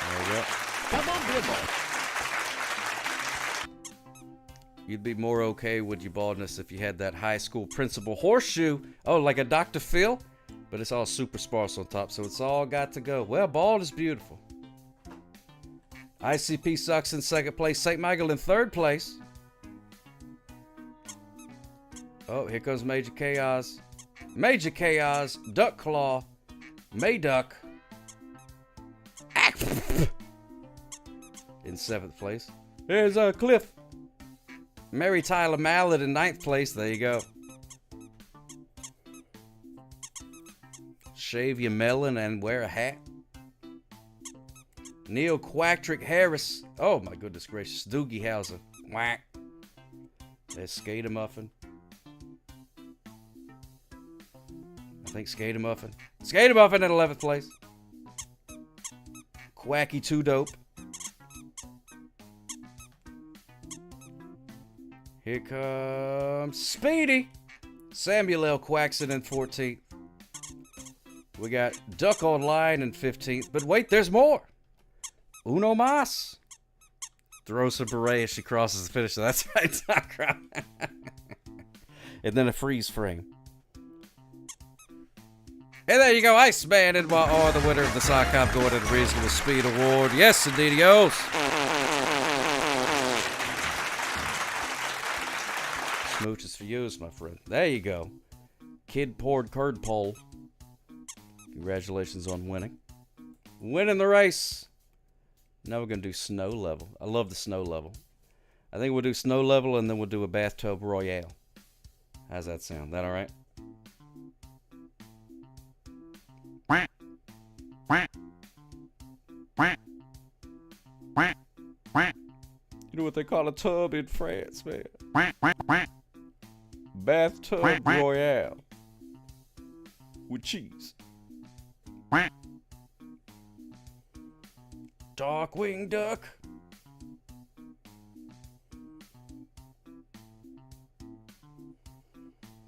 S13: There you go.
S10: Come on, Bimbo.
S13: You'd be more okay with your baldness if you had that high school principal horseshoe. Oh, like a Dr. Phil? But it's all super sparse on top, so it's all got to go. Well, bald is beautiful. ICP sucks in second place. St. Michael in third place. Oh, here comes Major Chaos. Major Chaos. Duck Claw. Mayduck. In seventh place. There's Cliff. Mary Tyler Mallet in ninth place. There you go. Shave your melon and wear a hat. Neil Quacktrick Harris. Oh my goodness gracious. Doogie Howser. Whack. There's Skater Muffin. I think Skater Muffin. Skater Muffin in 11th place. Quacky Too Dope. Here comes Speedy. Samuel L. Quaxon in 14th. We got Duck Online in 15th. But wait, there's more. Uno Mas. Throws a beret as she crosses the finish. That's right, Takra. And then a freeze frame. And there you go, Iceman and or the winner of the Sock Hop going to the Reasonable Speed Award. Yes, indeed he goes. Smooches for you, my friend. There you go. Kid poured curd pole. Congratulations on winning. Winning the race. Now we're going to do snow level. I love the snow level. I think we'll do snow level and then we'll do a bathtub royale. How's that sound? That all right? You know what they call a tub in France, man? Bathtub royale. With cheese. Darkwing Duck.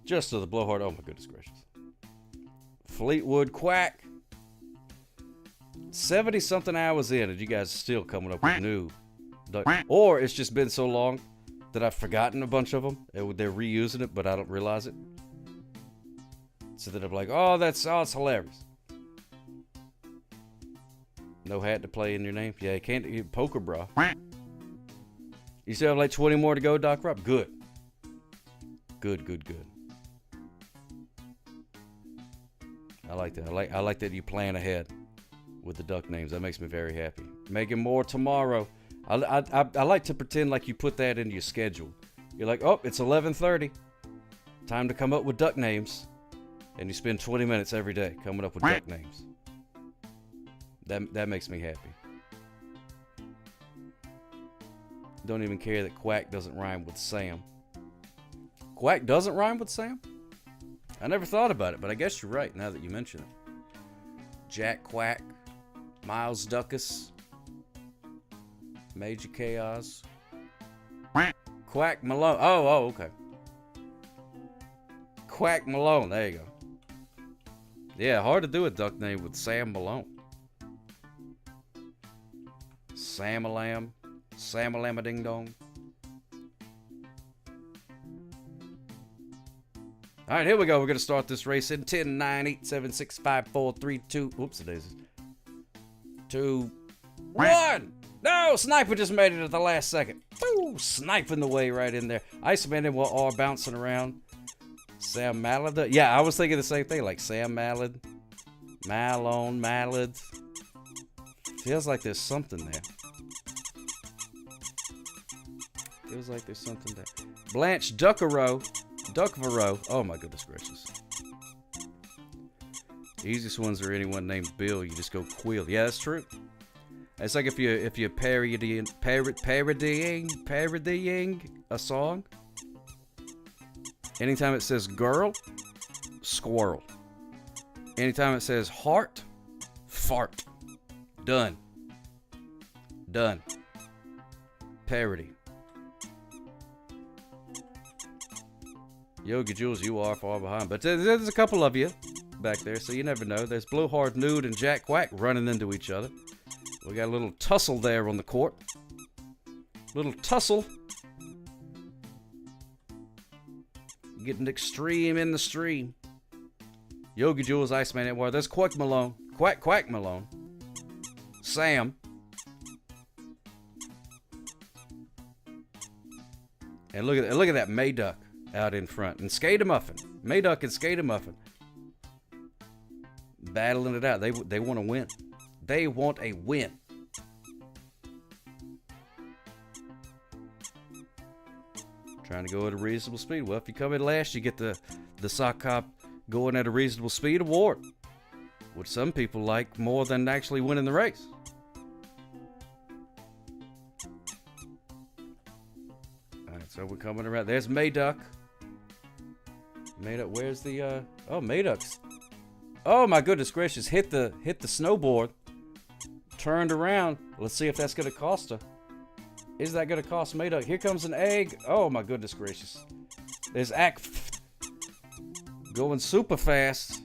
S13: Just to the blowhard. Oh my goodness gracious. Fleetwood Quack. 70 something hours in and you guys are still coming up with new duck. Or it's just been so long that I've forgotten a bunch of them. They're reusing it, but I don't realize it. So that I'm like, oh, it's hilarious. No hat to play in your name? Yeah, you can't. Poker bra. You still have like 20 more to go, Doc Rob? Good. Good. I like that. I like that you plan ahead with the duck names. That makes me very happy. Making more tomorrow. I like to pretend like you put that into your schedule. You're like, oh, it's 11:30. Time to come up with duck names. And you spend 20 minutes every day coming up with duck names. That makes me happy. Don't even care that Quack doesn't rhyme with Sam. Quack doesn't rhyme with Sam? I never thought about it, but I guess you're right now that you mention it. Jack Quack, Miles Duckus, Major Chaos, Quack Malone. Oh, okay. Quack Malone, there you go. Yeah, hard to do a duck name with Sam Malone. Sam-a-lam, Sam-a-lam-a-ding-dong. All right, here we go. We're going to start this race in 10, 9, 8, 7, 6, 5, 4, 3, 2. Oops, it is. 2, 1. No, Sniper just made it at the last second. Ooh, sniping the way right in there. Iceman and R bouncing around. Sam Malad. Yeah, I was thinking the same thing, like Sam Malad, Malone, Malad. Feels like there's something there. Feels like there's something there. Blanche Duckerow. Oh my goodness gracious. The easiest ones are anyone named Bill. You just go Quill. Yeah, that's true. It's like if you're parodying a song. Anytime it says girl, squirrel. Anytime it says heart, fart. Done. Parody. Yogi Jules, you are far behind. But there's a couple of you back there, so you never know. There's Blowhard Nude and Jack Quack running into each other. We got a little tussle there on the court. Little tussle. Getting extreme in the stream. Yogi Jules, Iceman Edward. There's Quack Malone. Quack Malone. Sam. And look at that Mayduck out in front. And Skate-A-Muffin. Mayduck and Skate-A-Muffin. Battling it out. They want to win. They want a win. Trying to go at a reasonable speed. Well, if you come in last, you get the sock hop going at a reasonable speed award, which some people like more than actually winning the race. All right, so we're coming around. There's Mayduck. Mayduck, where's the oh, Mayduck's. Oh my goodness gracious! Hit the snowboard. Turned around. Let's see if that's gonna cost her. Is that gonna cost Mayduck? Here comes an egg. Oh my goodness gracious! There's going super fast.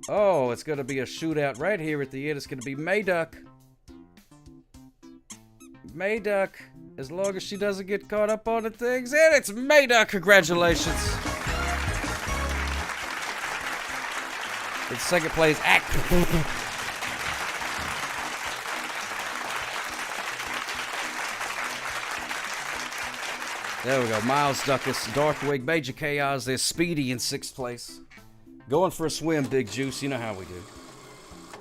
S13: Oh, it's gonna be a shootout right here at the end. It's gonna be Mayduck. Mayduck, as long as she doesn't get caught up on the things, and it's Mayduck. Congratulations. In second place, There we go. Miles Duckus, Darkwing, Major Chaos. There's Speedy in 6th place. Going for a swim, Big Juice. You know how we do.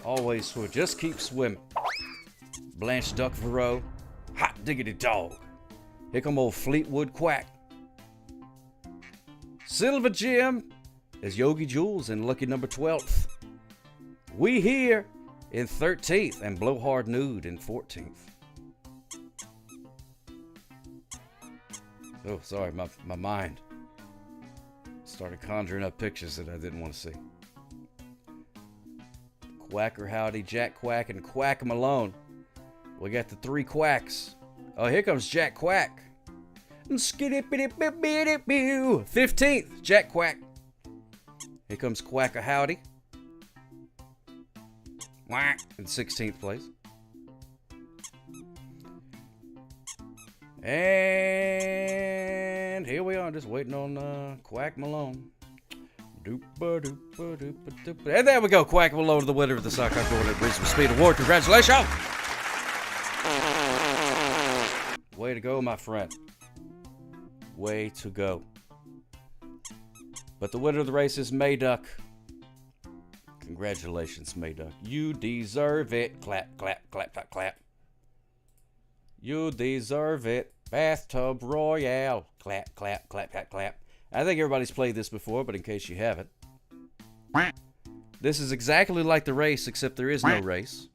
S13: Always swim. Just keep swimming. Blanche Duck Verreau. Hot diggity dog. Here come old Fleetwood Quack. Silver Jim is Yogi Jules in lucky number 12th. We here in 13th and Blowhard Nude in 14th. Oh, sorry, my mind started conjuring up pictures that I didn't want to see. Quacker Howdy, Jack Quack, and Quack Malone. We got the 3 quacks. Oh, here comes Jack Quack. 15th, Jack Quack. Here comes Quacker Howdy. Quack in 16th place. And here we are, just waiting on Quack Malone. And there we go, Quack Malone, the winner of the Sock Hop Going at Reasonable Speed Award. Congratulations! Way to go, my friend. Way to go. But the winner of the race is Mayduck. Congratulations, Mayduck. You deserve it. Clap, clap, clap, clap, clap. You deserve it. Bathtub Royale. Clap, clap, clap, clap, clap. I think everybody's played this before, but in case you haven't. This is exactly like the race, except there is no race.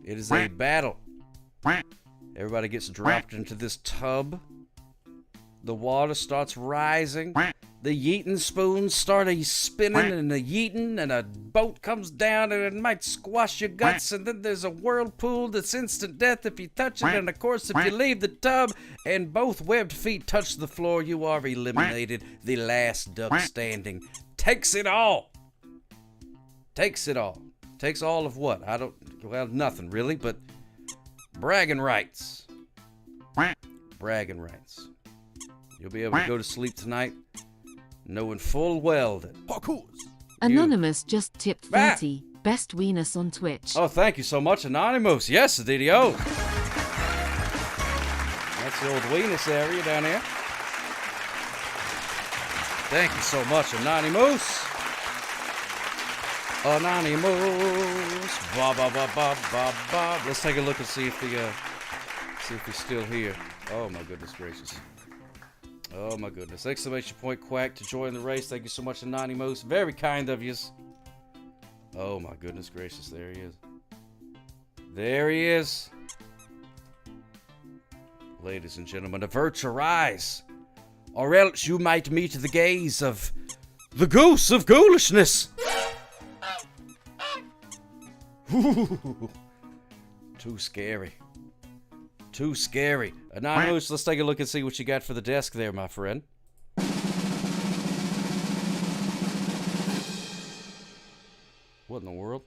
S13: It is a battle. Everybody gets dropped into this tub. The water starts rising. The yeeting spoons start spinning and the yeeting, and a boat comes down and it might squash your guts, and then there's a whirlpool that's instant death if you touch it, and of course if you leave the tub and both webbed feet touch the floor, you are eliminated. The last duck standing takes it all. Takes it all. Takes all of what? Well, nothing really, but bragging rights. Bragging rights. You'll be able to go to sleep tonight knowing full well that
S16: Anonymous just tipped 30. Best Weenus on Twitch.
S13: Oh, thank you so much, Anonymous. Yes, DDO. That's the old Weenus area down here. Thank you so much, Anonymous. Anonymous. Bob, Bob, Bob, Bob, Bob, Bob. Let's take a look and see if he's still here. Oh my goodness gracious. Oh my goodness. Exclamation point Quack to join the race. Thank you so much, Anonymous. Very kind of yous. Oh my goodness gracious. There he is. There he is. Ladies and gentlemen, avert your eyes, or else you might meet the gaze of the goose of ghoulishness. Too scary. Too scary. Anonymous, let's take a look and see what you got for the desk there, my friend. What in the world?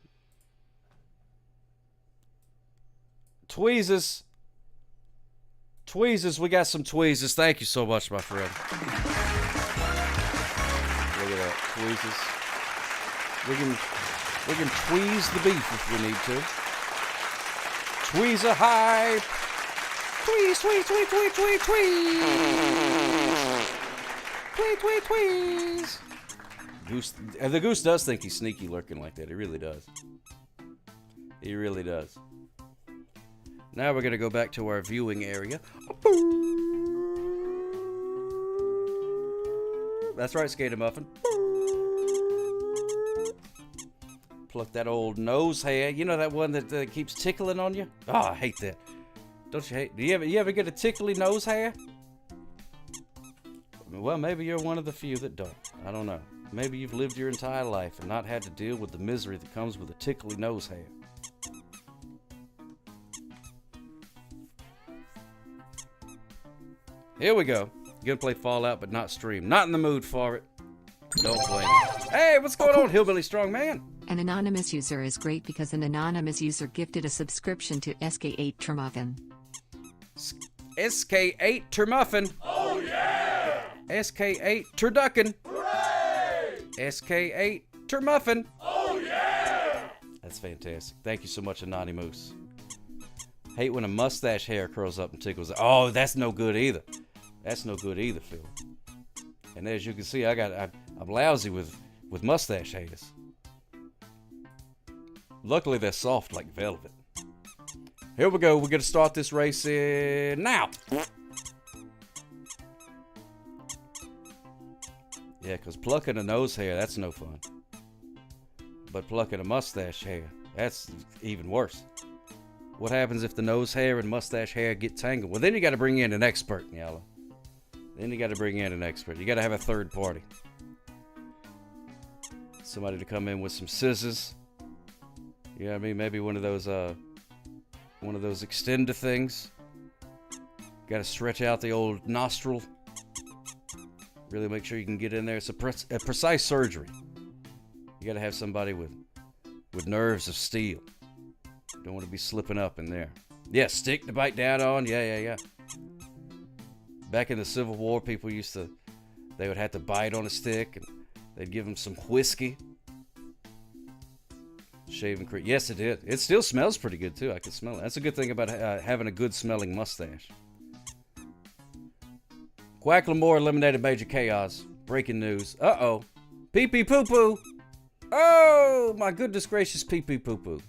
S13: Tweezers. Tweezers, we got some tweezers. Thank you so much, my friend. Look at that, tweezers. We can tweeze the beef if we need to. Tweezer hype. Tweeze, tweeze, tweeze, tweeze, tweeze, tweeze. Tweeze, tweeze, tweeze. Goose, the goose does think he's sneaky lurking like that. He really does. He really does. Now we're going to go back to our viewing area. That's right, Skater Muffin. Pluck that old nose hair. You know that one that keeps tickling on you? Oh, I hate that. Don't you hate? Do you ever get a tickly nose hair? Well, maybe you're one of the few that don't. I don't know. Maybe you've lived your entire life and not had to deal with the misery that comes with a tickly nose hair. Here we go. Gonna play Fallout, but not stream. Not in the mood for it. Don't blame me. Hey, what's going on, Hillbilly Strong Man?
S17: An anonymous user is great because an anonymous user gifted a subscription to SK8 Termuffin.
S13: SK8 Termuffin.
S4: Oh yeah!
S13: SK8 Turducken.
S4: Hooray!
S13: SK8 Termuffin.
S4: Oh yeah!
S13: That's fantastic. Thank you so much, Anonymous. Hate when a mustache hair curls up and tickles. Oh, that's no good either. That's no good either, Phil. And as you can see, I'm lousy with mustache hairs. Luckily, they're soft like velvet. Here we go. We're going to start this race in now. Yeah, because plucking a nose hair, that's no fun. But plucking a mustache hair, that's even worse. What happens if the nose hair and mustache hair get tangled? Well, then you got to bring in an expert, Yalla. Then you got to bring in an expert. You got to have a third party. Somebody to come in with some scissors. You know what I mean? Maybe one of those extender things. Got to stretch out the old nostril. Really make sure you can get in there. It's a precise surgery. You got to have somebody with nerves of steel. Don't want to be slipping up in there. Yeah, stick to bite down on. Yeah. Back in the Civil War, people they would have to bite on a stick, and they'd give them some whiskey. Shaving cream. Yes, it did. It still smells pretty good, too. I can smell it. That's a good thing about having a good-smelling mustache. Quack Lamore eliminated Major Chaos. Breaking news. Uh-oh. Pee-pee poo-poo. Oh, my goodness gracious, pee-pee poo-poo.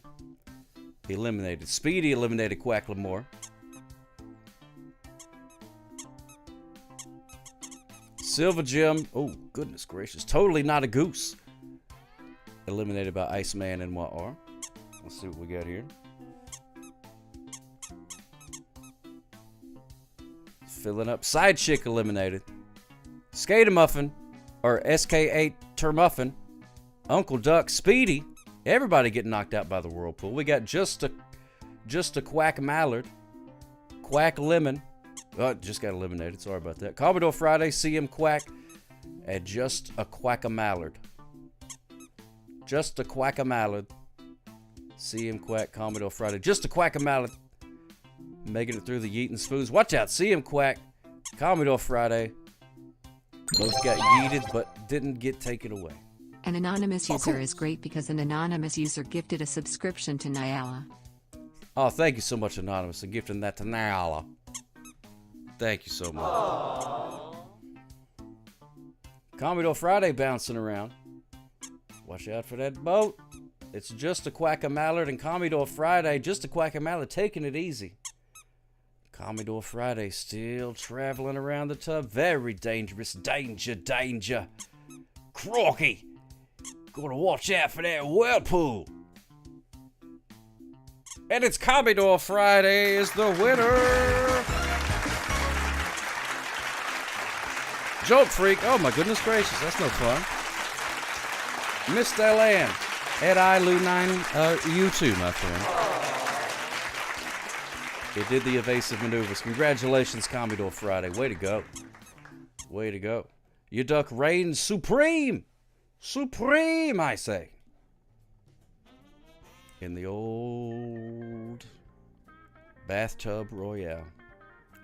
S13: Eliminated. Speedy eliminated Quack Lamore. Silver Gem. Oh, goodness gracious. Totally not a goose. Eliminated by Iceman and Noir. Let's see what we got here. Filling up. Side Chick eliminated. Skater Muffin. Or SK8 Termuffin. Uncle Duck. Speedy. Everybody getting knocked out by the whirlpool. We got just a Quack Mallard. Quack Lemon. Oh, just got eliminated. Sorry about that. Commodore Friday, CM Quack, and just a Quack a Mallard. Just a Quack a Mallard. CM Quack, Commodore Friday. Just a Quack a Mallard. Making it through the Yeetin' Spoons. Watch out. CM Quack, Commodore Friday. Both got yeeted, but didn't get taken away.
S17: An anonymous user is great because an anonymous user gifted a subscription to Nyala.
S13: Oh, thank you so much, Anonymous, for gifting that to Nyala. Thank you so much. Aww. Commodore Friday bouncing around. Watch out for that boat. It's just a Quack-a-Mallard and Commodore Friday, just a Quack-a-Mallard taking it easy. Commodore Friday still traveling around the tub. Very dangerous. Danger, danger. Crocky. Gotta watch out for that whirlpool. And it's Commodore Friday is the winner. Jolt Freak. Oh my goodness gracious, that's no fun. Mr. Lan. Ed I Lou 9, you too, my friend. It did the evasive maneuvers. Congratulations, Commodore Friday. Way to go. Way to go. Your duck reigns supreme. Supreme, I say. In the old bathtub royale.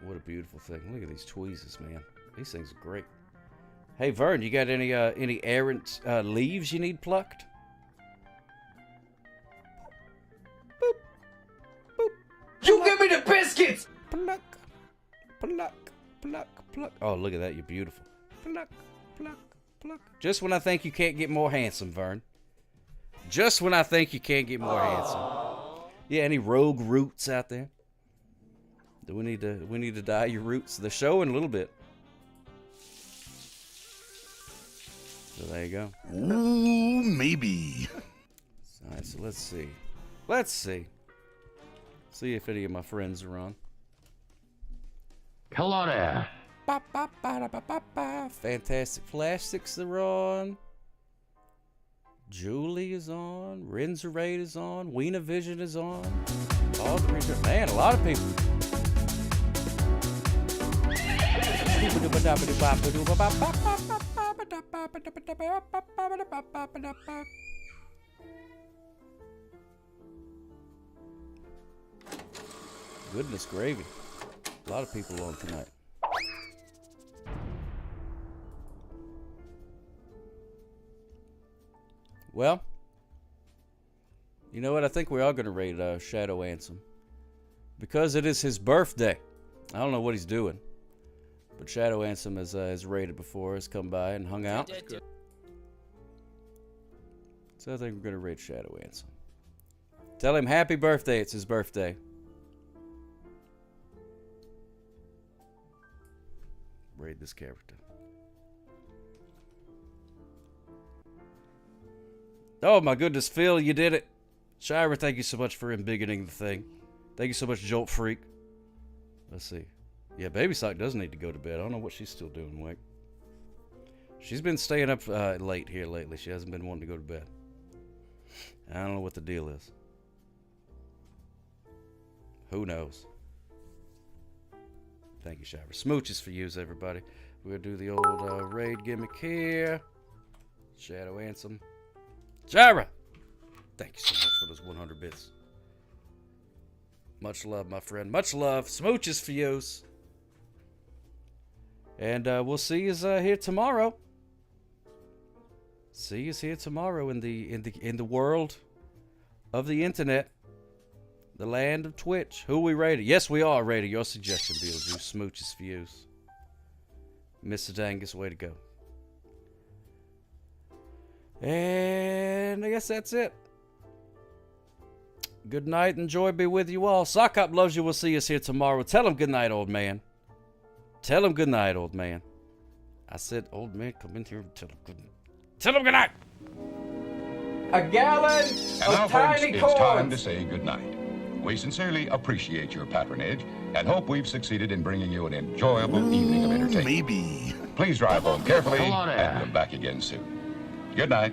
S13: What a beautiful thing. Look at these tweezers, man. These things are great. Hey, Vern, you got any errant leaves you need plucked? Boop. Boop.
S4: You give me the biscuits!
S13: Pluck. Pluck. Pluck. Pluck. Oh, look at that. You're beautiful. Pluck. Pluck. Pluck. Just when I think you can't get more handsome, Vern. Just when I think you can't get more handsome. Yeah, any rogue roots out there? Do we need to dye your roots? They're showing a little bit. So there you go.
S3: Ooh, maybe.
S13: All right, so let's see. Let's see. See if any of my friends are on.
S12: Hello there.
S13: Fantastic Plastics are on. Julie is on. Renzerate is on. Weena Vision is on. All the reasons. Man, a lot of people. Goodness gravy. A lot of people on tonight. Well, you know what? I think we are going to raid Shadow Ansem. Because it is his birthday. I don't know what he's doing. But Shadow Ansem has raided before, has come by and hung out. So I think we're going to raid Shadow Ansem. Tell him happy birthday. It's his birthday. Raid this character. Oh my goodness, Phil, you did it. Shira, thank you so much for embiggening the thing. Thank you so much, Jolt Freak. Let's see. Yeah, Baby Sock does need to go to bed. I don't know what she's still doing, Wake. She's been staying up late here lately. She hasn't been wanting to go to bed. I don't know what the deal is. Who knows? Thank you, Shira. Smooches for yous, everybody. We'll do the old raid gimmick here. Shadow Ansem. Shira! Thank you so much for those 100 bits. Much love, my friend. Much love. Smooches for yous. And we'll see you here tomorrow. See you here tomorrow in the world of the internet. The land of Twitch. Who are we rating? Yes, we are rating. Your suggestion, Beetlejuice. Smooches for yous. Mr. Dangus, way to go. And I guess that's it. Good night and joy be with you all. Sock Up loves you. We'll see us here tomorrow. Tell him good night, old man. Tell him good night, old man. I said, old man, come in here and tell him good night.
S4: A gallon of tiny corn.
S7: It's time to say goodnight. We sincerely appreciate your patronage and hope we've succeeded in bringing you an enjoyable evening of entertainment.
S3: Maybe.
S7: Please drive home carefully
S12: Hold on there.
S7: and come back again soon. Good night.